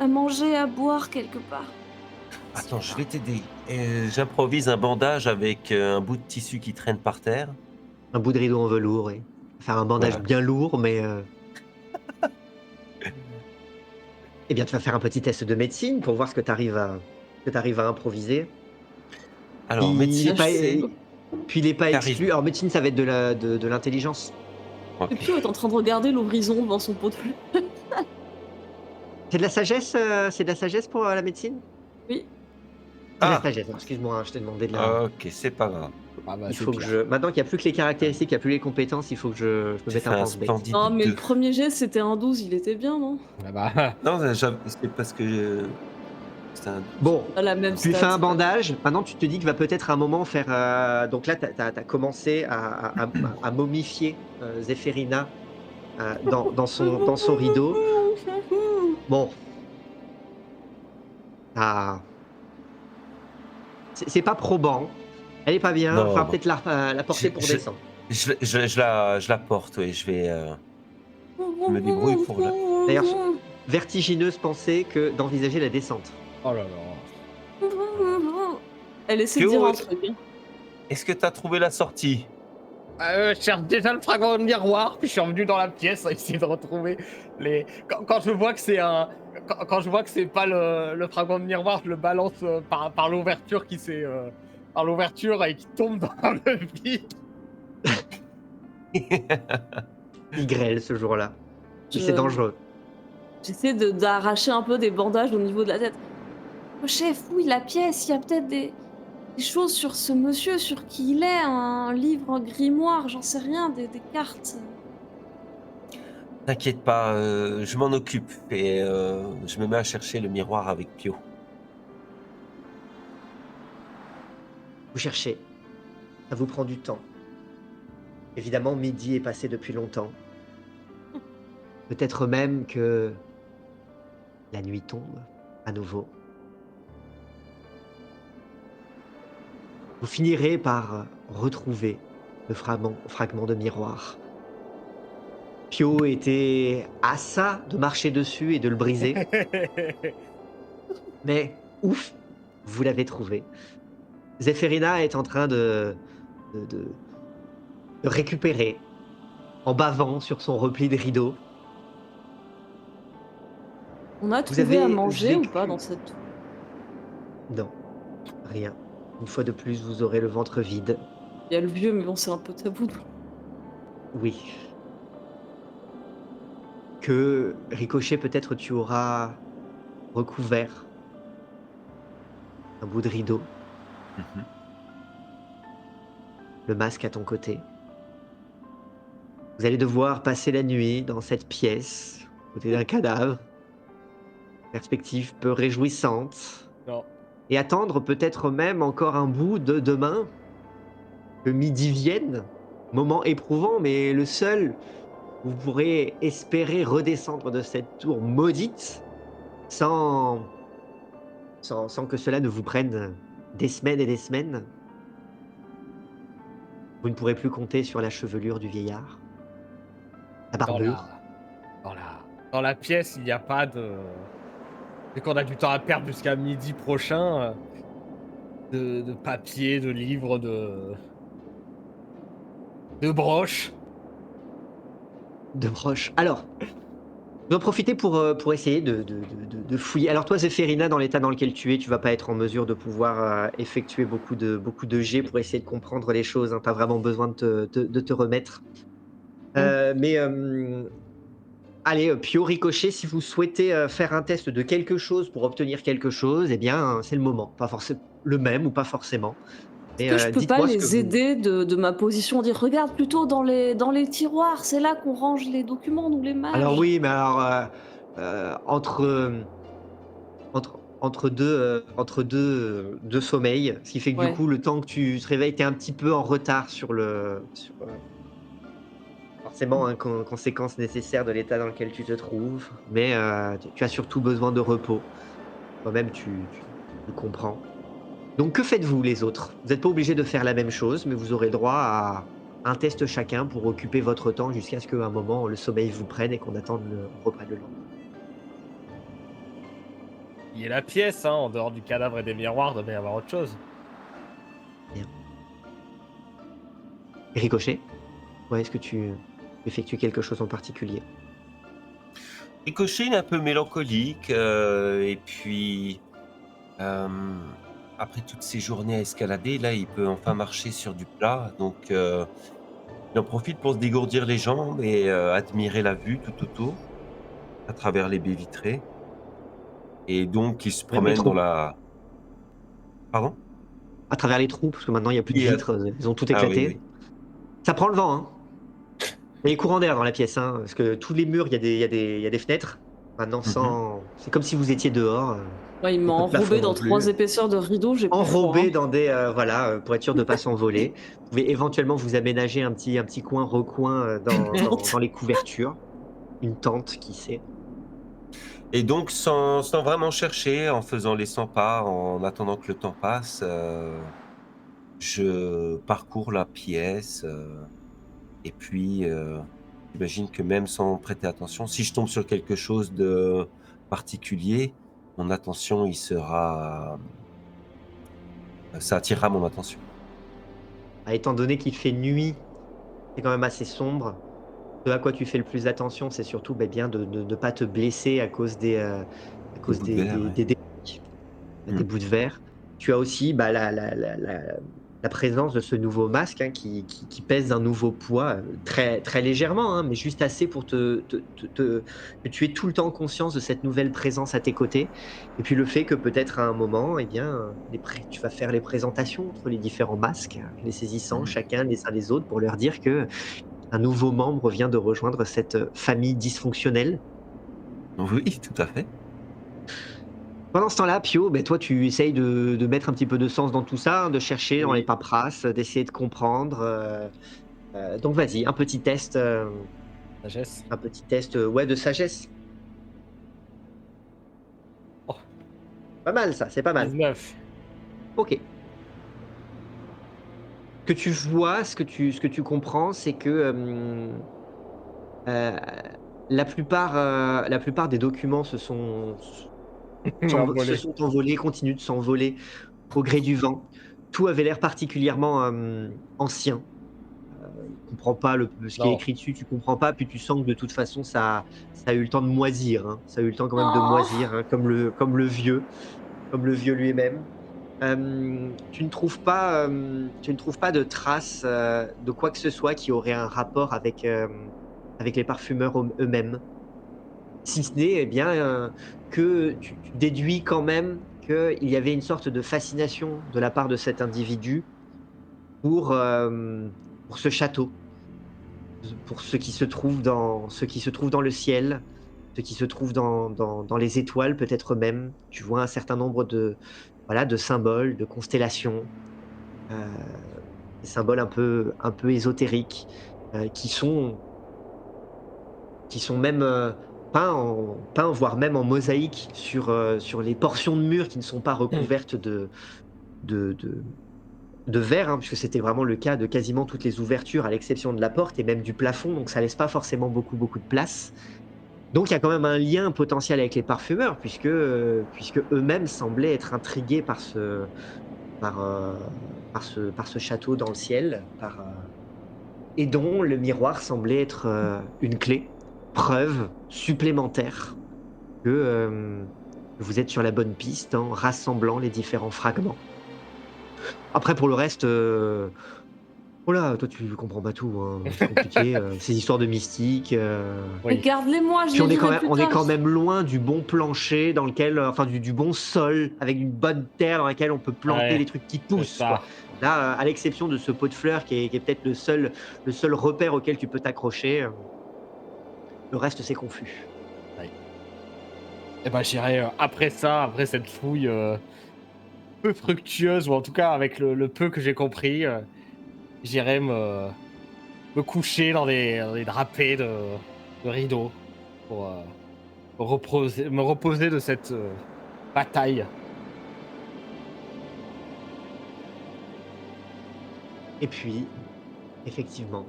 Speaker 4: à manger, à boire quelque part.
Speaker 3: Attends, je vais t'aider. J'improvise un bandage avec un bout de tissu qui traîne par terre.
Speaker 1: Un bout de rideau en velours, et faire un bandage
Speaker 3: Voilà.
Speaker 1: bien lourd, mais... Eh bien, tu vas faire un petit test de médecine pour voir ce que tu arrives à improviser.
Speaker 3: Alors,
Speaker 1: Il
Speaker 3: médecine,
Speaker 1: est pas-
Speaker 3: c'est...
Speaker 1: Puis il n'est pas
Speaker 3: Charisme.
Speaker 1: exclu. Alors, médecine, ça va être de l'intelligence.
Speaker 3: Ok.
Speaker 4: Et puis on est en train de regarder l'horizon devant son pot de fleurs.
Speaker 1: C'est de la sagesse pour la médecine?
Speaker 4: Oui.
Speaker 1: C'est de la
Speaker 3: Ah.
Speaker 1: sagesse, excuse-moi, je t'ai demandé de la...
Speaker 3: Ok, c'est pas grave.
Speaker 2: Ah bah,
Speaker 1: Il
Speaker 2: c'est
Speaker 1: faut que
Speaker 2: bien.
Speaker 1: je... Maintenant qu'il n'y a plus que les caractéristiques, il n'y a plus les compétences, il faut que je me
Speaker 3: J'ai
Speaker 1: mette
Speaker 3: fait
Speaker 1: un
Speaker 3: un
Speaker 1: pense-bête.
Speaker 3: splendide
Speaker 4: Non, mais le
Speaker 3: 2.
Speaker 4: premier jet c'était un 12, il était bien, non?
Speaker 2: Ah bah,
Speaker 3: Non, c'est parce que c'est un...
Speaker 1: Bon,
Speaker 4: Pas la même
Speaker 1: tu lui
Speaker 4: stat.
Speaker 1: fais un bandage. Maintenant, tu te dis qu'il va peut-être un moment faire... Donc là, tu as commencé à momifier Zéphérina dans son rideau. Bon. Ah. C'est pas probant. Elle est pas bien.
Speaker 3: Non.
Speaker 1: Il faudra peut-être la porter pour
Speaker 3: Je-
Speaker 1: descendre.
Speaker 3: Je la porte, oui. Je vais... Je me débrouille pour la...
Speaker 1: D'ailleurs, vertigineuse pensée que d'envisager la descente.
Speaker 2: oh là là.
Speaker 4: Elle essaie de
Speaker 3: Théo,
Speaker 4: dire un truc. Hein.
Speaker 3: Est-ce que t'as trouvé la sortie?
Speaker 2: Je cherche déjà le fragment de miroir, puis je suis revenu dans la pièce à essayer de retrouver les. Quand je vois que c'est un. Quand je vois que c'est pas le fragment de miroir, je le balance par l'ouverture qui s'est. Par l'ouverture et qui tombe dans le vide.
Speaker 1: Il grêle ce jour-là.
Speaker 4: Je-
Speaker 1: C'est dangereux.
Speaker 4: J'essaie d'arracher un peu des bandages au niveau de la tête. Oh, chef, fouille la pièce, il y a peut-être des choses sur ce monsieur, sur qui il est, un livre, un grimoire, j'en sais rien, des cartes.
Speaker 3: T'inquiète pas, je m'en occupe et je me mets à chercher le miroir avec Pio.
Speaker 1: Vous cherchez. Ça vous prend du temps. Évidemment, midi est passé depuis longtemps. Peut-être même que la nuit tombe à nouveau. Vous finirez par retrouver le fragment de miroir. Pio était à ça de marcher dessus et de le briser, mais ouf, vous l'avez trouvé. Zéphérina est en train de récupérer en bavant sur son repli de rideau.
Speaker 4: On a
Speaker 1: Vous
Speaker 4: trouvé à
Speaker 1: avez
Speaker 4: manger ou
Speaker 1: vécu-
Speaker 4: pas dans cette tour?
Speaker 1: Non, rien. Une fois de plus, vous aurez le ventre vide.
Speaker 4: Il y a le vieux, mais bon, c'est un peu tabou.
Speaker 1: Oui. Que Ricochet, peut-être tu auras recouvert un bout de rideau,
Speaker 3: Mhm.
Speaker 1: le masque à ton côté. Vous allez devoir passer la nuit dans cette pièce, côté d'un cadavre. Perspective peu réjouissante.
Speaker 2: Non.
Speaker 1: Et attendre peut-être même encore un bout de demain, que midi vienne. Moment éprouvant, mais le seul où vous pourrez espérer redescendre de cette tour maudite sans que cela ne vous prenne des semaines et des semaines. Vous ne pourrez plus compter sur la chevelure du vieillard. La
Speaker 2: Dans
Speaker 1: barbure.
Speaker 2: dans la pièce, il n'y a pas de. Vu qu'on a du temps à perdre jusqu'à midi prochain, de papier, de livres, de broches.
Speaker 1: De broche. Alors, vous en profitez pour essayer de fouiller. Alors toi, Zéphérina, dans l'état dans lequel tu es, tu vas pas être en mesure de pouvoir effectuer beaucoup de jets pour essayer de comprendre les choses. Hein. Tu as vraiment besoin de te remettre. Mais allez, Pio Ricochet, si vous souhaitez faire un test de quelque chose pour obtenir quelque chose, eh bien, c'est le moment. Pas forcément le même ou pas forcément.
Speaker 4: Est-ce
Speaker 1: Mais
Speaker 4: que je peux pas
Speaker 1: dites-moi ce que
Speaker 4: les
Speaker 1: vous...
Speaker 4: aider de ma position, dire regarde plutôt dans les tiroirs, c'est là qu'on range les documents, nous les
Speaker 1: Alors
Speaker 4: mages.
Speaker 1: oui, mais alors, entre deux sommeils, ce qui fait que du
Speaker 4: Ouais.
Speaker 1: coup, le temps que tu te réveilles, tu es un petit peu en retard forcément, hein, conséquence nécessaire de l'état dans lequel tu te trouves, mais tu as surtout besoin de repos. Toi-même, tu le comprends. Donc, que faites-vous les autres? Vous n'êtes pas obligés de faire la même chose, mais vous aurez droit à un test chacun pour occuper votre temps jusqu'à ce qu'à un moment, le sommeil vous prenne et qu'on reprenne le lendemain.
Speaker 2: Il y a la pièce, hein, en dehors du cadavre et des miroirs, il doit bien y avoir autre chose.
Speaker 1: Et Ricochet, ouais, est-ce que tu effectues quelque chose en particulier?
Speaker 3: Ricochet, il est un peu mélancolique, et puis euh, après toutes ces journées à escalader, là, il peut enfin marcher sur du plat, donc il en profite pour se dégourdir les jambes et admirer la vue tout autour, à travers les baies vitrées. Et donc, il se
Speaker 1: Même les
Speaker 3: promène dans
Speaker 1: trous.
Speaker 3: la... Pardon?
Speaker 1: À travers les trous, parce que maintenant, il n'y a plus de
Speaker 3: Oui,
Speaker 1: vitres, ils ont tout
Speaker 3: ah oui,
Speaker 1: éclaté.
Speaker 3: oui.
Speaker 1: Ça prend le vent, hein. Il y a des courants d'air dans la pièce, hein, parce que tous les murs, il y a des fenêtres. Maintenant,
Speaker 3: Mhm.
Speaker 1: c'est comme si vous étiez dehors.
Speaker 4: Ouais, il
Speaker 1: Il n'y
Speaker 4: m'a
Speaker 1: a pas de plafond
Speaker 4: enrobé dans
Speaker 1: non
Speaker 4: 3
Speaker 1: plus.
Speaker 4: épaisseurs de rideaux, j'ai plus froid.
Speaker 1: Enrobé
Speaker 4: Hein.
Speaker 1: dans des voilà, pour être sûr de pas s'envoler. Vous pouvez éventuellement vous aménager un petit coin, recoin, dans les couvertures. Une tente, qui sait?
Speaker 3: Et donc, sans vraiment chercher, en faisant les 100 pas, en attendant que le temps passe, je parcours la pièce. Et puis, j'imagine que même sans prêter attention, si je tombe sur quelque chose de particulier, mon attention, ça attirera mon attention.
Speaker 1: Ah, étant donné qu'il fait nuit, c'est quand même assez sombre. Ce à quoi tu fais le plus attention, c'est surtout, beh, bien de ne pas te blesser à cause à
Speaker 3: Des
Speaker 1: cause
Speaker 3: bouts de verre, ouais.
Speaker 1: des débris, des
Speaker 3: Mm.
Speaker 1: bouts de verre. Tu as aussi, bah, la la présence de ce nouveau masque qui pèse un nouveau poids très, très légèrement, mais juste assez pour que tu aies tout le temps conscience de cette nouvelle présence à tes côtés. Et puis le fait que peut-être à un moment, eh bien, tu vas faire les présentations entre les différents masques, les saisissant
Speaker 3: Mhm.
Speaker 1: chacun les uns les autres pour leur dire que un nouveau membre vient de rejoindre cette famille dysfonctionnelle.
Speaker 3: Oui, tout à fait.
Speaker 1: Pendant ce temps-là, Pio, ben toi, tu essayes de mettre un petit peu de sens dans tout ça, de chercher dans les
Speaker 2: Oui.
Speaker 1: paperasses, d'essayer de comprendre. Donc vas-y,
Speaker 2: Sagesse.
Speaker 1: un petit test, ouais, de sagesse.
Speaker 2: Oh,
Speaker 1: Pas mal ça, c'est pas mal.
Speaker 2: 19.
Speaker 1: Ok. Ce que tu vois, ce que tu comprends, c'est que euh, la plupart des documents se
Speaker 2: Envolé.
Speaker 1: sont envolés, continuent de s'envoler au gré du vent. Tout avait l'air particulièrement ancien. Comprends pas ce qui est
Speaker 2: Non.
Speaker 1: écrit dessus, tu comprends pas, puis tu sens que de toute façon ça a eu le temps de moisir, Ça a eu le temps quand même de
Speaker 4: Oh.
Speaker 1: moisir, comme le vieux lui-même. Tu ne trouves pas de traces, de quoi que ce soit qui aurait un rapport avec les parfumeurs eux-mêmes. Si ce n'est, eh bien, que tu déduis quand même qu'il y avait une sorte de fascination de la part de cet individu pour ce château. Pour ce qui se trouve dans le ciel, ce qui se trouve dans les étoiles peut-être même. Tu vois un certain nombre de symboles, de constellations, heu, des symboles un peu ésotériques, qui sont même, peints, voire même en mosaïque sur les portions de murs qui ne sont pas recouvertes de de de verre, puisque c'était vraiment le cas de quasiment toutes les ouvertures, à l'exception de la porte et même du plafond, donc ça laisse pas forcément beaucoup, beaucoup de place. Donc il y a quand même un lien potentiel avec les parfumeurs puisque eux-mêmes semblaient être intrigués par, heu, par ce château dans le ciel, et dont le miroir semblait être, une clé, preuve supplémentaire que vous êtes sur la bonne piste en rassemblant les différents fragments. Après pour le reste, oh là, toi tu comprends pas tout, c'est compliqué, ces histoires de mystique,
Speaker 4: Mais
Speaker 2: Oui.
Speaker 4: garde-les-moi, je
Speaker 1: puis
Speaker 4: les
Speaker 1: on est quand
Speaker 4: lirai
Speaker 1: même
Speaker 4: plus
Speaker 1: on est
Speaker 4: tard.
Speaker 1: quand même loin du bon plancher dans lequel, enfin du bon sol avec une bonne terre dans laquelle on peut planter
Speaker 2: Ouais,
Speaker 1: des trucs qui
Speaker 2: c'est
Speaker 1: poussent, quoi.
Speaker 2: ça.
Speaker 1: Là, à l'exception de ce pot de fleurs qui est peut-être le seul repère auquel tu peux t'accrocher, le reste c'est confus.
Speaker 2: Ouais. Et ben, j'irai, après ça, après cette fouille, peu fructueuse, ou en tout cas avec le peu que j'ai compris, j'irai me coucher dans des drapés de rideaux pour, me reposer de cette, bataille.
Speaker 1: Et puis, effectivement,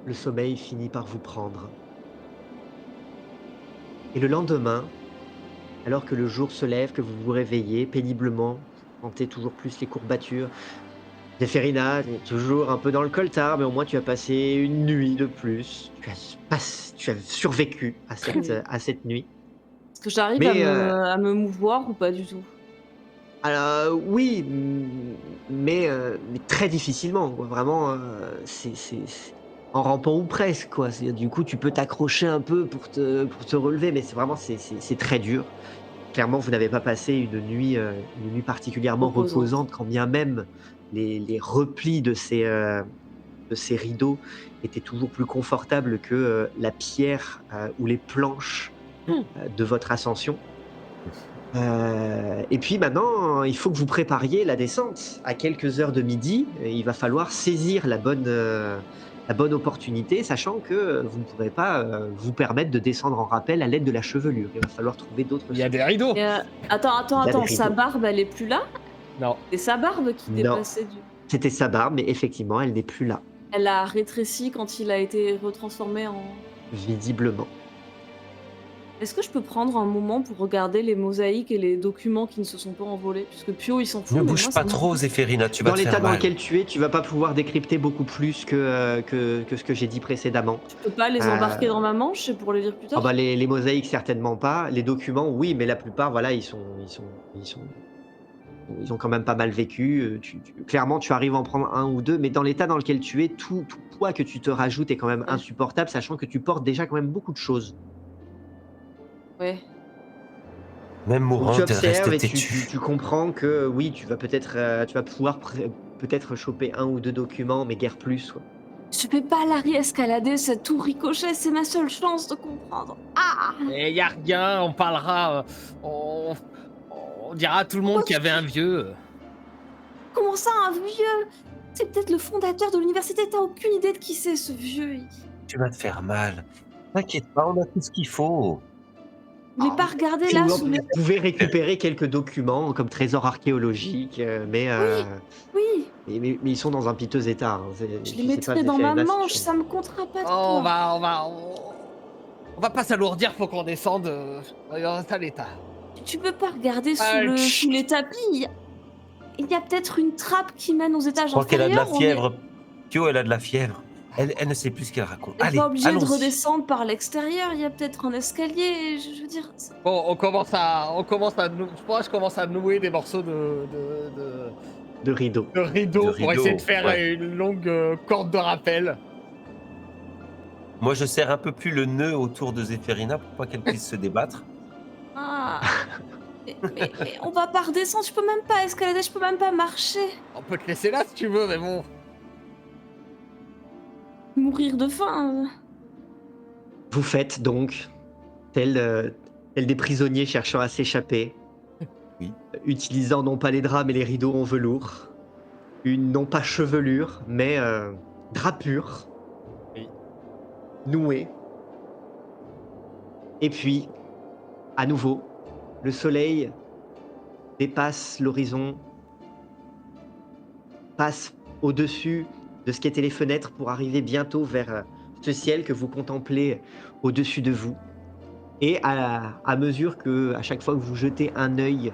Speaker 1: le sommeil finit par vous prendre et le lendemain, alors que le jour se lève, que vous vous réveillez péniblement, vous sentez toujours plus les courbatures. Zéphérina, tu es toujours un peu dans le coltard, mais au moins tu as passé une nuit de plus. Tu as survécu à cette,
Speaker 4: Oui.
Speaker 1: à cette nuit.
Speaker 4: Est-ce que j'arrive à
Speaker 1: Mais,
Speaker 4: me mouvoir ou pas du tout?
Speaker 1: alors, oui, mais très difficilement, quoi. Vraiment, c'est en rampant ou presque, quoi. C'est du coup, tu peux t'accrocher un peu pour te relever, mais c'est très dur. Clairement, vous n'avez pas passé une nuit particulièrement
Speaker 4: Reposante.
Speaker 1: reposante, quand bien même les replis de ces rideaux étaient toujours plus confortables que, la pierre, ou les planches, de votre ascension. Et puis maintenant, il faut que vous prépariez la descente. À quelques heures de midi, il va falloir saisir la bonne opportunité, sachant que, vous ne pourrez pas, vous permettre de descendre en rappel à l'aide de la chevelure. Il va falloir trouver d'autres
Speaker 2: Il y a des
Speaker 1: solutions.
Speaker 2: rideaux!
Speaker 4: Et attends, attends,
Speaker 1: Il y a des
Speaker 4: attends, sa
Speaker 1: rideaux.
Speaker 4: barbe, elle est plus là?
Speaker 2: Non.
Speaker 4: C'est sa barbe qui
Speaker 1: Non,
Speaker 4: dépassait du
Speaker 1: c'était sa barbe, mais effectivement, elle n'est plus là,
Speaker 4: elle a rétréci quand il a été retransformé en
Speaker 1: visiblement.
Speaker 4: est-ce que je peux prendre un moment pour regarder les mosaïques et les documents qui ne se sont pas envolés? Puisque Pio, il s'en fout,
Speaker 3: Ne
Speaker 4: mais
Speaker 3: bouge
Speaker 4: moi,
Speaker 3: pas
Speaker 4: ça
Speaker 3: trop,
Speaker 4: m'embête.
Speaker 3: Zéphérina, tu vas
Speaker 1: Dans
Speaker 3: te
Speaker 1: l'état
Speaker 3: faire
Speaker 1: dans
Speaker 3: mal.
Speaker 1: lequel tu es, tu vas pas pouvoir décrypter beaucoup plus que ce que j'ai dit précédemment.
Speaker 4: Je peux pas les embarquer dans
Speaker 1: Heu,
Speaker 4: ma manche et pour les lire plus
Speaker 1: ah bah,
Speaker 4: tard?
Speaker 1: les mosaïques certainement pas, les documents oui, mais la plupart voilà, ils sont ils ont quand même pas mal vécu. Clairement, tu arrives à en prendre un ou deux, mais dans l'état dans lequel tu es, tout poids que tu te rajoutes est quand même
Speaker 4: Ouais.
Speaker 1: insupportable, sachant que tu portes déjà quand même beaucoup de choses.
Speaker 4: Ouais.
Speaker 3: Même
Speaker 1: Donc
Speaker 3: mourant,
Speaker 1: tu
Speaker 3: tu
Speaker 1: observes
Speaker 3: restes
Speaker 1: et tu
Speaker 3: têtu.
Speaker 1: comprends que oui, tu vas pouvoir peut-être choper un ou deux documents, mais guère plus, quoi.
Speaker 4: Je peux pas escalader cette tour ricochet, c'est ma seule chance de comprendre. Ah!
Speaker 2: Et y a rien, on parlera, on, on dira à tout le monde qu'il y avait un vieux.
Speaker 4: Comment ça, un vieux? C'est peut-être le fondateur de l'université, t'as aucune idée de qui c'est ce vieux.
Speaker 3: Tu vas te faire mal. T'inquiète pas, on a tout ce qu'il faut.
Speaker 4: Vous voulez
Speaker 1: Ah,
Speaker 4: pas regarder
Speaker 1: Si
Speaker 4: là
Speaker 1: vous
Speaker 4: sous mes...
Speaker 1: pouvez récupérer quelques documents comme trésors archéologiques,
Speaker 4: Oui,
Speaker 1: mais ils sont dans un piteux état. Hein.
Speaker 4: je les
Speaker 1: Tu sais pas,
Speaker 4: mettrai dans ma
Speaker 1: Zéphérina,
Speaker 4: manche, ça me comptera pas de
Speaker 2: On
Speaker 4: toi.
Speaker 2: va, on va pas s'alourdir, faut qu'on descende dans un l'état.
Speaker 4: Tu peux pas regarder
Speaker 2: Ah,
Speaker 4: sous les tapis. Il y a peut-être une trappe qui mène aux
Speaker 3: Je
Speaker 4: étages
Speaker 3: crois qu'elle a de la
Speaker 4: inférieurs.
Speaker 3: fièvre. Pio, elle a de la fièvre. Elle ne sait plus ce qu'elle raconte.
Speaker 4: On est
Speaker 3: Allez,
Speaker 4: pas obligé de
Speaker 3: allons-y.
Speaker 4: redescendre par l'extérieur, il y a peut-être un escalier, je veux dire...
Speaker 2: Bon, on commence à je commence à nouer des morceaux
Speaker 1: De rideaux.
Speaker 2: de rideau
Speaker 3: De
Speaker 2: pour
Speaker 3: rideau,
Speaker 2: essayer de faire
Speaker 3: ouais.
Speaker 2: une longue corde de rappel.
Speaker 3: Moi, je serre un peu plus le nœud autour de Zéphérina pour pas qu'elle puisse se débattre.
Speaker 4: Ah. mais on va pas redescendre, je peux même pas escalader, je peux même pas marcher.
Speaker 2: On peut te laisser là si tu veux, mais bon.
Speaker 4: Mourir de faim.
Speaker 1: Vous faites donc, tels des prisonniers cherchant à s'échapper,
Speaker 3: Oui.
Speaker 1: utilisant non pas les draps mais les rideaux en velours, une non pas chevelure mais drapure,
Speaker 2: Oui.
Speaker 1: nouée. Et puis, à nouveau, le soleil dépasse l'horizon, passe au-dessus de ce qu'étaient les fenêtres pour arriver bientôt vers ce ciel que vous contemplez au-dessus de vous. Et à mesure que, à chaque fois que vous jetez un œil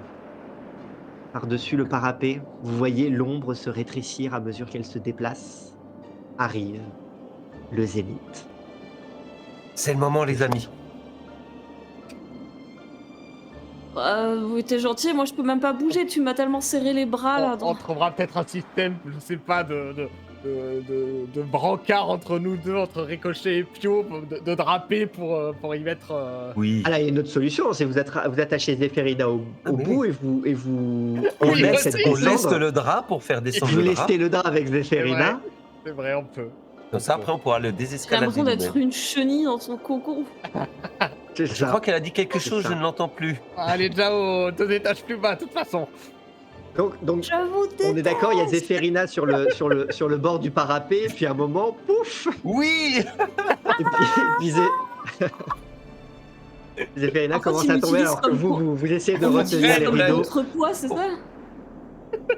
Speaker 1: par-dessus le parapet, vous voyez l'ombre se rétrécir à mesure qu'elle se déplace. Arrive le zénith.
Speaker 3: C'est le moment, les amis.
Speaker 4: Vous êtes gentil, moi je peux même pas bouger, tu m'as tellement serré les bras là.
Speaker 2: On trouvera peut-être un système, je sais pas, de brancard entre nous deux, entre Ricochet et Pio, de drapé pour y mettre.
Speaker 3: Oui.
Speaker 1: Ah là, il y a une autre solution, c'est vous attachez Zéphérina au
Speaker 3: mais
Speaker 1: bout
Speaker 3: oui.
Speaker 1: et vous
Speaker 3: On
Speaker 2: Oui,
Speaker 3: laisse,
Speaker 2: aussi.
Speaker 3: on laisse
Speaker 1: descendre.
Speaker 3: le drap pour faire descendre
Speaker 1: Vous
Speaker 3: le drap.
Speaker 1: laissez le drap avec Zéphérina.
Speaker 2: C'est vrai, on peut.
Speaker 3: Comme ça, après, on pourra le
Speaker 4: J'ai
Speaker 3: désescalader
Speaker 4: l'impression d'être
Speaker 3: nous-mêmes.
Speaker 4: une chenille dans son cocon.
Speaker 1: C'est
Speaker 3: Je
Speaker 1: ça.
Speaker 3: crois qu'elle a dit quelque
Speaker 1: C'est
Speaker 3: chose,
Speaker 1: ça.
Speaker 3: je ne l'entends plus.
Speaker 2: Elle est déjà aux 2 étages plus bas, de toute façon.
Speaker 1: Donc
Speaker 4: Je vous
Speaker 1: on est d'accord, il y a
Speaker 4: déteste.
Speaker 1: Zéphérina sur le bord du parapet, et puis à un moment, pouf,
Speaker 3: Oui.
Speaker 1: et puis Zéphérina
Speaker 4: En fait,
Speaker 1: commence
Speaker 4: il
Speaker 1: à tomber
Speaker 4: m'utilise
Speaker 1: alors que
Speaker 4: comme
Speaker 1: vous essayez de
Speaker 4: On
Speaker 1: retenir
Speaker 3: fait
Speaker 1: les
Speaker 3: comme
Speaker 4: comme
Speaker 3: la-
Speaker 1: rideaux.
Speaker 4: contrepoids, c'est ça?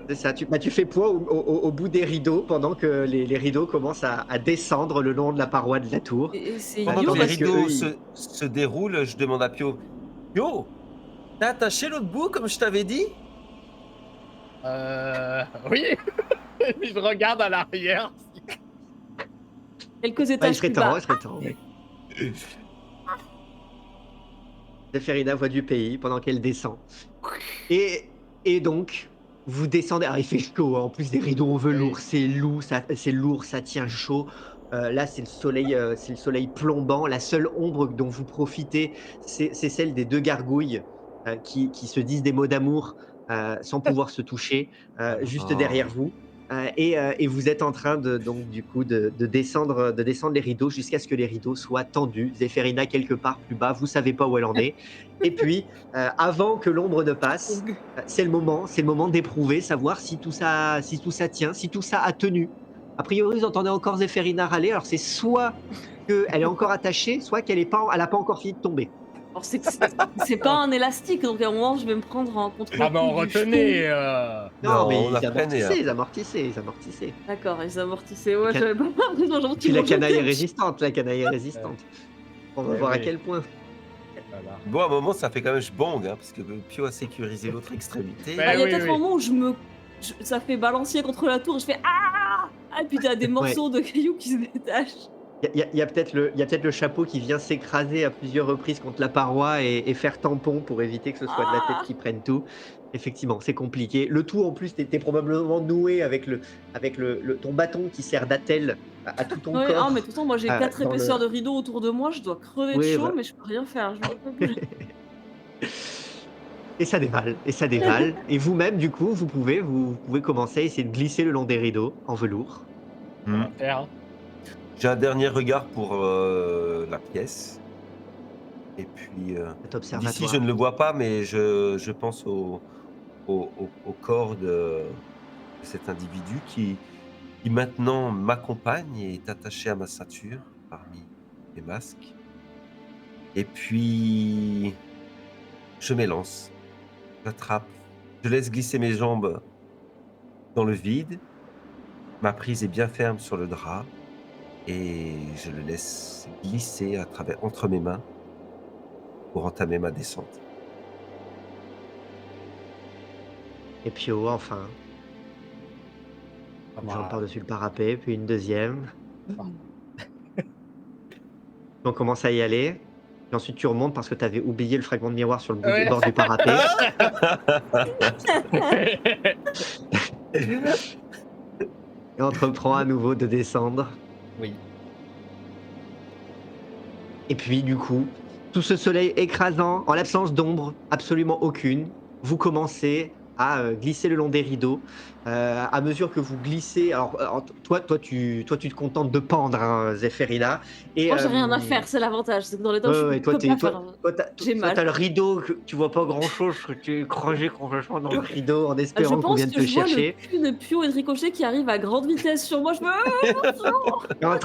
Speaker 1: C'est ça, tu fais poids au bout des rideaux pendant que les rideaux commencent à descendre le long de la paroi de la tour.
Speaker 4: Et c'est
Speaker 3: Pendant
Speaker 4: idiot
Speaker 3: que les
Speaker 4: parce que...
Speaker 3: rideaux
Speaker 1: eux,
Speaker 3: se déroulent, je demande à Pio. Pio, t'as attaché l'autre bout comme je t'avais dit?
Speaker 2: Oui. Et puis je regarde à l'arrière.
Speaker 4: Quelques
Speaker 1: Ouais, il
Speaker 4: étages
Speaker 1: serait
Speaker 4: plus
Speaker 1: temps,
Speaker 4: bas.
Speaker 1: il serait temps. Ouais. Zéphérina voit du pays pendant qu'elle descend. Et donc, vous descendez. Alors, il fait chaud, hein, en plus des rideaux en velours, c'est lourd, ça tient chaud. Là, c'est le soleil plombant. La seule ombre dont vous profitez, c'est celle des deux gargouilles qui se disent des mots d'amour sans pouvoir se toucher, juste
Speaker 3: Oh.
Speaker 1: derrière vous. Et vous êtes en train donc du coup de descendre les rideaux jusqu'à ce que les rideaux soient tendus. Zéphérina quelque part plus bas, vous savez pas où elle en est. Et puis, avant que l'ombre ne passe, c'est le moment d'éprouver, savoir si tout ça tient, si tout ça a tenu. A priori, vous entendez encore Zéphérina râler. Alors c'est soit qu'elle est encore attachée, soit qu'elle a pas encore fini de tomber.
Speaker 4: Alors c'est pas un élastique, donc à un moment je vais me prendre en contre.
Speaker 2: Ah, mais on retenait.
Speaker 3: Non,
Speaker 1: mais
Speaker 3: on
Speaker 1: ils
Speaker 3: a freiné, hein.
Speaker 1: amortissaient.
Speaker 4: D'accord, ils amortissaient. Ouais,
Speaker 1: Ca-
Speaker 4: j'avais pas l'impression, genre,
Speaker 1: Puis
Speaker 4: qu'ils
Speaker 1: la
Speaker 4: m'ont
Speaker 1: canaille est
Speaker 4: jeté.
Speaker 1: résistante, On va
Speaker 2: Ouais,
Speaker 1: voir à
Speaker 2: oui.
Speaker 1: quel point.
Speaker 2: Voilà.
Speaker 3: Bon, à un moment, ça fait quand même bong, hein, parce que Pio a sécurisé l'autre extrémité.
Speaker 2: Ouais.
Speaker 4: Ah, il y a
Speaker 2: oui,
Speaker 4: peut-être
Speaker 2: oui.
Speaker 4: un moment où ça fait balancier contre la tour, et je fais ah, et puis t'as des morceaux de cailloux qui se détachent.
Speaker 1: Il y a peut-être le chapeau qui vient s'écraser à plusieurs reprises contre la paroi et faire tampon pour éviter que ce soit de la tête qui prenne tout. Effectivement, c'est compliqué. Le tout, en plus, t'es probablement noué avec ton bâton qui sert d'attelle à tout ton
Speaker 4: Ouais,
Speaker 1: corps.
Speaker 4: ah, mais de toute façon, moi j'ai 4
Speaker 1: dans le-
Speaker 4: épaisseurs de rideaux autour de moi, je dois crever de
Speaker 1: Oui,
Speaker 4: chaud,
Speaker 1: voilà.
Speaker 4: mais je peux rien faire, je peux pas bouger.
Speaker 1: Et ça dévale, et ça dévale. Et vous-même, du coup, vous pouvez commencer à essayer de glisser le long des rideaux en velours.
Speaker 2: On va faire.
Speaker 3: J'ai un dernier regard pour la pièce. Et puis,
Speaker 1: Cet
Speaker 3: d'ici,
Speaker 1: observatoire.
Speaker 3: je ne le vois pas, mais je pense au corps de cet individu qui maintenant m'accompagne et est attaché à ma ceinture parmi les masques. Et puis, je m'élance, j'attrape, je laisse glisser mes jambes dans le vide. Ma prise est bien ferme sur le drap et je le laisse glisser entre mes mains pour entamer ma descente.
Speaker 1: Et Pio, enfin,
Speaker 2: Ça
Speaker 1: une
Speaker 2: va.
Speaker 1: jambe par-dessus le parapet, puis une deuxième. On commence à y aller. Et ensuite, tu remontes parce que tu avais oublié le fragment de miroir sur le
Speaker 2: Ouais.
Speaker 1: bord du parapet. Et on te reprend à nouveau de descendre.
Speaker 2: Oui.
Speaker 1: Et puis, du coup, tout ce soleil écrasant, en l'absence d'ombre absolument aucune, vous commencez à glisser le long des rideaux. À mesure que vous glissez, alors toi, tu te contentes de pendre, hein, Zéphérina. Et,
Speaker 4: Moi j'ai rien à faire, c'est l'avantage, c'est que dans les temps,
Speaker 1: ouais,
Speaker 4: je peux pas faire. J'ai mal.
Speaker 1: t'as le rideau, tu vois pas grand chose, tu es crangé complètement dans le rideau en
Speaker 4: Je
Speaker 1: espérant qu'on
Speaker 4: pense
Speaker 1: vienne
Speaker 4: que
Speaker 1: te
Speaker 4: je vois le
Speaker 1: chercher.
Speaker 4: cul de Pio et de Ricochet qui arrive à grande vitesse sur moi, je me...
Speaker 1: T'es en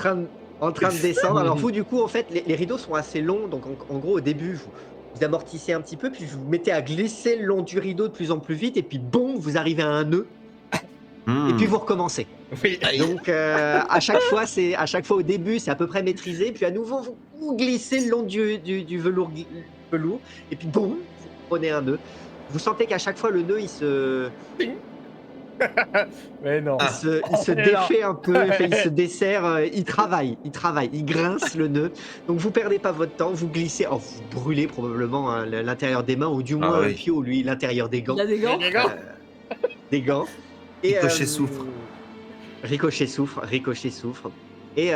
Speaker 1: train de descendre. Alors vous, du coup, en fait, les rideaux sont assez longs, donc en gros, au début, vous amortissez un petit peu, puis vous vous mettez à glisser le long du rideau de plus en plus vite, et puis boum, vous arrivez à un nœud, et puis vous recommencez.
Speaker 2: Oui.
Speaker 1: Donc à chaque fois au début, c'est à peu près maîtrisé, puis à nouveau, vous glissez le long du velours, et puis boum, vous prenez un nœud. Vous sentez qu'à chaque fois, le nœud, il se
Speaker 2: Mais non.
Speaker 1: il se
Speaker 2: Et
Speaker 1: défait un peu, il se desserre, il travaille, il grince le nœud. Donc vous perdez pas votre temps, vous glissez, vous brûlez probablement, hein, l'intérieur des mains, ou du moins
Speaker 3: oui.
Speaker 1: Pio, lui, l'intérieur des gants.
Speaker 4: Il a des gants.
Speaker 2: Les gars.
Speaker 1: Des gants.
Speaker 3: Ricochet souffre.
Speaker 1: Ricochet souffre. Et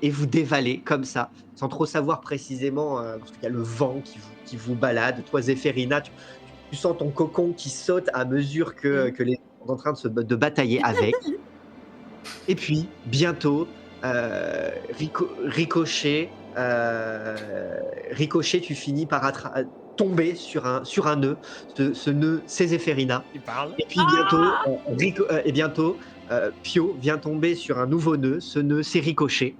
Speaker 1: vous dévalez comme ça, sans trop savoir précisément, parce qu'il y a le vent qui vous balade. Toi, Zéphérina, tu sens ton cocon qui saute à mesure que les gens sont en train de batailler avec. Et puis, bientôt, Ricochet, tu finis par tomber sur un nœud. Ce nœud, c'est Zéphérina.
Speaker 2: Il parle.
Speaker 1: Et puis bientôt, Pio vient tomber sur un nouveau nœud. Ce nœud, c'est Ricochet.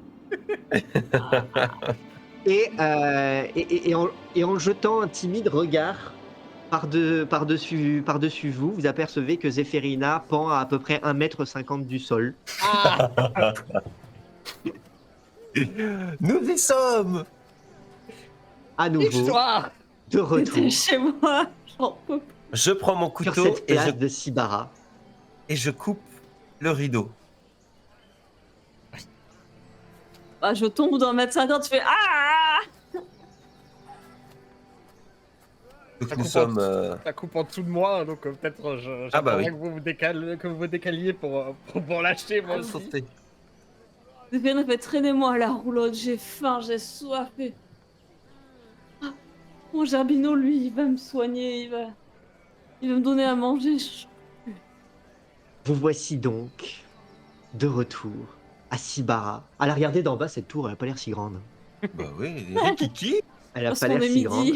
Speaker 1: Et en jetant un timide regard par-dessus vous, vous apercevez que Zéphérina pend à peu près 1,50 m du sol.
Speaker 2: Ah.
Speaker 3: Nous y sommes.
Speaker 1: À nouveau,
Speaker 2: Histoire.
Speaker 1: de retour
Speaker 4: T'es chez moi, j'en peux pas.
Speaker 3: Je prends mon
Speaker 1: sur
Speaker 3: couteau
Speaker 1: cette
Speaker 3: et
Speaker 1: place de Sibara.
Speaker 3: je coupe le rideau.
Speaker 4: Ah, je tombe dans 1,50 m, tu fais ah.
Speaker 3: Donc
Speaker 2: Ça
Speaker 3: nous
Speaker 2: coupe
Speaker 3: sommes.
Speaker 2: Ça coupe en dessous de moi, donc peut-être
Speaker 3: Ah bah
Speaker 2: j'attendrai
Speaker 3: oui.
Speaker 2: que vous vous décaliez pour lâcher moi aussi.
Speaker 3: Sauter.
Speaker 4: Zéphérine fait traînez-moi à la roulotte, j'ai faim, j'ai soif. Et... Ah, mon Gerbino, lui, il va me soigner, il va me donner à manger.
Speaker 1: Vous voici donc de retour à Sibara. Allez, regardez d'en bas, cette tour, elle a pas l'air si grande.
Speaker 3: Bah oui, Kiki.
Speaker 1: Elle a
Speaker 4: Parce
Speaker 1: pas
Speaker 4: qu'on
Speaker 1: l'air
Speaker 4: est
Speaker 1: si
Speaker 4: midi.
Speaker 1: grande.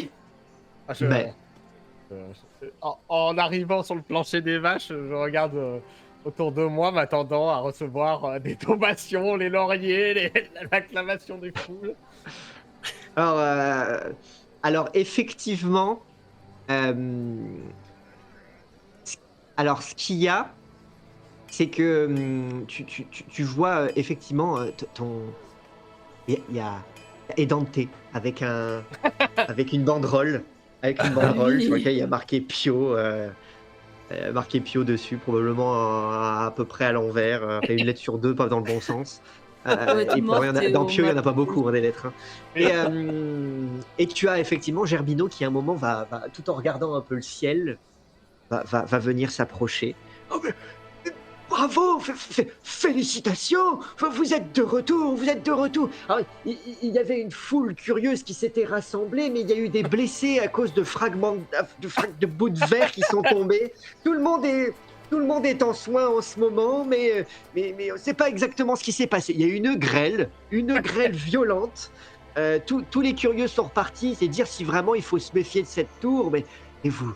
Speaker 2: Ah,
Speaker 1: Mais-
Speaker 2: en arrivant sur le plancher des vaches, je regarde autour de moi, m'attendant à recevoir des tomations, les lauriers, l'acclamation des foules.
Speaker 1: Alors effectivement, ce qu'il y a, c'est que tu vois effectivement il y a Edante avec une banderole, sur laquelle il y a marqué Pio. Marqué Pio dessus, probablement à peu près à l'envers, une lettre sur deux, pas dans le bon sens.
Speaker 4: Ouais,
Speaker 1: Et pour rien,
Speaker 4: morte et
Speaker 1: dans
Speaker 4: au
Speaker 1: Pio, il n'y en a
Speaker 4: mat.
Speaker 1: pas beaucoup, hein, des lettres. Et tu as effectivement Gerbino qui, à un moment, va tout en regardant un peu le ciel, va venir s'approcher.
Speaker 5: Oh, mais bravo, félicitations, vous êtes de retour, vous êtes de retour.
Speaker 1: Alors, il y avait une foule curieuse qui s'était rassemblée, mais il y a eu des blessés à cause de fragments, de bouts de verre qui sont tombés. Tout le monde est en soins en ce moment, mais on ne sait pas exactement ce qui s'est passé. Il y a eu une grêle violente. Tous les curieux sont repartis, c'est dire si vraiment il faut se méfier de cette tour. Mais vous,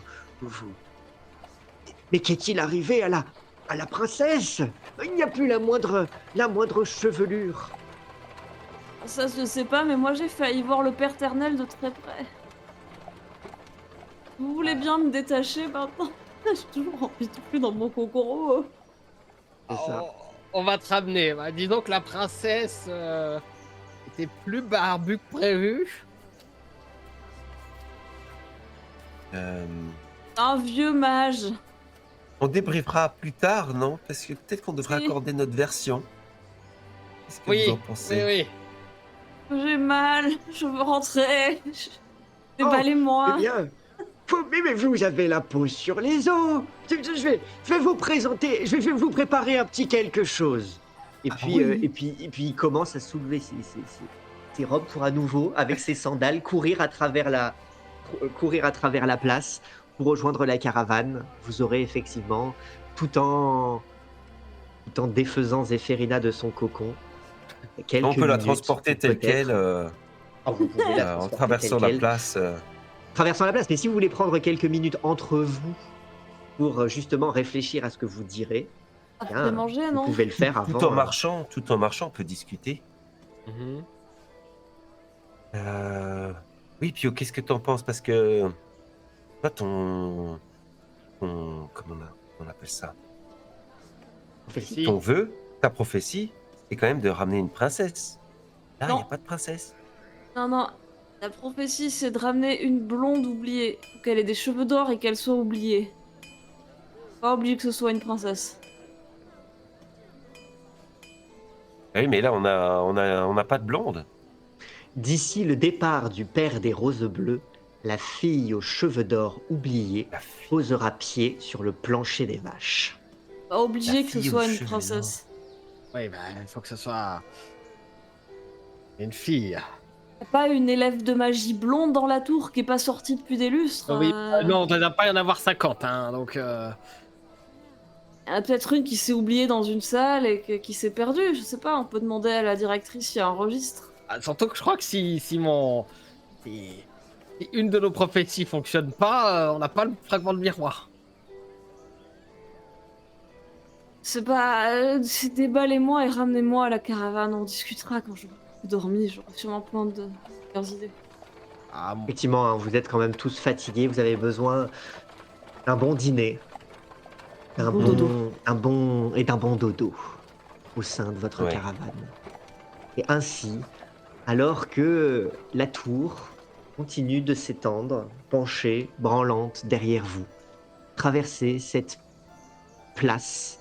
Speaker 1: mais qu'est-il arrivé à la princesse? Il n'y a plus la moindre chevelure.
Speaker 4: Ça, je sais pas, mais moi j'ai failli voir le Père Ternel de très près. Vous voulez bien me détacher maintenant? J'ai toujours envie de plus dans mon kokoro.
Speaker 1: C'est ça.
Speaker 2: On va te ramener. Bah, disons que la princesse était plus barbue que prévu.
Speaker 3: On
Speaker 4: Un vieux mage.
Speaker 3: débriefera plus tard, non? Parce que peut-être qu'on devrait
Speaker 4: Oui.
Speaker 3: accorder notre version. Qu'est-ce que
Speaker 2: Oui,
Speaker 3: vous en pensez?
Speaker 2: oui.
Speaker 4: J'ai mal, je veux rentrer. Déballez-moi.
Speaker 5: Eh bien, mais vous avez la peau sur les os. Je vais vous présenter, je vais vous préparer un petit quelque chose.
Speaker 1: Et puis, et puis il commence à soulever ses robes pour à nouveau, avec ses sandales, courir à travers la place pour rejoindre la caravane. Vous aurez effectivement, tout en défaisant Zéphérina de son cocon, quelques
Speaker 3: On peut la
Speaker 1: minutes,
Speaker 3: transporter telle
Speaker 1: peut-être.
Speaker 3: quelle
Speaker 1: Vous pouvez la
Speaker 3: en
Speaker 1: transporter
Speaker 3: traversant
Speaker 1: telle
Speaker 3: la
Speaker 1: quelle.
Speaker 3: place.
Speaker 1: Traversant la place, mais si vous voulez prendre quelques minutes entre vous pour justement réfléchir à ce que vous direz,
Speaker 4: Après manger,
Speaker 1: vous
Speaker 4: non?
Speaker 1: pouvez le faire avant.
Speaker 3: Tout en marchant, on peut discuter.
Speaker 2: Mhm.
Speaker 3: Oui, Pio, qu'est-ce que t'en penses? Parce que toi, comment on appelle ça?
Speaker 1: Prophétie.
Speaker 3: Ton vœu, ta prophétie, c'est quand même de ramener une princesse. Là, il n'y a
Speaker 4: Non.
Speaker 3: pas de princesse.
Speaker 4: Non. La prophétie, c'est de ramener une blonde oubliée. Faut qu'elle ait des cheveux d'or et qu'elle soit oubliée. Pas oublier que ce soit une princesse.
Speaker 3: Oui, mais là, on n'a pas de blonde.
Speaker 1: D'ici le départ du père des roses bleues, la fille aux cheveux d'or oubliée
Speaker 3: La fille,
Speaker 1: posera pied sur le plancher des vaches.
Speaker 4: Pas obligé
Speaker 3: La
Speaker 4: que ce
Speaker 3: fille aux
Speaker 4: soit une
Speaker 3: cheveux
Speaker 4: princesse.
Speaker 2: Oui, bah, il faut que ce soit une fille.
Speaker 4: Y a pas une élève de magie blonde dans la tour qui est pas sortie depuis des lustres.
Speaker 2: Oui, non, il ne doit pas y en avoir 50, hein, donc...
Speaker 4: Y en a peut-être une qui s'est oubliée dans une salle et qui s'est perdue. Je sais pas, on peut demander à la directrice s'il y a un registre.
Speaker 2: Ah, surtout que je crois que si une de nos prophéties fonctionne pas, on n'a pas le fragment de miroir.
Speaker 4: C'est pas. Déballez-moi et ramenez-moi à la caravane. On discutera quand j'aurai dormi. J'aurai sûrement plein de meilleures idées.
Speaker 2: Ah, bon.
Speaker 1: Effectivement, hein, vous êtes quand même tous fatigués, vous avez besoin d'un bon dîner, d'un
Speaker 4: Bon dodo.
Speaker 1: d'un bon dodo au sein de votre
Speaker 3: Ouais.
Speaker 1: caravane. Et ainsi, alors que la tour continue de s'étendre, penchée, branlante derrière vous, traversez cette place.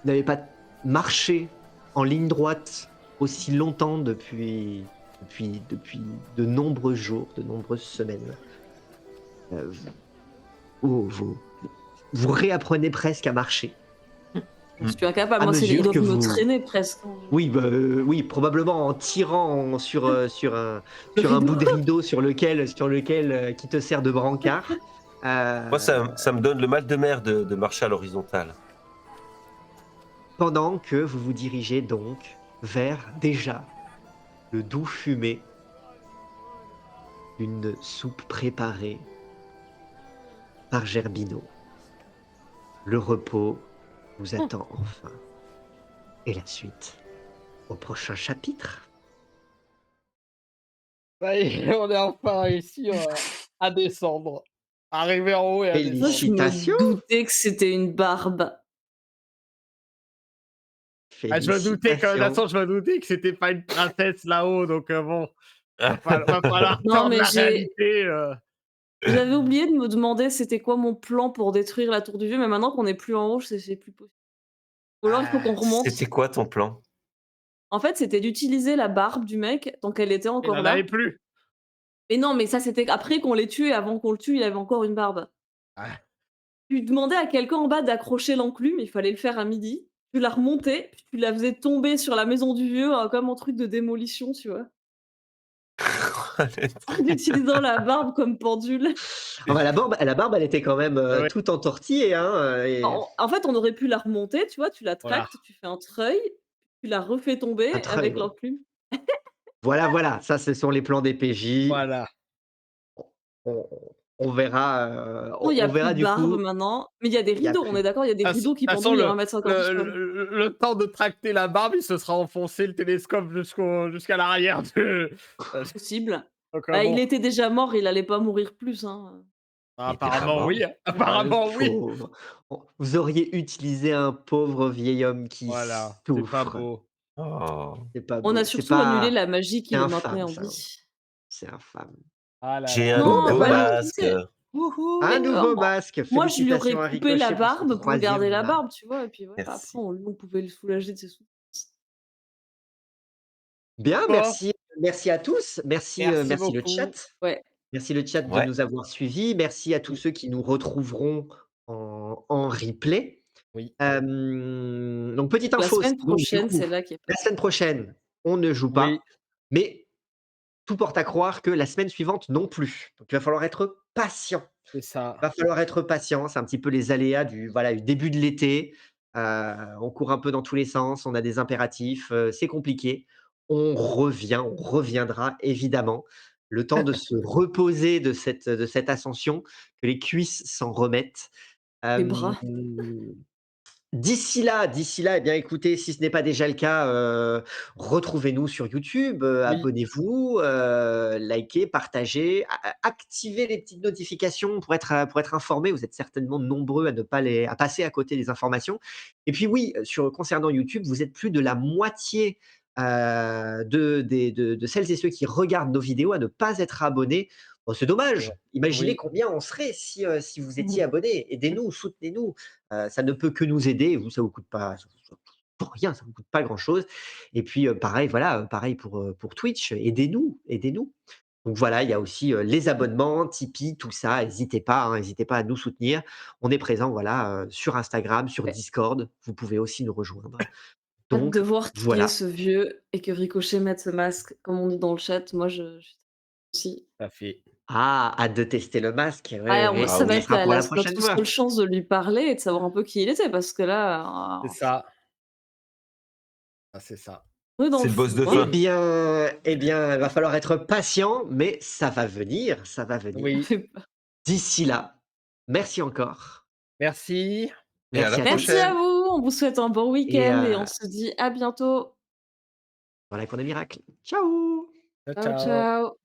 Speaker 1: Vous n'avez pas marché en ligne droite aussi longtemps depuis de nombreux jours, de nombreuses semaines. Vous réapprenez presque à marcher.
Speaker 4: Je suis incapable.
Speaker 1: À
Speaker 4: Moi, ils
Speaker 1: mesure
Speaker 4: doivent
Speaker 1: que
Speaker 4: me
Speaker 1: vous-
Speaker 4: traîner presque.
Speaker 1: Oui, oui, probablement en tirant sur un
Speaker 4: rideau.
Speaker 1: bout de rideau sur lequel qui te sert de brancard.
Speaker 3: Moi, ça me donne le mal de mer de marcher à l'horizontale.
Speaker 1: Pendant que vous vous dirigez donc vers déjà le doux fumé d'une soupe préparée par Gerbino. Le repos vous attend enfin. Et la suite au prochain chapitre.
Speaker 2: Ça y est, on est enfin réussi à descendre. Arriver en haut et à descendre.
Speaker 4: Ça, je
Speaker 1: Félicitations.
Speaker 4: me doutais que c'était une barbe.
Speaker 2: Ah, je me doutais que, de toute façon, je me doutais que c'était pas une princesse là-haut, donc bon, va falloir
Speaker 4: Non,
Speaker 2: tordre
Speaker 4: mais
Speaker 2: la
Speaker 4: j'ai-
Speaker 2: réalité.
Speaker 4: J'avais oublié de me demander c'était quoi mon plan pour détruire la tour du vieux, mais maintenant qu'on est plus en haut, c'est plus possible. Ou alors il faut qu'on remonte.
Speaker 3: C'était quoi ton plan?
Speaker 4: En fait, c'était d'utiliser la barbe du mec tant qu'elle était
Speaker 2: Il
Speaker 4: encore
Speaker 2: n'en
Speaker 4: là.
Speaker 2: avait plus.
Speaker 4: Mais non, mais ça c'était après qu'on l'ait tué. Avant qu'on le tue, il avait encore une barbe.
Speaker 2: Ah.
Speaker 4: tu demandais à quelqu'un en bas d'accrocher l'enclume, il fallait le faire à midi. Tu la remontais, puis tu la faisais tomber sur la maison du vieux, comme un truc de démolition, tu vois? En utilisant la barbe comme pendule.
Speaker 1: Ah bah, la barbe, elle était quand même,
Speaker 2: Ouais,
Speaker 1: toute entortillée, hein, et
Speaker 4: En fait, on aurait pu la remonter, tu vois? Tu la
Speaker 2: voilà.
Speaker 4: tractes, tu fais un treuil, tu la refais
Speaker 1: un
Speaker 4: tomber
Speaker 1: treuil,
Speaker 4: avec
Speaker 1: ouais.
Speaker 4: l'enclume.
Speaker 1: Voilà, voilà, ça, ce sont les plans des PJ.
Speaker 2: Voilà.
Speaker 1: On on verra,
Speaker 4: Non, il y a
Speaker 1: on
Speaker 4: plus
Speaker 1: verra
Speaker 4: de
Speaker 1: du
Speaker 4: barbe
Speaker 1: coup,
Speaker 4: maintenant, mais il y a des
Speaker 1: il y a
Speaker 4: rideaux, on
Speaker 1: plus
Speaker 4: est d'accord? Il y a des
Speaker 2: De toute
Speaker 4: rideaux qui
Speaker 2: façon,
Speaker 4: pendouillent à 1,50 m du sol.
Speaker 2: le temps de tracter la barbe, il se sera enfoncé le télescope jusqu'à l'arrière de
Speaker 4: Possible.
Speaker 2: donc
Speaker 4: Bah, il
Speaker 2: bon,
Speaker 4: était déjà mort, il allait pas mourir plus, hein.
Speaker 1: il était pas
Speaker 2: apparemment oui,
Speaker 1: mort. Ah, le
Speaker 2: apparemment oui.
Speaker 1: pauvre. Vous auriez utilisé un pauvre vieil homme qui
Speaker 2: Voilà, c'est pas
Speaker 1: souffre.
Speaker 2: beau.
Speaker 3: Oh,
Speaker 1: C'est pas
Speaker 4: On a
Speaker 1: beau, c'est
Speaker 4: surtout annulé
Speaker 1: pas
Speaker 4: la magie qui
Speaker 1: c'est
Speaker 4: le maintenait
Speaker 1: infâme
Speaker 4: en
Speaker 1: ça, hein.
Speaker 4: vie.
Speaker 1: C'est infâme.
Speaker 2: Ah là
Speaker 3: j'ai
Speaker 2: là.
Speaker 3: un
Speaker 1: Bon, bah,
Speaker 4: Non,
Speaker 3: nouveau
Speaker 4: bah
Speaker 1: voilà,
Speaker 4: non, tu
Speaker 3: masque.
Speaker 4: sais,
Speaker 3: Wouhou!
Speaker 1: un
Speaker 4: mais
Speaker 1: nouveau masque.
Speaker 4: moi je lui aurais
Speaker 1: Félicitations à
Speaker 4: coupé la
Speaker 1: Ricochet pour son
Speaker 4: barbe pour garder
Speaker 1: 3e
Speaker 4: la
Speaker 1: masque.
Speaker 4: barbe, tu vois? Et puis voilà, après
Speaker 3: Merci.
Speaker 4: on pouvait le soulager de ses souffrances.
Speaker 1: Bien,
Speaker 2: Bon,
Speaker 1: merci à tous. Merci,
Speaker 2: merci
Speaker 1: merci le
Speaker 2: beaucoup.
Speaker 1: chat.
Speaker 4: Ouais.
Speaker 1: Merci le chat de
Speaker 3: Ouais.
Speaker 1: nous avoir suivis. Merci à tous
Speaker 2: Oui,
Speaker 1: ceux qui nous retrouveront en replay.
Speaker 2: oui,
Speaker 1: Donc petite
Speaker 4: La
Speaker 1: info,
Speaker 4: semaine
Speaker 1: donc du
Speaker 4: prochaine,
Speaker 1: coup,
Speaker 4: c'est là qui est
Speaker 1: la
Speaker 4: prévu.
Speaker 1: semaine prochaine, on ne joue
Speaker 2: oui,
Speaker 1: pas, mais tout porte à croire que la semaine suivante non plus. Donc il va falloir être patient.
Speaker 2: c'est
Speaker 1: Il
Speaker 2: ça.
Speaker 1: va falloir être patient, c'est un petit peu les aléas du voilà, du début de l'été. On court un peu dans tous les sens, on a des impératifs, c'est compliqué. On reviendra évidemment. Le temps de se reposer de cette ascension, que les cuisses s'en remettent.
Speaker 4: Les
Speaker 1: Hem
Speaker 4: bras.
Speaker 1: D'ici là, eh bien, écoutez, si ce n'est pas déjà le cas, retrouvez-nous sur YouTube,
Speaker 2: Oui,
Speaker 1: abonnez-vous, likez, partagez, activez les petites notifications pour être informés. Vous êtes certainement nombreux à passer à côté des informations. Et puis oui, concernant YouTube, vous êtes plus de la moitié, de celles et ceux qui regardent nos vidéos à ne pas être abonnés. Bon, c'est
Speaker 2: c'est vrai.
Speaker 1: dommage. Imaginez
Speaker 2: Oui,
Speaker 1: combien on serait si vous étiez abonnés. Aidez-nous, soutenez-nous. Ça ne peut que nous aider. Vous, ça vous coûte pas ça pour rien, ça vous coûte pas grand-chose. Et puis, pareil, voilà, pareil pour Twitch, aidez-nous, aidez-nous. Donc voilà, il y a aussi, les abonnements, Tipeee, tout ça. N'hésitez pas, hein, n'hésitez pas à nous soutenir. On est présent, voilà, sur Instagram, sur
Speaker 4: Ouais.
Speaker 1: Discord. Vous pouvez aussi nous rejoindre.
Speaker 4: Hâte de
Speaker 1: Donc
Speaker 4: voir qui est
Speaker 1: voilà.
Speaker 4: ce vieux et que Ricochet mette ce masque, comme on dit dans le chat. Moi, je suis aussi.
Speaker 2: tout à fait.
Speaker 1: Ah, hâte de tester le masque. Oui, oui,
Speaker 4: Ah,
Speaker 1: oui,
Speaker 3: Ah
Speaker 4: ça va
Speaker 1: ça
Speaker 3: oui.
Speaker 4: être
Speaker 1: sera pour la prochaine
Speaker 4: notre
Speaker 1: fois.
Speaker 4: seule chance de lui parler et de savoir un peu qui il était, parce que là,
Speaker 2: C'est ça. Ah, c'est ça.
Speaker 4: on est dans
Speaker 3: C'est
Speaker 4: le
Speaker 3: le boss
Speaker 4: flou,
Speaker 3: de
Speaker 4: hein.
Speaker 3: fin.
Speaker 1: Il va falloir être patient, mais ça va venir, ça va venir.
Speaker 4: Ça
Speaker 2: Oui,
Speaker 4: fait peur.
Speaker 1: D'ici là, merci encore.
Speaker 2: merci.
Speaker 3: Et à
Speaker 1: Merci
Speaker 3: la
Speaker 1: à
Speaker 4: Merci
Speaker 1: tous
Speaker 4: à
Speaker 3: prochaine.
Speaker 4: vous, on vous souhaite un bon
Speaker 1: et
Speaker 4: week-end et on se dit à bientôt.
Speaker 1: voilà qu'on est miracle. Ciao!
Speaker 2: Ciao,
Speaker 4: Ciao,
Speaker 2: ciao.
Speaker 4: ciao.